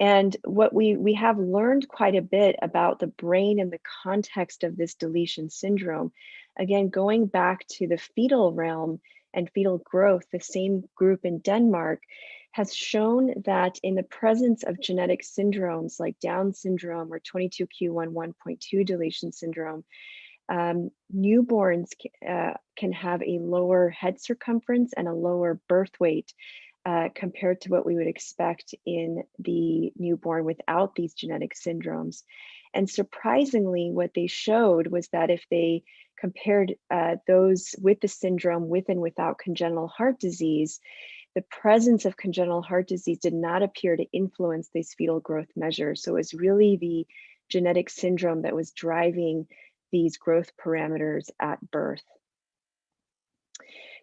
And what we have learned quite a bit about the brain in the context of this deletion syndrome. Again, going back to the fetal realm and fetal growth, the same group in Denmark has shown that in the presence of genetic syndromes like Down syndrome or 22q11.2 deletion syndrome, newborns can have a lower head circumference and a lower birth weight compared to what we would expect in the newborn without these genetic syndromes. And surprisingly, what they showed was that if they compared those with the syndrome with and without congenital heart disease, the presence of congenital heart disease did not appear to influence these fetal growth measures. So it was really the genetic syndrome that was driving these growth parameters at birth.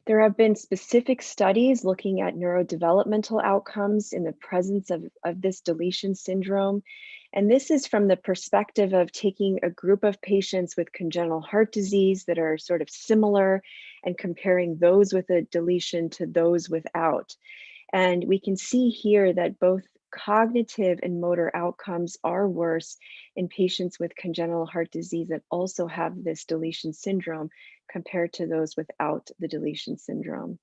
There have been specific studies looking at neurodevelopmental outcomes in the presence of this deletion syndrome. And this is from the perspective of taking a group of patients with congenital heart disease that are sort of similar and comparing those with a deletion to those without. And we can see here that both cognitive and motor outcomes are worse in patients with congenital heart disease that also have this deletion syndrome compared to those without the deletion syndrome.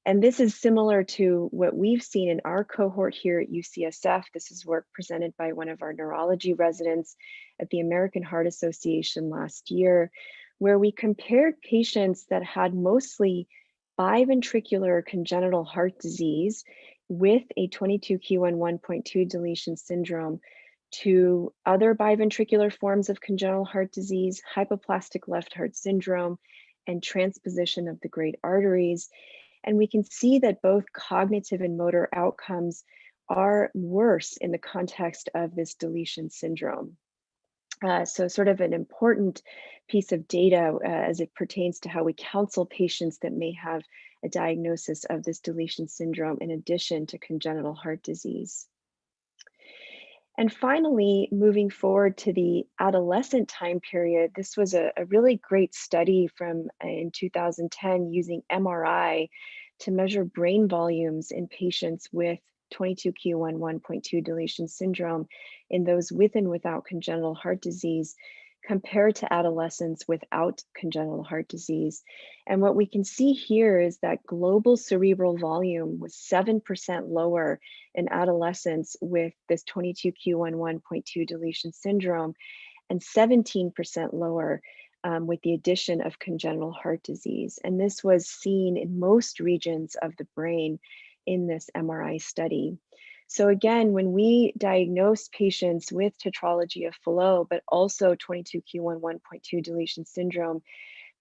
And this is similar to what we've seen in our cohort here at UCSF. This is work presented by one of our neurology residents at the American Heart Association last year, where we compared patients that had mostly biventricular congenital heart disease with a 22q11.2 deletion syndrome to other biventricular forms of congenital heart disease, hypoplastic left heart syndrome, and transposition of the great arteries. And we can see that both cognitive and motor outcomes are worse in the context of this deletion syndrome. So sort of an important piece of data as it pertains to how we counsel patients that may have a diagnosis of this deletion syndrome in addition to congenital heart disease. And finally, moving forward to the adolescent time period, this was a really great study from in 2010 using MRI to measure brain volumes in patients with 22q11.2 deletion syndrome in those with and without congenital heart disease compared to adolescents without congenital heart disease. And what we can see here is that global cerebral volume was 7% lower in adolescents with this 22q11.2 deletion syndrome and 17% lower with the addition of congenital heart disease. And this was seen in most regions of the brain in this MRI study. So again, when we diagnose patients with Tetralogy of Fallot, but also 22q11.2 deletion syndrome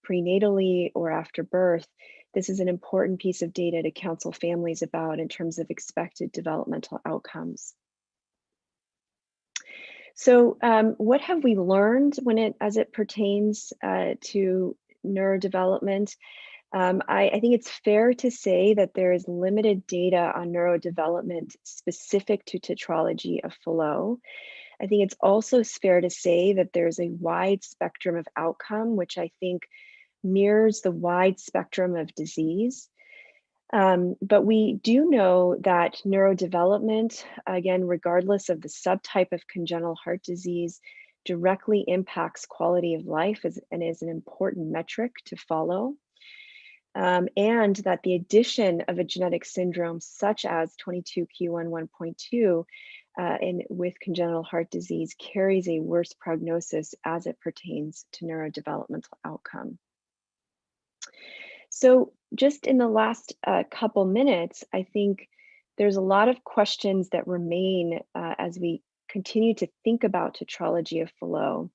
prenatally or after birth, this is an important piece of data to counsel families about in terms of expected developmental outcomes. So what have we learned as it pertains to neurodevelopment? I think it's fair to say that there is limited data on neurodevelopment specific to Tetralogy of Fallot. I think it's also fair to say that there's a wide spectrum of outcome, which I think mirrors the wide spectrum of disease. But we do know that neurodevelopment, again, regardless of the subtype of congenital heart disease, directly impacts quality of life and is an important metric to follow. And that the addition of a genetic syndrome such as 22q11.2 with congenital heart disease carries a worse prognosis as it pertains to neurodevelopmental outcome. So just in the last couple minutes, I think there's a lot of questions that remain as we continue to think about tetralogy of Fallot.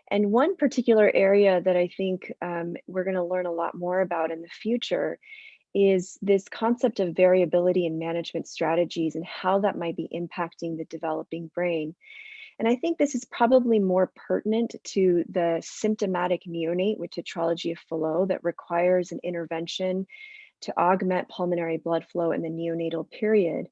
And one particular area that I think we're going to learn a lot more about in the future is this concept of variability in management strategies and how that might be impacting the developing brain. And I think this is probably more pertinent to the symptomatic neonate with tetralogy of Fallot that requires an intervention to augment pulmonary blood flow in the neonatal period,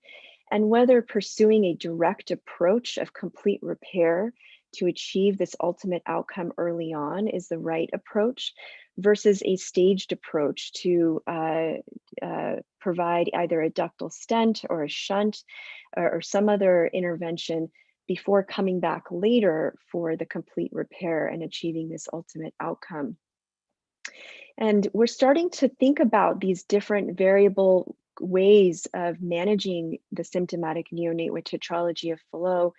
and whether pursuing a direct approach of complete repair to achieve this ultimate outcome early on is the right approach versus a staged approach to provide either a ductal stent or a shunt or some other intervention before coming back later for the complete repair and achieving this ultimate outcome. And we're starting to think about these different variable ways of managing the symptomatic neonate with tetralogy of Fallot,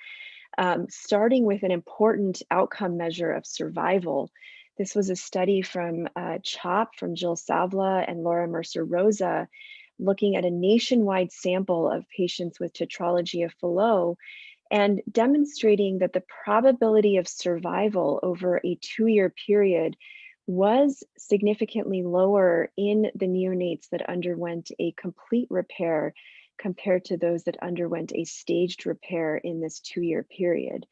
starting with an important outcome measure of survival. This was a study from CHOP, from Jill Savla and Laura Mercer-Rosa, looking at a nationwide sample of patients with tetralogy of Fallot and demonstrating that the probability of survival over a 2-year period was significantly lower in the neonates that underwent a complete repair compared to those that underwent a staged repair in this 2-year period.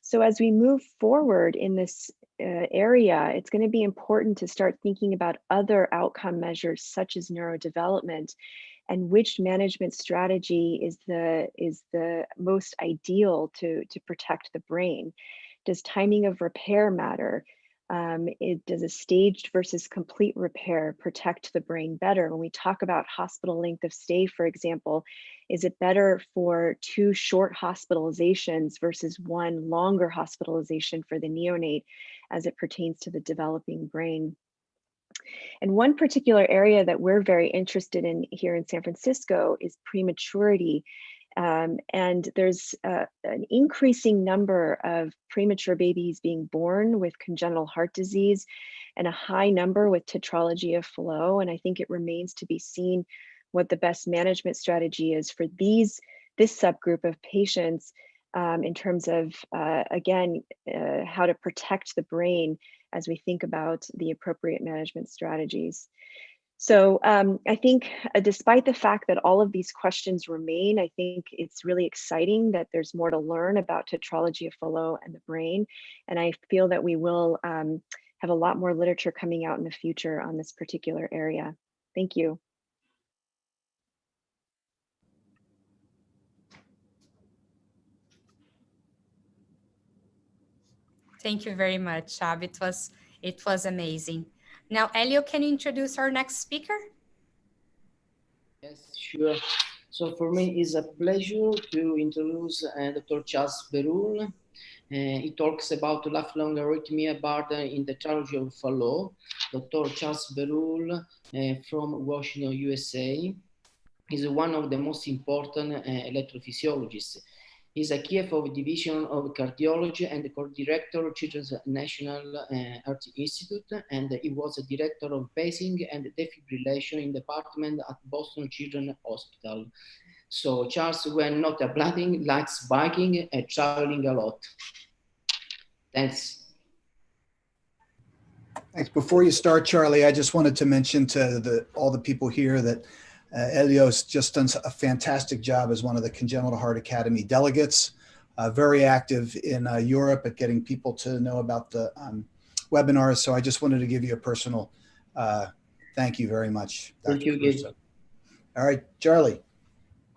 So as we move forward in this area, it's going to be important to start thinking about other outcome measures such as neurodevelopment and which management strategy is the most ideal to protect the brain. Does timing of repair matter? Does a staged versus complete repair protect the brain better? When we talk about hospital length of stay, for example, is it better for 2 short hospitalizations versus 1 longer hospitalization for the neonate as it pertains to the developing brain? And one particular area that we're very interested in here in San Francisco is prematurity. And there's an increasing number of premature babies being born with congenital heart disease and a high number with tetralogy of Fallot. And I think it remains to be seen what the best management strategy is for this subgroup of patients in terms of, again, how to protect the brain as we think about the appropriate management strategies. So I think despite the fact that all of these questions remain, I think it's really exciting that there's more to learn about tetralogy of Fallot and the brain. And I feel that we will have a lot more literature coming out in the future on this particular area. Thank you. Thank you very much, Shab. It was amazing. Now, Elio, can you introduce our next speaker? Yes, sure. So for me, it's a pleasure to introduce Dr. Charles Beroul. He talks about lifelong arrhythmia burden in the tetralogy of Fallot. Dr. Charles Beroul from Washington, USA, is one of the most important electrophysiologists. He's a chief of division of cardiology and the co-director of Children's National Heart Institute, and he was a director of pacing and defibrillation in the department at Boston Children's Hospital. So Charles, when not applauding, likes biking and traveling a lot. Thanks. Thanks. Before you start, Charlie, I just wanted to mention to all the people here that Elio's just done a fantastic job as one of the Congenital Heart Academy delegates, very active in Europe at getting people to know about the webinars. So I just wanted to give you a personal thank you very much. Thank you, Gil. All right, Charlie.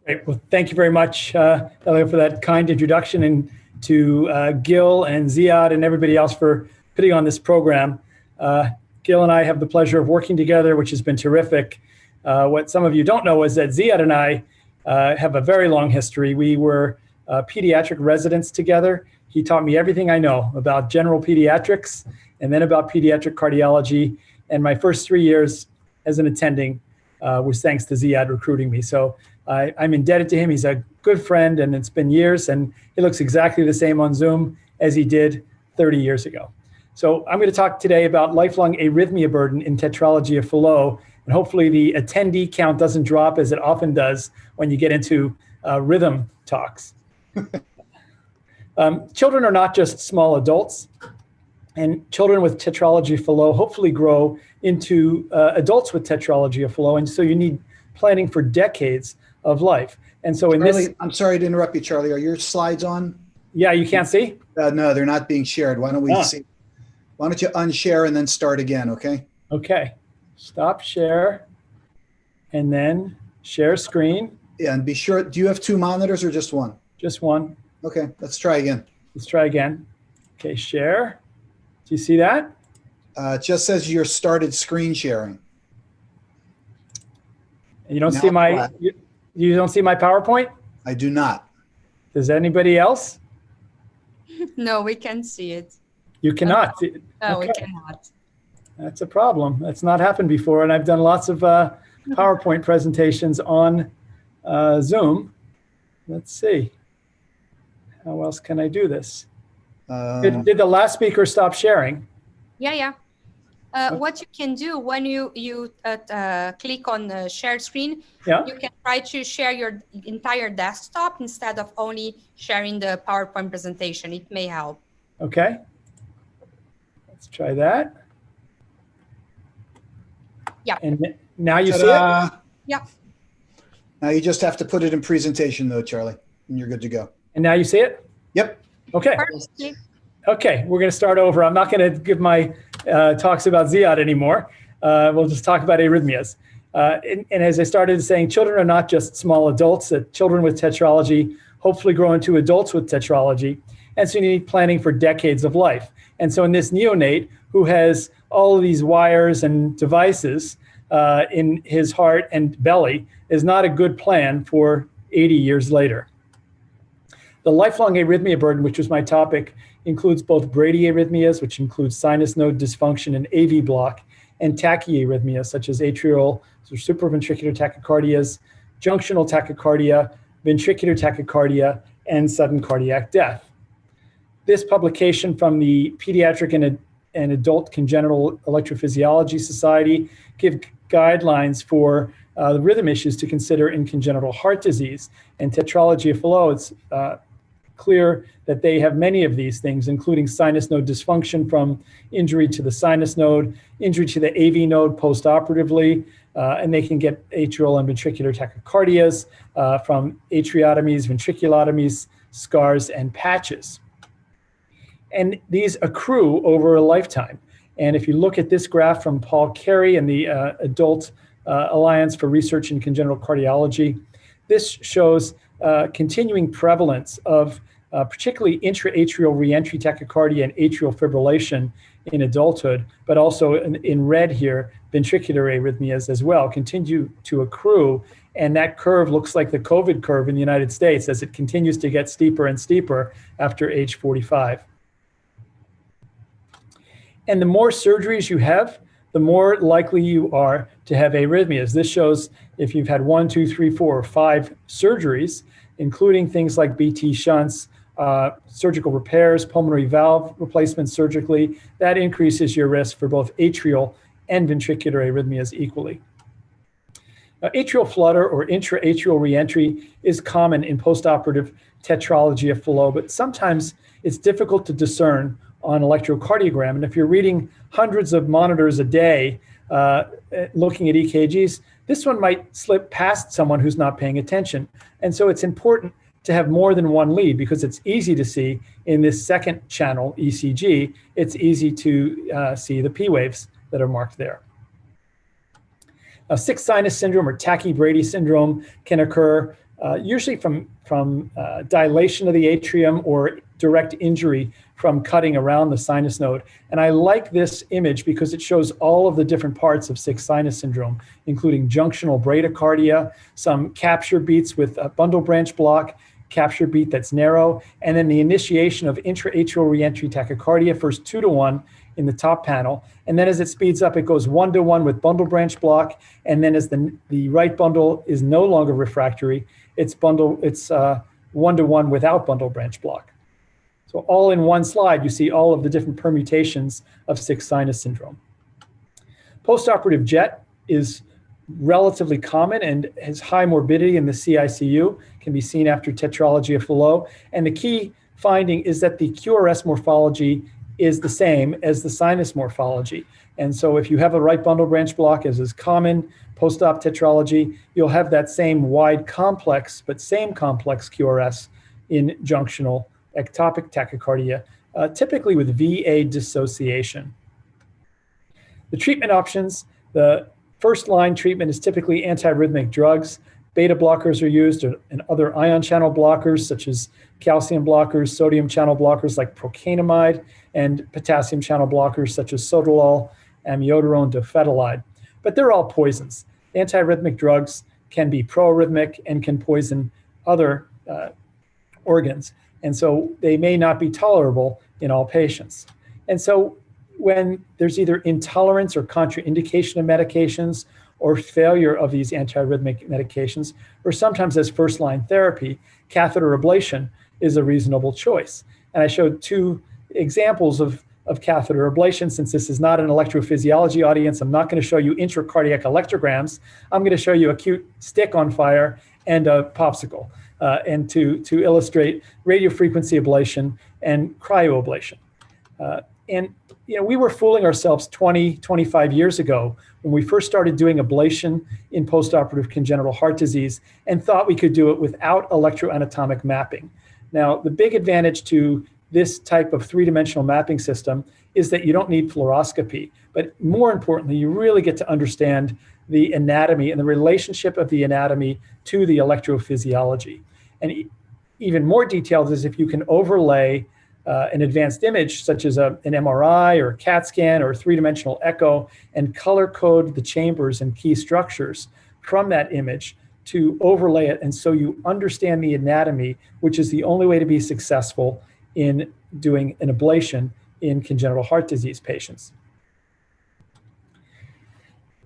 Great. Well, thank you very much, Elio, for that kind introduction, and to Gil and Ziad and everybody else for putting on this program. Gil and I have the pleasure of working together, which has been terrific. What some of you don't know is that Ziad and I have a very long history. We were pediatric residents together. He taught me everything I know about general pediatrics and then about pediatric cardiology. And my first 3 years as an attending was thanks to Ziad recruiting me. So I'm indebted to him. He's a good friend, and it's been years, and he looks exactly the same on Zoom as he did 30 years ago. So I'm going to talk today about lifelong arrhythmia burden in Tetralogy of Fallot, and hopefully the attendee count doesn't drop as it often does when you get into rhythm talks. Children are not just small adults, and children with Tetralogy of Fallot hopefully grow into adults with Tetralogy of Fallot, and so you need planning for decades of life. And so in Charlie, this... I'm sorry to interrupt you, Charlie. Are your slides on? Yeah, you can't see? No, they're not being shared. Why don't we see? Why don't you unshare and then start again, okay? Okay. Stop share, and then share screen. Yeah, and be sure, do you have 2 monitors or just one? Just one. Okay, let's try again. Let's try again. Okay, share. Do you see that? It just says you're started screen sharing. And you don't see my, you don't see my PowerPoint? I do not. Does anybody else? No, we can see it. You cannot see it? No, Okay. we cannot. That's a problem. That's not happened before, and I've done lots of PowerPoint presentations on Zoom. Let's see. How else can I do this? Did the last speaker stop sharing? Yeah. What you can do when you click on the share screen, you can try to share your entire desktop instead of only sharing the PowerPoint presentation. It may help. Okay. Let's try that. Yeah. And now you see it? Yeah. Now you just have to put it in presentation though, Charlie, and you're good to go. And now you see it? Yep. Okay. Perfectly. Okay, we're going to start over. I'm not going to give my talks about Ziad anymore. We'll just talk about arrhythmias. And as I started saying, children are not just small adults. That children with tetralogy hopefully grow into adults with tetralogy. And so you need planning for decades of life. And so in this neonate who has all of these wires and devices in his heart and belly is not a good plan for 80 years later. The lifelong arrhythmia burden, which was my topic, includes both bradyarrhythmias, which includes sinus node dysfunction and AV block, and tachyarrhythmias, such as atrial or supraventricular tachycardias, junctional tachycardia, ventricular tachycardia, and sudden cardiac death. This publication from the Pediatric and Adult Congenital Electrophysiology Society give guidelines for the rhythm issues to consider in congenital heart disease. And Tetralogy of Fallot, it's clear that they have many of these things, including sinus node dysfunction from injury to the sinus node, injury to the AV node postoperatively, and they can get atrial and ventricular tachycardias from atriotomies, ventriculotomies, scars, and patches. And these accrue over a lifetime. And if you look at this graph from Paul Carey and the Adult Alliance for Research in Congenital Cardiology, this shows continuing prevalence of particularly intraatrial reentry tachycardia and atrial fibrillation in adulthood, but also in red here, ventricular arrhythmias as well continue to accrue. And that curve looks like the COVID curve in the United States as it continues to get steeper and steeper after age 45. And the more surgeries you have, the more likely you are to have arrhythmias. This shows if you've had 1, 2, 3, 4, or 5 surgeries, including things like BT shunts, surgical repairs, pulmonary valve replacements surgically, that increases your risk for both atrial and ventricular arrhythmias equally. Now, atrial flutter or intraatrial reentry is common in postoperative tetralogy of Fallot, but sometimes it's difficult to discern on electrocardiogram. And if you're reading hundreds of monitors a day, looking at EKGs, this one might slip past someone who's not paying attention. And so it's important to have more than one lead because it's easy to see in this second channel ECG, it's easy to see the P waves that are marked there. Sixth sinus syndrome or tachybrady syndrome can occur usually from dilation of the atrium or direct injury from cutting around the sinus node. And I like this image because it shows all of the different parts of sick sinus syndrome, including junctional bradycardia, some capture beats with a bundle branch block, capture beat that's narrow, and then the initiation of intra-atrial reentry tachycardia, first 2-to-1 in the top panel. And then as it speeds up, it goes 1-to-1 with bundle branch block. And then as the right bundle is no longer refractory, it's 1-to-1 without bundle branch block. So all in one slide, you see all of the different permutations of sick sinus syndrome. Postoperative jet is relatively common and has high morbidity in the CICU, can be seen after Tetralogy of Fallot. And the key finding is that the QRS morphology is the same as the sinus morphology. And so if you have a right bundle branch block, as is common post-op tetralogy, you'll have that same wide complex, but same complex QRS in junctional ectopic tachycardia, typically with VA dissociation. The treatment options, the first line treatment is typically antiarrhythmic drugs. Beta blockers are used, and other ion channel blockers such as calcium blockers, sodium channel blockers like procainamide, and potassium channel blockers such as sotalol, amiodarone, dofetilide. But they're all poisons. Antiarrhythmic drugs can be proarrhythmic and can poison other organs. And so they may not be tolerable in all patients. And so when there's either intolerance or contraindication of medications or failure of these antiarrhythmic medications, or sometimes as first-line therapy, catheter ablation is a reasonable choice. And I showed two examples of catheter ablation. Since this is not an electrophysiology audience, I'm not going to show you intracardiac electrograms. I'm going to show you a cute stick on fire and a popsicle, and to illustrate radiofrequency ablation and cryoablation. And we were fooling ourselves 20, 25 years ago when we first started doing ablation in postoperative congenital heart disease and thought we could do it without electroanatomic mapping. Now, the big advantage to this type of three-dimensional mapping system is that you don't need fluoroscopy. But more importantly, you really get to understand the anatomy and the relationship of the anatomy to the electrophysiology. And even more detailed is if you can overlay an advanced image such as an MRI or a CAT scan or a three-dimensional echo and color code the chambers and key structures from that image to overlay it. And so you understand the anatomy, which is the only way to be successful in doing an ablation in congenital heart disease patients.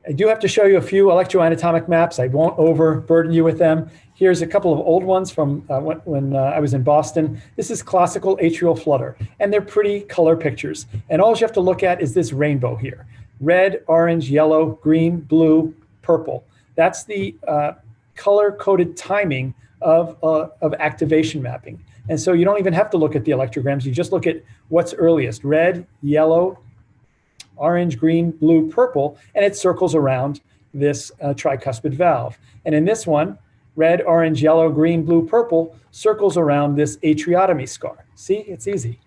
I do have to show you a few electroanatomic maps. I won't overburden you with them. Here's a couple of old ones from when I was in Boston. This is classical atrial flutter, and they're pretty color pictures. And all you have to look at is this rainbow here. Red, orange, yellow, green, blue, purple. That's the color-coded timing of activation mapping. And so you don't even have to look at the electrograms. You just look at what's earliest, red, yellow, orange, green, blue, purple, and it circles around this tricuspid valve. And in this one, red, orange, yellow, green, blue, purple circles around this atriotomy scar. See, it's easy.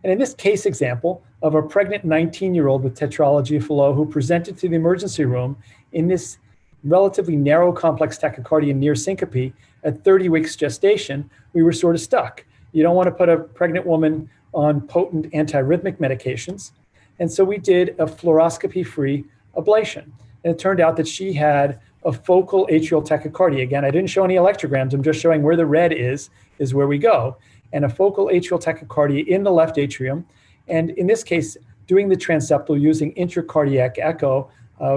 And in this case example of a pregnant 19-year-old with Tetralogy of Fallot who presented to the emergency room in this relatively narrow complex tachycardia near syncope at 30 weeks gestation, we were sort of stuck. You don't want to put a pregnant woman on potent antiarrhythmic medications. And so we did a fluoroscopy-free ablation. And it turned out that she had a focal atrial tachycardia. Again, I didn't show any electrograms. I'm just showing where the red is where we go. And a focal atrial tachycardia in the left atrium. And in this case, doing the transeptal using intracardiac echo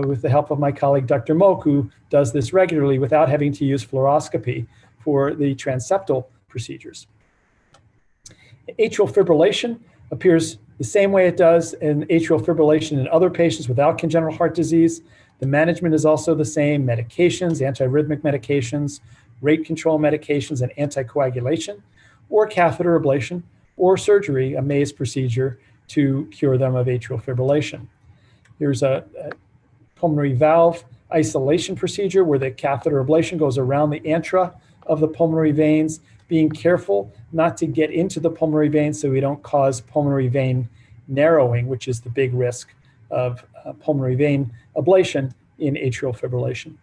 with the help of my colleague, Dr. Moak, who does this regularly without having to use fluoroscopy for the transeptal procedures. Atrial fibrillation appears the same way it does in atrial fibrillation in other patients without congenital heart disease. The management is also the same: medications, antiarrhythmic medications, rate control medications, and anticoagulation, or catheter ablation, or surgery, a Mays procedure to cure them of atrial fibrillation. Here's a pulmonary valve isolation procedure where the catheter ablation goes around the antra of the pulmonary veins, being careful not to get into the pulmonary veins so we don't cause pulmonary vein narrowing, which is the big risk of pulmonary vein ablation in atrial fibrillation.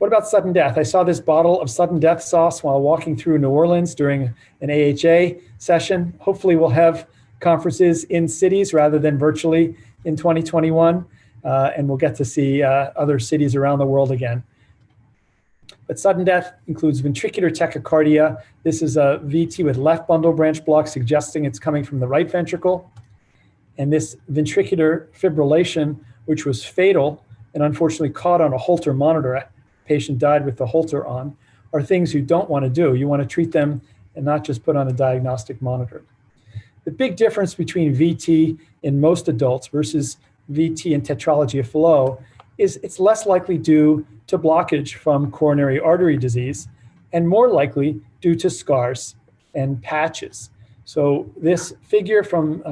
What about sudden death? I saw this bottle of sudden death sauce while walking through New Orleans during an AHA session. Hopefully we'll have conferences in cities rather than virtually in 2021, and we'll get to see other cities around the world again. But sudden death includes ventricular tachycardia. This is a VT with left bundle branch block, suggesting it's coming from the right ventricle. And this ventricular fibrillation, which was fatal and unfortunately caught on a Holter monitor, a patient died with the Holter on, are things you don't want to do. You want to treat them and not just put on a diagnostic monitor. The big difference between VT in most adults versus VT in Tetralogy of Fallot is it's less likely due to blockage from coronary artery disease and more likely due to scars and patches. So this figure from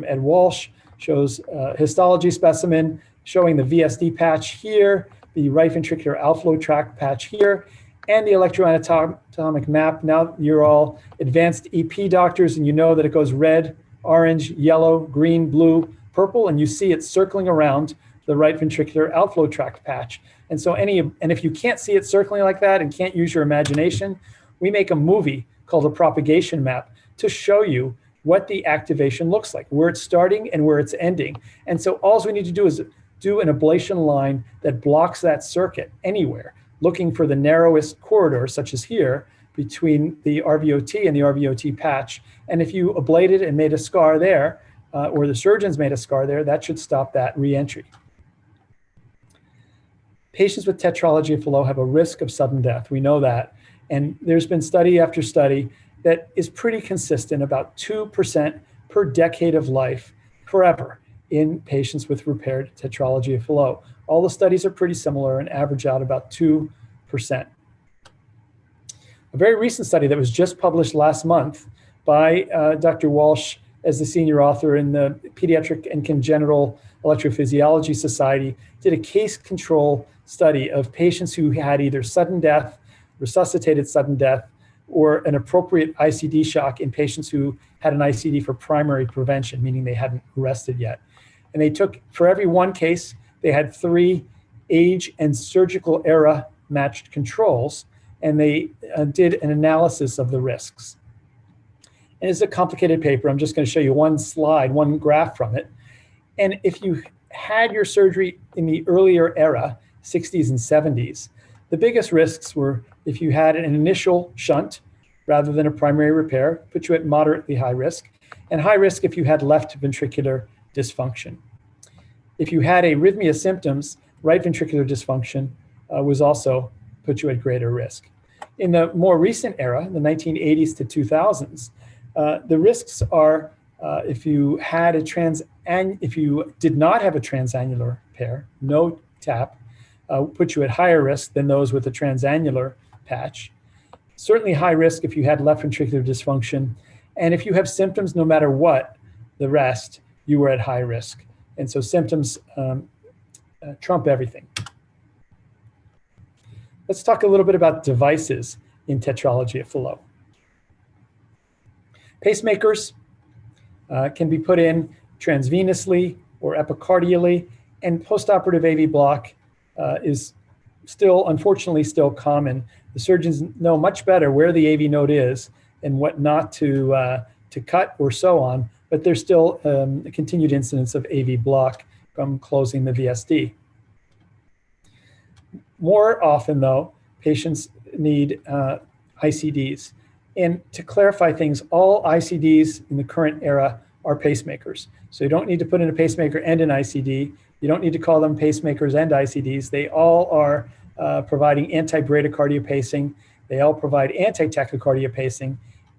Ed Walsh shows a histology specimen showing the VSD patch here, the right ventricular outflow tract patch here, and the electroanatomic map. Now you're all advanced EP doctors and you know that it goes red, orange, yellow, green, blue, purple, and you see it circling around the right ventricular outflow tract patch. And so if you can't see it circling like that and can't use your imagination, we make a movie called a propagation map to show you what the activation looks like, where it's starting and where it's ending. And so all we need to do is do an ablation line that blocks that circuit anywhere, looking for the narrowest corridor, such as here, between the RVOT and the RVOT patch. And if you ablated and made a scar there, or the surgeons made a scar there, that should stop that re-entry. Patients with Tetralogy of Fallot have a risk of sudden death. We know that. And there's been study after study that is pretty consistent, about 2% per decade of life forever in patients with repaired Tetralogy of Fallot. All the studies are pretty similar and average out about 2%. A very recent study that was just published last month by Dr. Walsh as the senior author in the Pediatric and Congenital Electrophysiology Society did a case control study of patients who had either sudden death, resuscitated sudden death, or an appropriate ICD shock in patients who had an ICD for primary prevention, meaning they hadn't arrested yet. And they took, for every one case, they had 3 age and surgical era matched controls, and they did an analysis of the risks. And it's a complicated paper. I'm just going to show you one slide, one graph from it. And if you had your surgery in the earlier era, 60s and 70s, the biggest risks were if you had an initial shunt rather than a primary repair, put you at moderately high risk, and high risk if you had left ventricular dysfunction. If you had arrhythmia symptoms, right ventricular dysfunction was also put you at greater risk. In the more recent era, the 1980s to 2000s, the risks are if you did not have a transannular pair, no TAP, put you at higher risk than those with a transannular patch. Certainly high risk if you had left ventricular dysfunction. And if you have symptoms, no matter what, the rest, you were at high risk. And so symptoms trump everything. Let's talk a little bit about devices in Tetralogy of Fallot. Pacemakers can be put in transvenously or epicardially, and postoperative AV block is still, unfortunately, still common. The surgeons know much better where the AV node is and what not to cut or so on, but there's still a continued incidence of AV block from closing the VSD. More often, though, patients need ICDs. And to clarify things, all ICDs in the current era are pacemakers. So you don't need to put in a pacemaker and an ICD. You don't need to call them pacemakers and ICDs. They all are providing anti-bradycardia pacing. They all provide anti-tachycardia pacing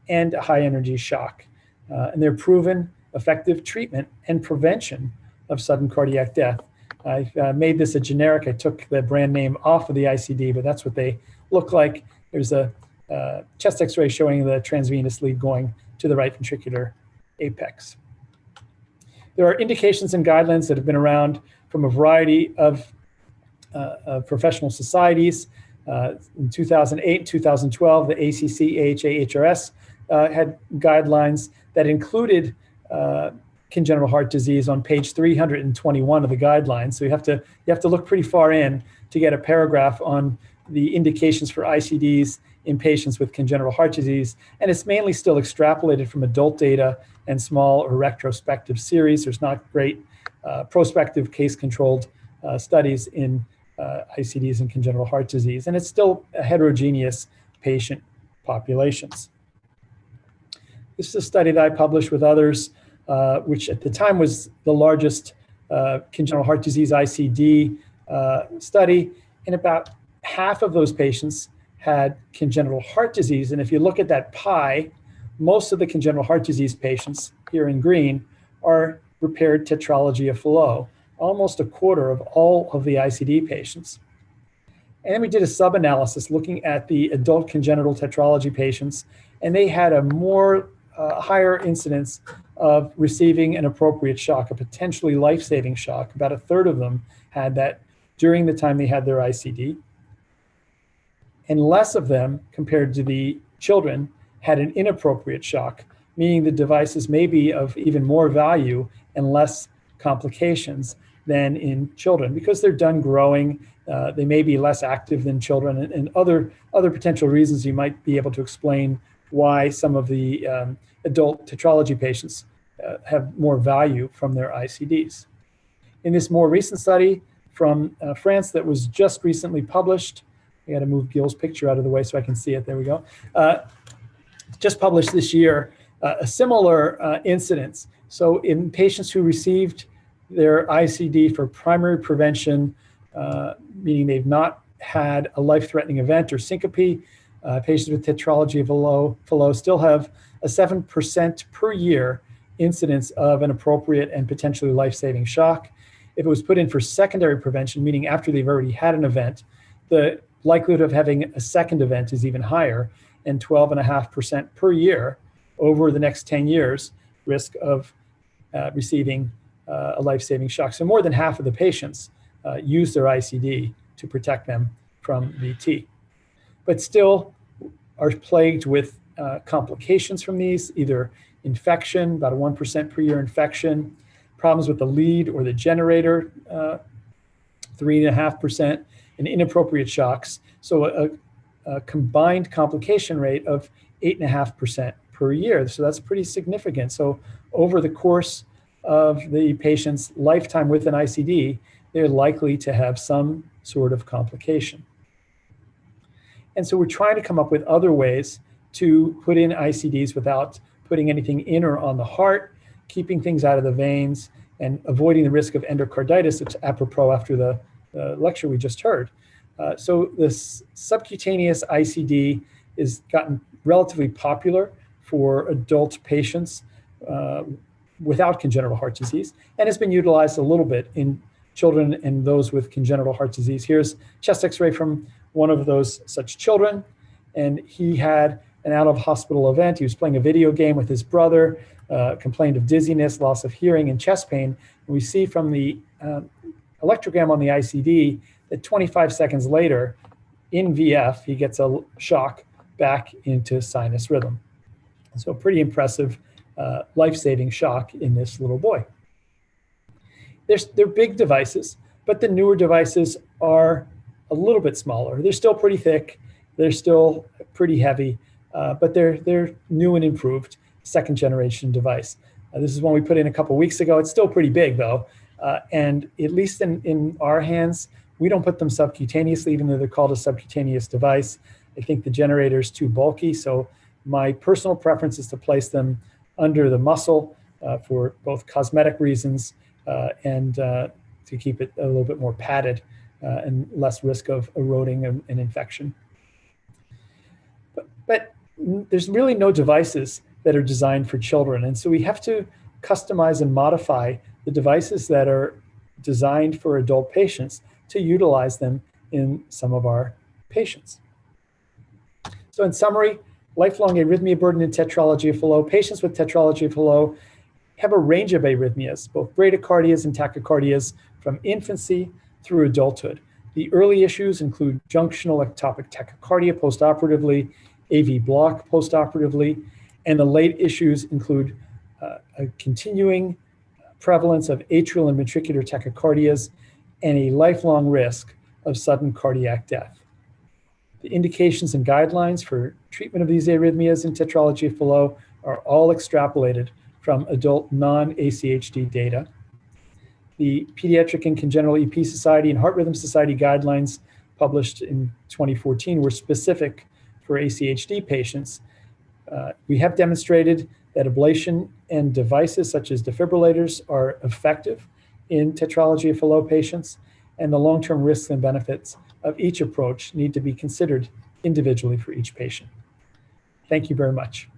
and a high energy shock. And they're proven effective treatment and prevention of sudden cardiac death. I made this a generic. I took the brand name off of the ICD, but that's what they look like. There's a chest x-ray showing the transvenous lead going to the right ventricular apex. There are indications and guidelines that have been around from a variety of professional societies. In 2008 and 2012, the ACC, AHA, HRS had guidelines that included congenital heart disease on page 321 of the guidelines. So you have to look pretty far in to get a paragraph on the indications for ICDs in patients with congenital heart disease, and it's mainly still extrapolated from adult data and small or retrospective series. There's not great prospective case-controlled studies in ICDs and congenital heart disease, and it's still a heterogeneous patient populations. This is a study that I published with others, which at the time was the largest congenital heart disease ICD study, and about half of those patients had congenital heart disease. And if you look at that pie, most of the congenital heart disease patients here in green are repaired Tetralogy of Fallot, almost a quarter of all of the ICD patients. And then we did a sub-analysis looking at the adult congenital tetralogy patients, and they had a more higher incidence of receiving an appropriate shock, a potentially life-saving shock. About a third of them had that during the time they had their ICD. And less of them, compared to the children, had an inappropriate shock, meaning the devices may be of even more value and less complications than in children because they're done growing. They may be less active than children, and other potential reasons you might be able to explain why some of the adult tetralogy patients have more value from their ICDs. In this more recent study from France that was just recently published, I got to move Gil's picture out of the way so I can see it. There we go. Just published this year, a similar incidence. So in patients who received their ICD for primary prevention, meaning they've not had a life-threatening event or syncope, patients with Tetralogy of Fallot still have a 7% per year incidence of an appropriate and potentially life-saving shock. If it was put in for secondary prevention, meaning after they've already had an event, the likelihood of having a second event is even higher, and 12.5% per year over the next 10 years risk of receiving a life-saving shock. So more than half of the patients use their ICD to protect them from VT, but still are plagued with complications from these, either infection, about a 1% per year infection, problems with the lead or the generator, 3.5%, and inappropriate shocks. So a combined complication rate of 8.5% per year. So that's pretty significant. So over the course of the patient's lifetime with an ICD, they're likely to have some sort of complication. And so we're trying to come up with other ways to put in ICDs without putting anything in or on the heart, keeping things out of the veins, and avoiding the risk of endocarditis. It's apropos after the lecture we just heard. So this subcutaneous ICD has gotten relatively popular for adult patients without congenital heart disease, and has been utilized a little bit in children and those with congenital heart disease. Here's chest x-ray from one of those such children, and he had an out-of-hospital event. He was playing a video game with his brother, complained of dizziness, loss of hearing, and chest pain. And we see from the electrogram on the ICD that 25 seconds later, in VF, he gets a shock back into sinus rhythm. So pretty impressive life-saving shock in this little boy. They're big devices, but the newer devices are a little bit smaller. They're still pretty thick. They're still pretty heavy, but they're new and improved second generation device. This is one we put in a couple weeks ago. It's still pretty big though. And at least in our hands, we don't put them subcutaneously, even though they're called a subcutaneous device. I think the generator is too bulky. So my personal preference is to place them under the muscle for both cosmetic reasons and to keep it a little bit more padded and less risk of eroding an infection. But there's really no devices that are designed for children. And so we have to customize and modify the devices that are designed for adult patients to utilize them in some of our patients. So in summary, lifelong arrhythmia burden in Tetralogy of Fallot. Patients with Tetralogy of Fallot have a range of arrhythmias, both bradycardias and tachycardias from infancy through adulthood. The early issues include junctional ectopic tachycardia postoperatively, AV block postoperatively, and the late issues include a continuing prevalence of atrial and ventricular tachycardias and a lifelong risk of sudden cardiac death. The indications and guidelines for treatment of these arrhythmias in Tetralogy of Fallot are all extrapolated from adult non-ACHD data. The Pediatric and Congenital EP Society and Heart Rhythm Society guidelines published in 2014 were specific for ACHD patients. We have demonstrated that ablation and devices such as defibrillators are effective in Tetralogy of Fallot patients, and the long-term risks and benefits of each approach need to be considered individually for each patient. Thank you very much.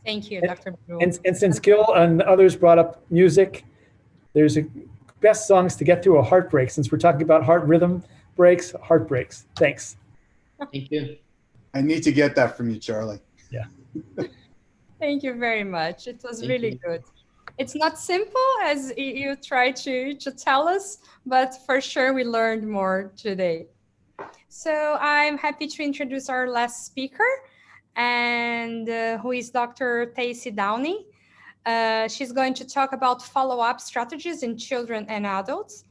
Thank you, Dr. Brew. And since Gil and others brought up music, there's best songs to get through a heartbreak. Since we're talking about heart rhythm breaks, heartbreaks. Thanks. Thank you. I need to get that from you, Charlie. Yeah. Thank you very much. It was really good. It's not simple as you try to tell us, but for sure we learned more today. So I'm happy to introduce our last speaker, and who is Dr. Tacy Downey. She's going to talk about follow-up strategies in children and adults.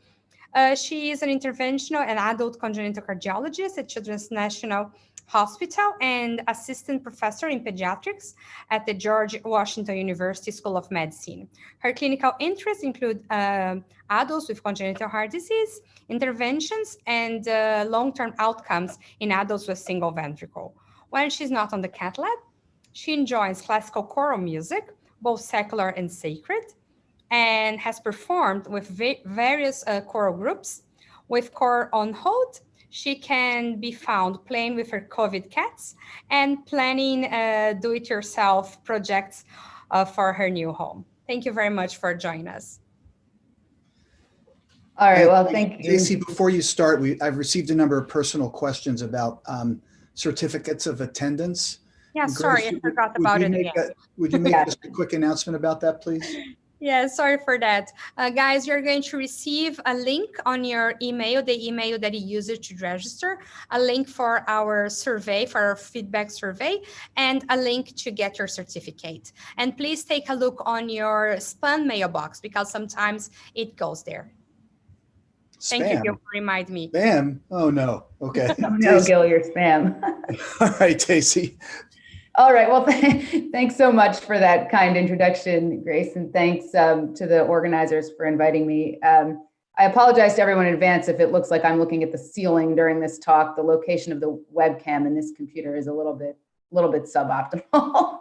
She is an interventional and adult congenital cardiologist at Children's National Hospital and assistant professor in pediatrics at the George Washington University School of Medicine. Her clinical interests include adults with congenital heart disease, interventions, and long-term outcomes in adults with single ventricle. When she's not on the cath lab, she enjoys classical choral music, both secular and sacred, and has performed with various choral groups. With Choral on Hold, she can be found playing with her COVID cats and planning do-it-yourself projects for her new home. Thank you very much for joining us. All right, well, thank you. Tacy, before you start, I've received a number of personal questions about certificates of attendance. Yeah, sorry, I forgot about it again. Would you make just a quick announcement about that, please? Yeah, sorry for that. Guys, you're going to receive a link on your email, the email that you use it to register, a link for our survey, for our feedback survey, and a link to get your certificate. And please take a look on your spam mailbox because sometimes it goes there. Thank you, Gil, for reminding me. Spam? Oh, no. Okay. Oh, no, Gil, you're spam. All right, Tacy. All right, well, thanks so much for that kind introduction, Grace, and thanks to the organizers for inviting me. I apologize to everyone in advance if it looks like I'm looking at the ceiling during this talk. The location of the webcam in this computer is a little bit suboptimal.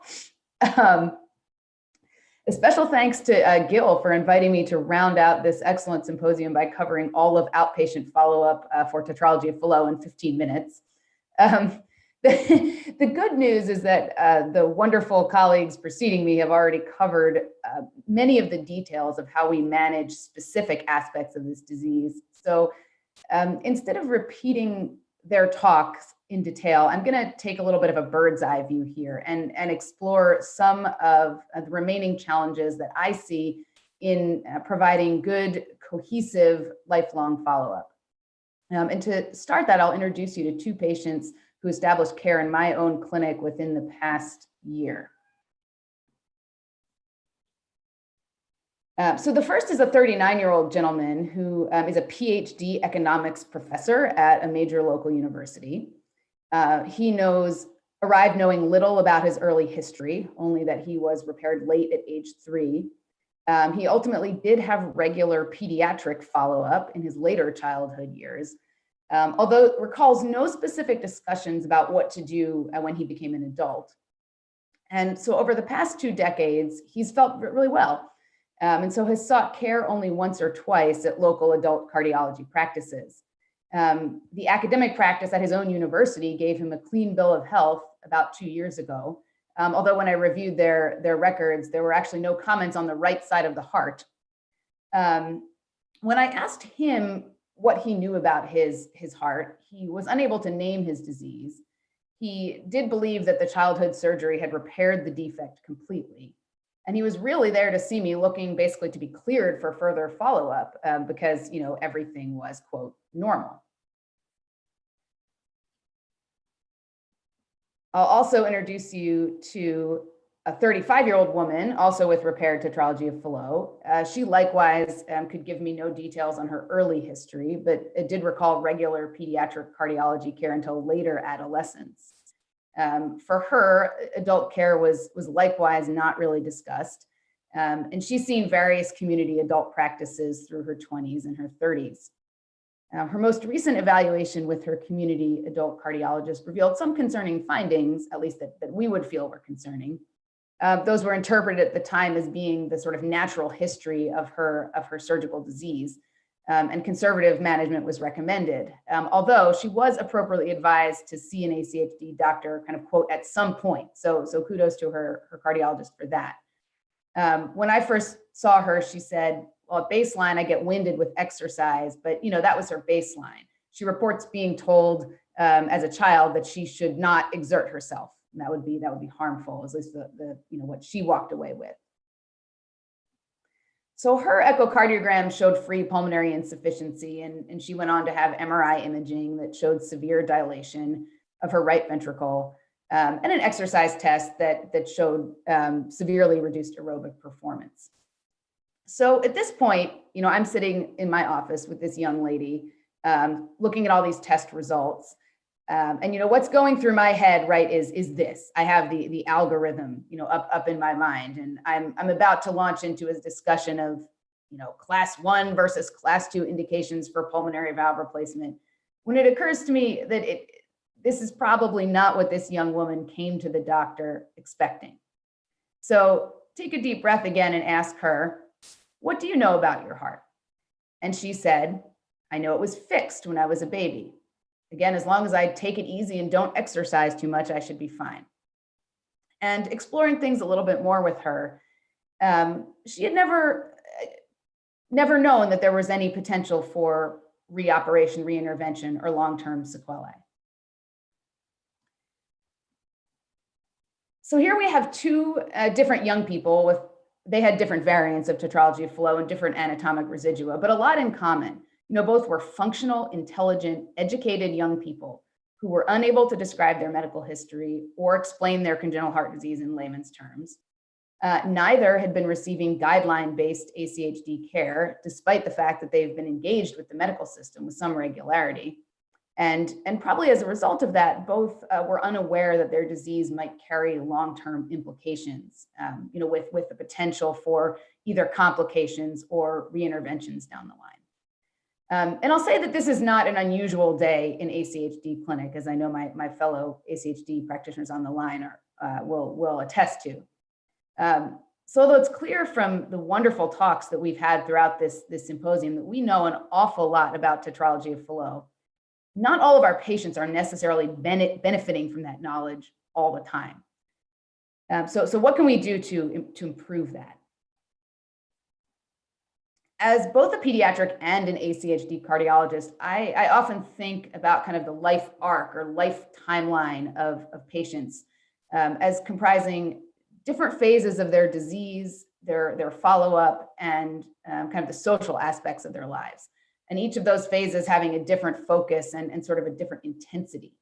A special thanks to Gil for inviting me to round out this excellent symposium by covering all of outpatient follow-up for Tetralogy of Fallot in 15 minutes. The good news is that the wonderful colleagues preceding me have already covered many of the details of how we manage specific aspects of this disease. So instead of repeating their talks in detail, I'm going to take a little bit of a bird's eye view here and explore some of the remaining challenges that I see in providing good, cohesive, lifelong follow-up. And to start that, I'll introduce you to two patients who established care in my own clinic within the past year. So the first is a 39-year-old gentleman who is a PhD economics professor at a major local university. He arrived knowing little about his early history, only that he was repaired late at age 3. He ultimately did have regular pediatric follow-up in his later childhood years, although recalls no specific discussions about what to do when he became an adult. And so over the past 2 decades, he's felt really well. And so has sought care only once or twice at local adult cardiology practices. The academic practice at his own university gave him a clean bill of health about 2 years ago. Although when I reviewed their records, there were actually no comments on the right side of the heart. When I asked him what he knew about his heart, he was unable to name his disease. He did believe that the childhood surgery had repaired the defect completely. And he was really there to see me, looking basically to be cleared for further follow-up because, everything was, quote, normal. I'll also introduce you to a 35-year-old woman, also with repaired tetralogy of Fallot. She likewise could give me no details on her early history, but it did recall regular pediatric cardiology care until later adolescence. For her, adult care was likewise not really discussed. And she's seen various community adult practices through her 20s and her 30s. Her most recent evaluation with her community adult cardiologist revealed some concerning findings, at least that we would feel were concerning. Those were interpreted at the time as being the sort of natural history of her surgical disease, and conservative management was recommended. Although she was appropriately advised to see an ACHD doctor, kind of quote, at some point. So kudos to her cardiologist for that. When I first saw her, she said, well, at baseline, I get winded with exercise, but that was her baseline. She reports being told as a child that she should not exert herself. And that would be harmful, at least the what she walked away with. So her echocardiogram showed free pulmonary insufficiency, and she went on to have MRI imaging that showed severe dilation of her right ventricle, and an exercise test that showed severely reduced aerobic performance. So at this point, I'm sitting in my office with this young lady, looking at all these test results. And what's going through my head, right, is this. I have the algorithm, up in my mind, and I'm about to launch into a discussion of, class 1 versus class 2 indications for pulmonary valve replacement, when it occurs to me that this is probably not what this young woman came to the doctor expecting. So take a deep breath again and ask her, what do you know about your heart? And she said, I know it was fixed when I was a baby. Again, as long as I take it easy and don't exercise too much, I should be fine. And exploring things a little bit more with her, she had never known that there was any potential for reoperation, reintervention, or long-term sequelae. So here we have two different young people they had different variants of tetralogy of Fallot and different anatomic residua, but a lot in common. Both were functional, intelligent, educated young people who were unable to describe their medical history or explain their congenital heart disease in layman's terms. Neither had been receiving guideline-based ACHD care, despite the fact that they've been engaged with the medical system with some regularity. And probably as a result of that, both were unaware that their disease might carry long-term implications, with the potential for either complications or reinterventions down the line. And I'll say that this is not an unusual day in ACHD clinic, as I know my fellow ACHD practitioners on the line will attest to. So although it's clear from the wonderful talks that we've had throughout this symposium that we know an awful lot about tetralogy of Fallot, not all of our patients are necessarily benefiting from that knowledge all the time. So what can we do to improve that? As both a pediatric and an ACHD cardiologist, I often think about kind of the life arc or life timeline of patients as comprising different phases of their disease, their follow-up, and kind of the social aspects of their lives. And each of those phases having a different focus and sort of a different intensity.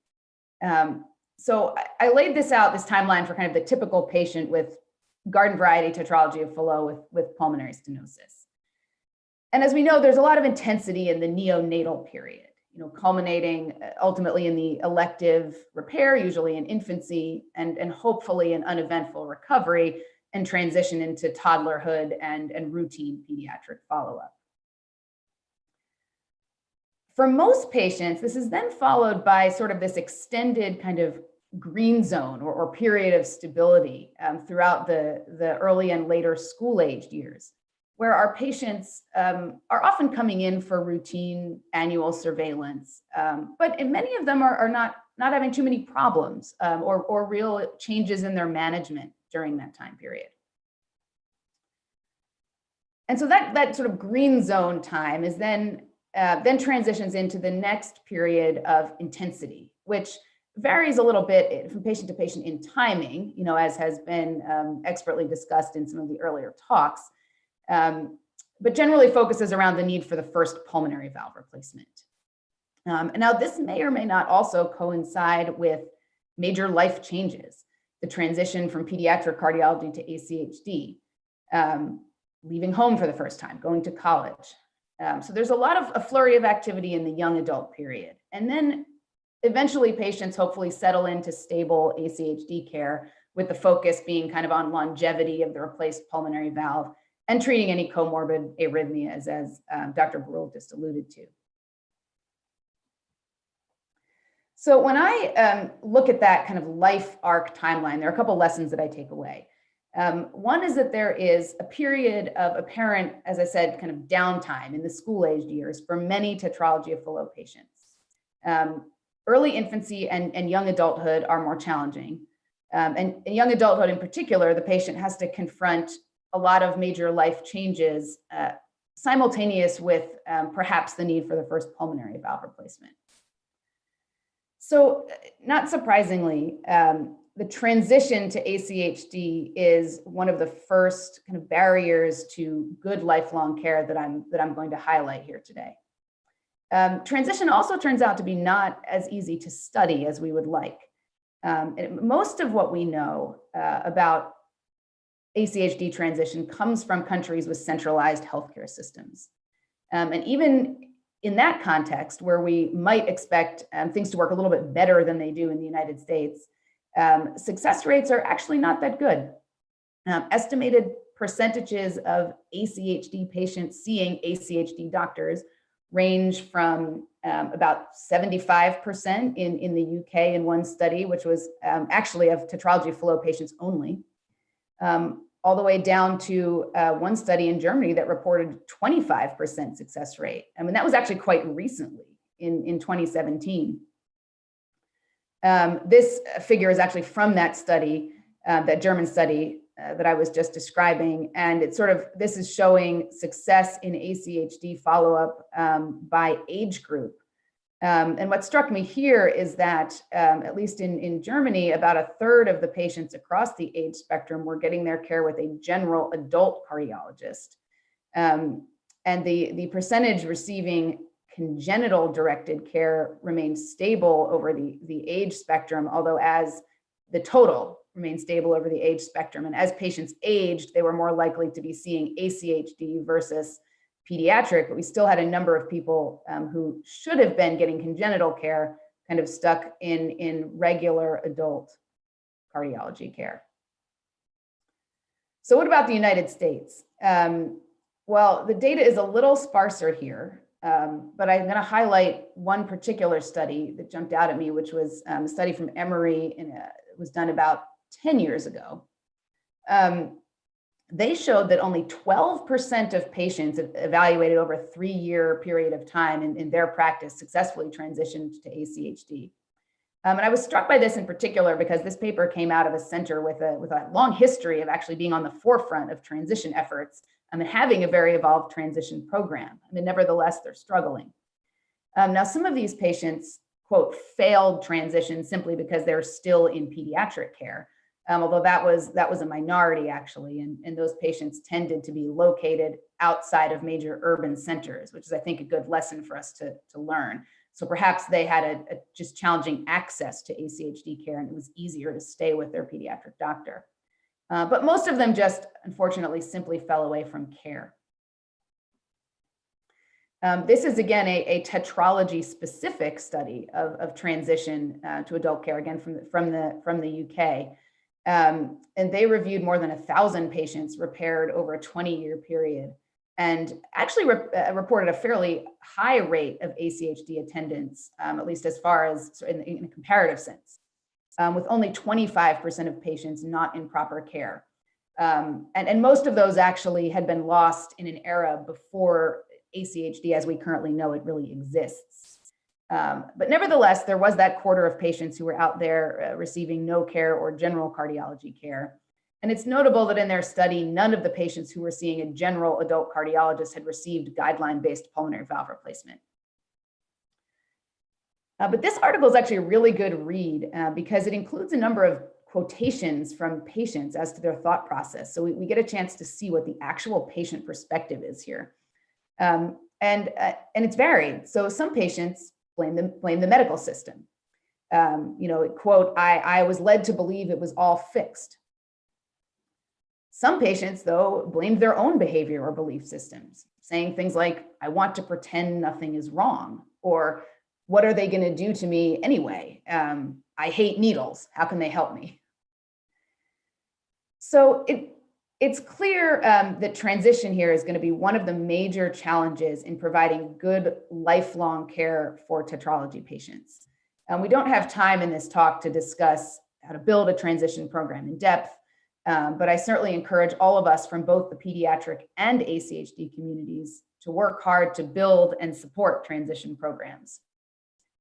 So I laid this timeline for kind of the typical patient with garden variety tetralogy of Fallot with pulmonary stenosis. And as we know, there's a lot of intensity in the neonatal period, culminating ultimately in the elective repair, usually in infancy, and hopefully an uneventful recovery and transition into toddlerhood and routine pediatric follow-up. For most patients, this is then followed by sort of this extended kind of green zone or period of stability throughout the early and later school-aged years, where our patients are often coming in for routine annual surveillance, but many of them are not having too many problems or real changes in their management during that time period. And so that sort of green zone time is then transitions into the next period of intensity, which varies a little bit from patient to patient in timing, as has been expertly discussed in some of the earlier talks. But generally focuses around the need for the first pulmonary valve replacement. And now this may or may not also coincide with major life changes. the transition from pediatric cardiology to ACHD, leaving home for the first time, going to college. So there's a flurry of activity in the young adult period. And then eventually patients hopefully settle into stable ACHD care, with the focus being kind of on longevity of the replaced pulmonary valve and treating any comorbid arrhythmias, as Dr. Barul just alluded to. So when I look at that kind of life arc timeline, there are a couple lessons that I take away. One is that there is a period of apparent, as I said, kind of downtime in the school-aged years for many Tetralogy of Fallot patients. Early infancy and young adulthood are more challenging. And in young adulthood in particular, the patient has to confront a lot of major life changes simultaneous with perhaps the need for the first pulmonary valve replacement. So not surprisingly, the transition to ACHD is one of the first kind of barriers to good lifelong care that I'm going to highlight here today. Transition also turns out to be not as easy to study as we would like. Most of what we know about ACHD transition comes from countries with centralized healthcare systems. And even in that context, where we might expect things to work a little bit better than they do in the United States, success rates are actually not that good. Estimated percentages of ACHD patients seeing ACHD doctors range from about 75% in the UK in one study, which was actually of Tetralogy of Fallot patients only, all the way down to one study in Germany that reported 25% success rate. I mean, that was actually quite recently in 2017. This figure is actually from that study, that German study that I was just describing. And it's this is showing success in ACHD follow-up by age group. And what struck me here is that, at least in Germany, about a third of the patients across the age spectrum were getting their care with a general adult cardiologist. And the percentage receiving congenital directed care remained stable over the age spectrum, although as the total remained stable over the age spectrum. And as patients aged, they were more likely to be seeing ACHD versus pediatric, but we still had a number of people who should have been getting congenital care kind of stuck in regular adult cardiology care. So what about the United States? Well, the data is a little sparser here, but I'm going to highlight one particular study that jumped out at me, which was a study from Emory, and it was done about 10 years ago. They showed that only 12% of patients evaluated over a 3-year period of time in their practice successfully transitioned to ACHD. And I was struck by this in particular because this paper came out of a center with a long history of actually being on the forefront of transition efforts and having a very evolved transition program. I mean, nevertheless, they're struggling. Now, some of these patients, quote, failed transition simply because they're still in pediatric care. Although that was a minority actually, and those patients tended to be located outside of major urban centers, which is, I think, a good lesson for us to learn. So perhaps they had a just challenging access to ACHD care, and it was easier to stay with their pediatric doctor. But most of them just, unfortunately, simply fell away from care. This is, again, a tetralogy-specific study of transition to adult care, again, from the UK. And they reviewed more than 1,000 patients repaired over a 20-year period, and actually reported a fairly high rate of ACHD attendance, at least as far as in a comparative sense, with only 25% of patients not in proper care. And most of those actually had been lost in an era before ACHD as we currently know it really exists. But nevertheless, there was that quarter of patients who were out there receiving no care or general cardiology care. And it's notable that in their study, none of the patients who were seeing a general adult cardiologist had received guideline-based pulmonary valve replacement. But this article is actually a really good read because it includes a number of quotations from patients as to their thought process. So we get a chance to see what the actual patient perspective is here. And it's varied. So some patients blame the medical system. Quote, I was led to believe it was all fixed. Some patients, though, blamed their own behavior or belief systems, saying things like, I want to pretend nothing is wrong, or what are they going to do to me anyway? I hate needles. How can they help me? So it's clear that transition here is going to be one of the major challenges in providing good lifelong care for tetralogy patients. We don't have time in this talk to discuss how to build a transition program in depth, but I certainly encourage all of us from both the pediatric and ACHD communities to work hard to build and support transition programs.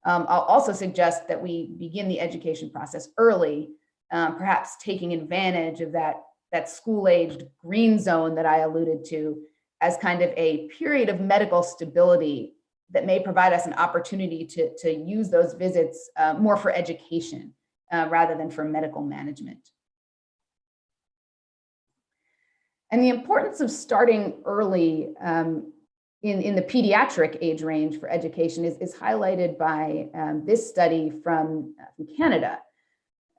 I'll also suggest that we begin the education process early, perhaps taking advantage of that school-aged green zone that I alluded to as kind of a period of medical stability that may provide us an opportunity to use those visits more for education rather than for medical management. And the importance of starting early in the pediatric age range for education is highlighted by this study from Canada,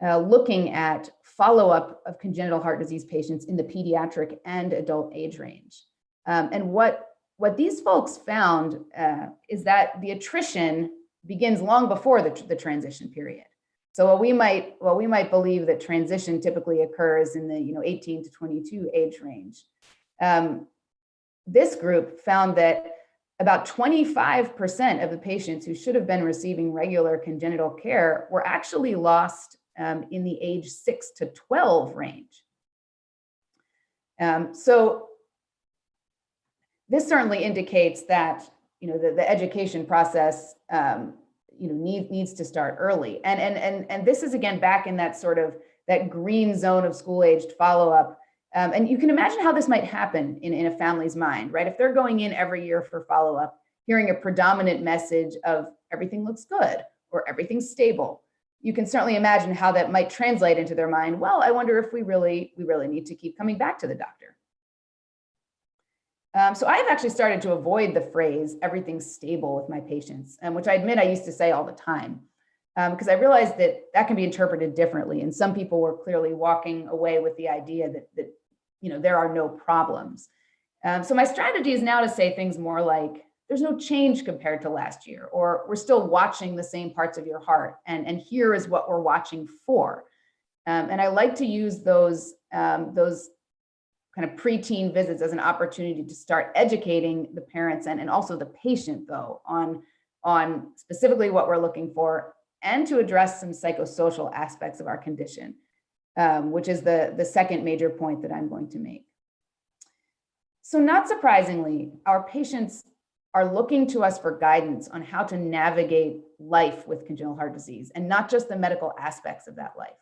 looking at follow-up of congenital heart disease patients in the pediatric and adult age range. And what these folks found is that the attrition begins long before the transition period. So while we might believe that transition typically occurs in the 18 to 22 age range, this group found that about 25% of the patients who should have been receiving regular congenital care were actually lost in the age 6 to 12 range. So this certainly indicates that the education process needs to start early, and this is again back in that sort of that green zone of school-aged follow-up, and you can imagine how this might happen in a family's mind, right? If they're going in every year for follow-up, hearing a predominant message of everything looks good or everything's stable, you can certainly imagine how that might translate into their mind. Well, I wonder if we really need to keep coming back to the doctor. So I've actually started to avoid the phrase "everything's stable" with my patients, which I admit I used to say all the time, because I realized that can be interpreted differently, and some people were clearly walking away with the idea that there are no problems. So my strategy is now to say things more like, "There's no change compared to last year," or "We're still watching the same parts of your heart, and here is what we're watching for." And I like to use those kind of preteen visits as an opportunity to start educating the parents and also the patient, though, on specifically what we're looking for, and to address some psychosocial aspects of our condition, which is the second major point that I'm going to make. So not surprisingly, our patients are looking to us for guidance on how to navigate life with congenital heart disease, and not just the medical aspects of that life.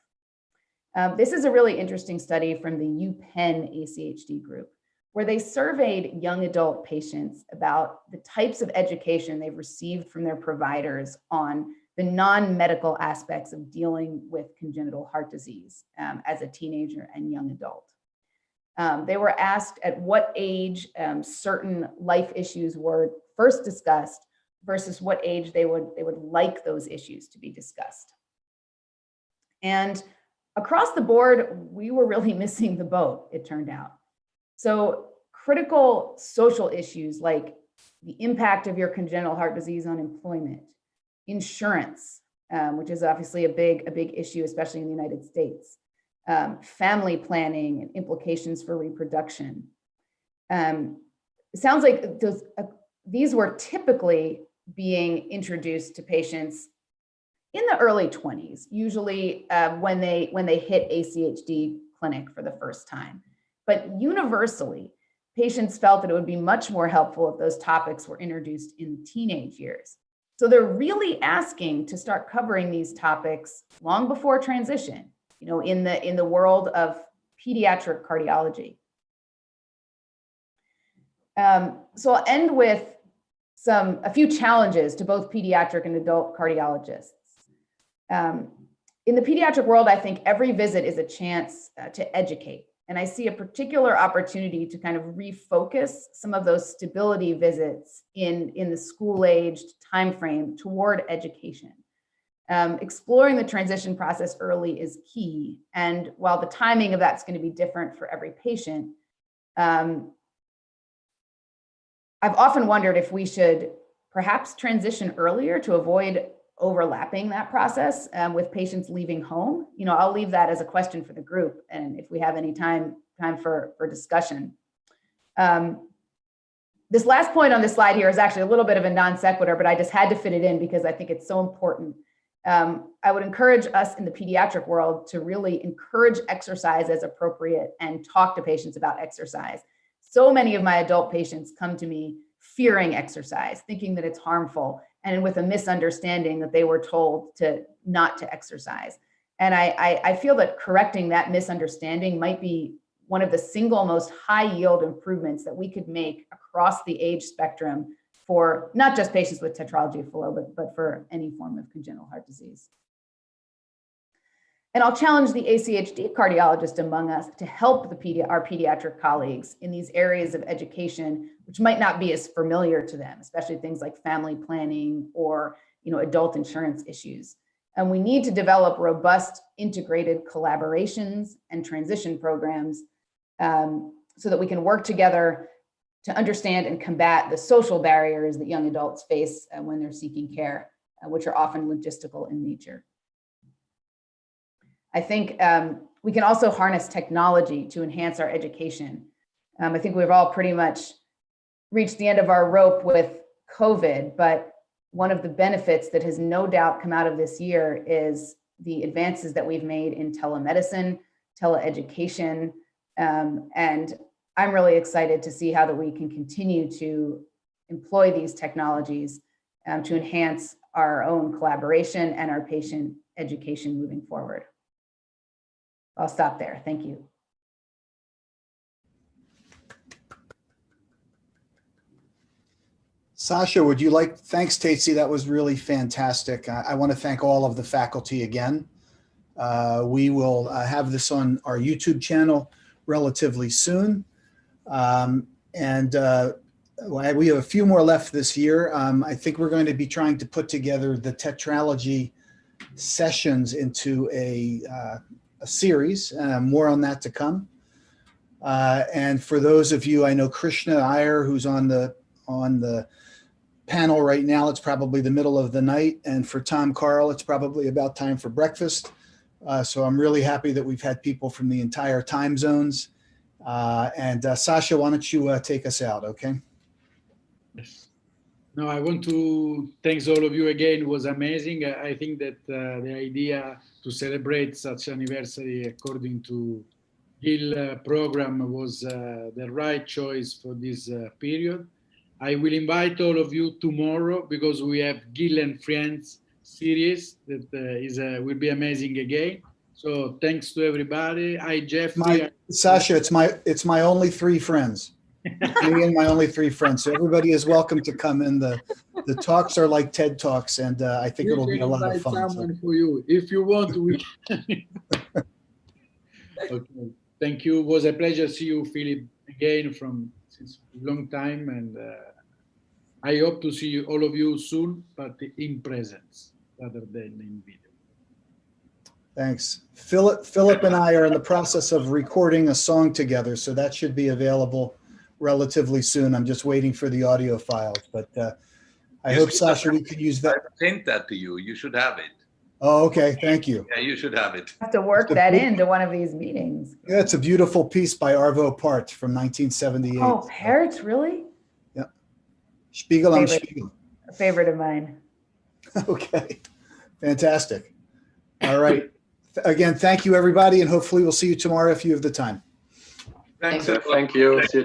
This is a really interesting study from the UPenn ACHD group, where they surveyed young adult patients about the types of education they've received from their providers on the non-medical aspects of dealing with congenital heart disease as a teenager and young adult. They were asked at what age certain life issues were first discussed versus what age they would like those issues to be discussed. And across the board, we were really missing the boat, it turned out. So critical social issues like the impact of your congenital heart disease on employment, insurance, which is obviously a big issue, especially in the United States, family planning and implications for reproduction. It sounds like these were typically being introduced to patients in the early 20s, usually when they hit ACHD clinic for the first time. But universally, patients felt that it would be much more helpful if those topics were introduced in teenage years. So they're really asking to start covering these topics long before transition, in the world of pediatric cardiology. So I'll end with a few challenges to both pediatric and adult cardiologists. In the pediatric world, I think every visit is a chance to educate. And I see a particular opportunity to kind of refocus some of those stability visits in the school-aged timeframe toward education. exploring the transition process early is key. And while the timing of that's going to be different for every patient, I've often wondered if we should perhaps transition earlier to avoid overlapping that process with patients leaving home. You know, I'll leave that as a question for the group, and if we have any time for discussion. This last point on this slide here is actually a little bit of a non sequitur, but I just had to fit it in because I think it's so important. I would encourage us in the pediatric world to really encourage exercise as appropriate and talk to patients about exercise. So many of my adult patients come to me fearing exercise, thinking that it's harmful, and with a misunderstanding that they were told not to exercise. And I feel that correcting that misunderstanding might be one of the single most high yield improvements that we could make across the age spectrum for not just patients with Tetralogy of Fallot, but for any form of congenital heart disease. And I'll challenge the ACHD cardiologist among us to help our pediatric colleagues in these areas of education, which might not be as familiar to them, especially things like family planning or adult insurance issues. And we need to develop robust integrated collaborations and transition programs so that we can work together to understand and combat the social barriers that young adults face when they're seeking care, which are often logistical in nature. I think we can also harness technology to enhance our education. I think we've all pretty much reached the end of our rope with COVID, but one of the benefits that has no doubt come out of this year is the advances that we've made in telemedicine, teleeducation, and I'm really excited to see how that we can continue to employ these technologies to enhance our own collaboration and our patient education moving forward. I'll stop there. Thank you. Sasha, would you like, thanks Tatesy, that was really fantastic. I want to thank all of the faculty again. We will have this on our YouTube channel relatively soon. We have a few more left this year. I think we're going to be trying to put together the tetralogy sessions into a series. More on that to come. And for those of you, I know Krishna Iyer, who's on the panel right now, it's probably the middle of the night. And for Tom Carl, it's probably about time for breakfast. So I'm really happy that we've had people from the entire time zones. Sasha, why don't you take us out, okay? Yes. No, I want to thank all of you again. It was amazing. I think that the idea to celebrate such anniversary according to Gil program was the right choice for this period. I will invite all of you tomorrow because we have Gil and Friends series that will be amazing again. So thanks to everybody. Hi, Jeffrey. Sasha, it's my only 3 friends. Me and my only 3 friends. So everybody is welcome to come in. The talks are like TED Talks, and I think it'll be a lot of fun. Someone for you, if you want, we can. Okay. Thank you. It was a pleasure to see you, Philip, again since a long time, and I hope to see all of you soon, but in presence rather than in video. Thanks. Philip and I are in the process of recording a song together, so that should be available relatively soon. I'm just waiting for the audio files, but I hope, Sasha, we could use that. I sent that to you. You should have it. Oh, okay. Thank you. Yeah, you should have it. I have to work that into one of these meetings. Yeah, it's a beautiful piece by Arvo Pärt from 1978. Oh, Pärt, really? Yeah. Spiegel am Spiegel. A favorite of mine. Okay. Fantastic. All right. Again, thank you, everybody, and hopefully we'll see you tomorrow if you have the time. Thanks. Thank you.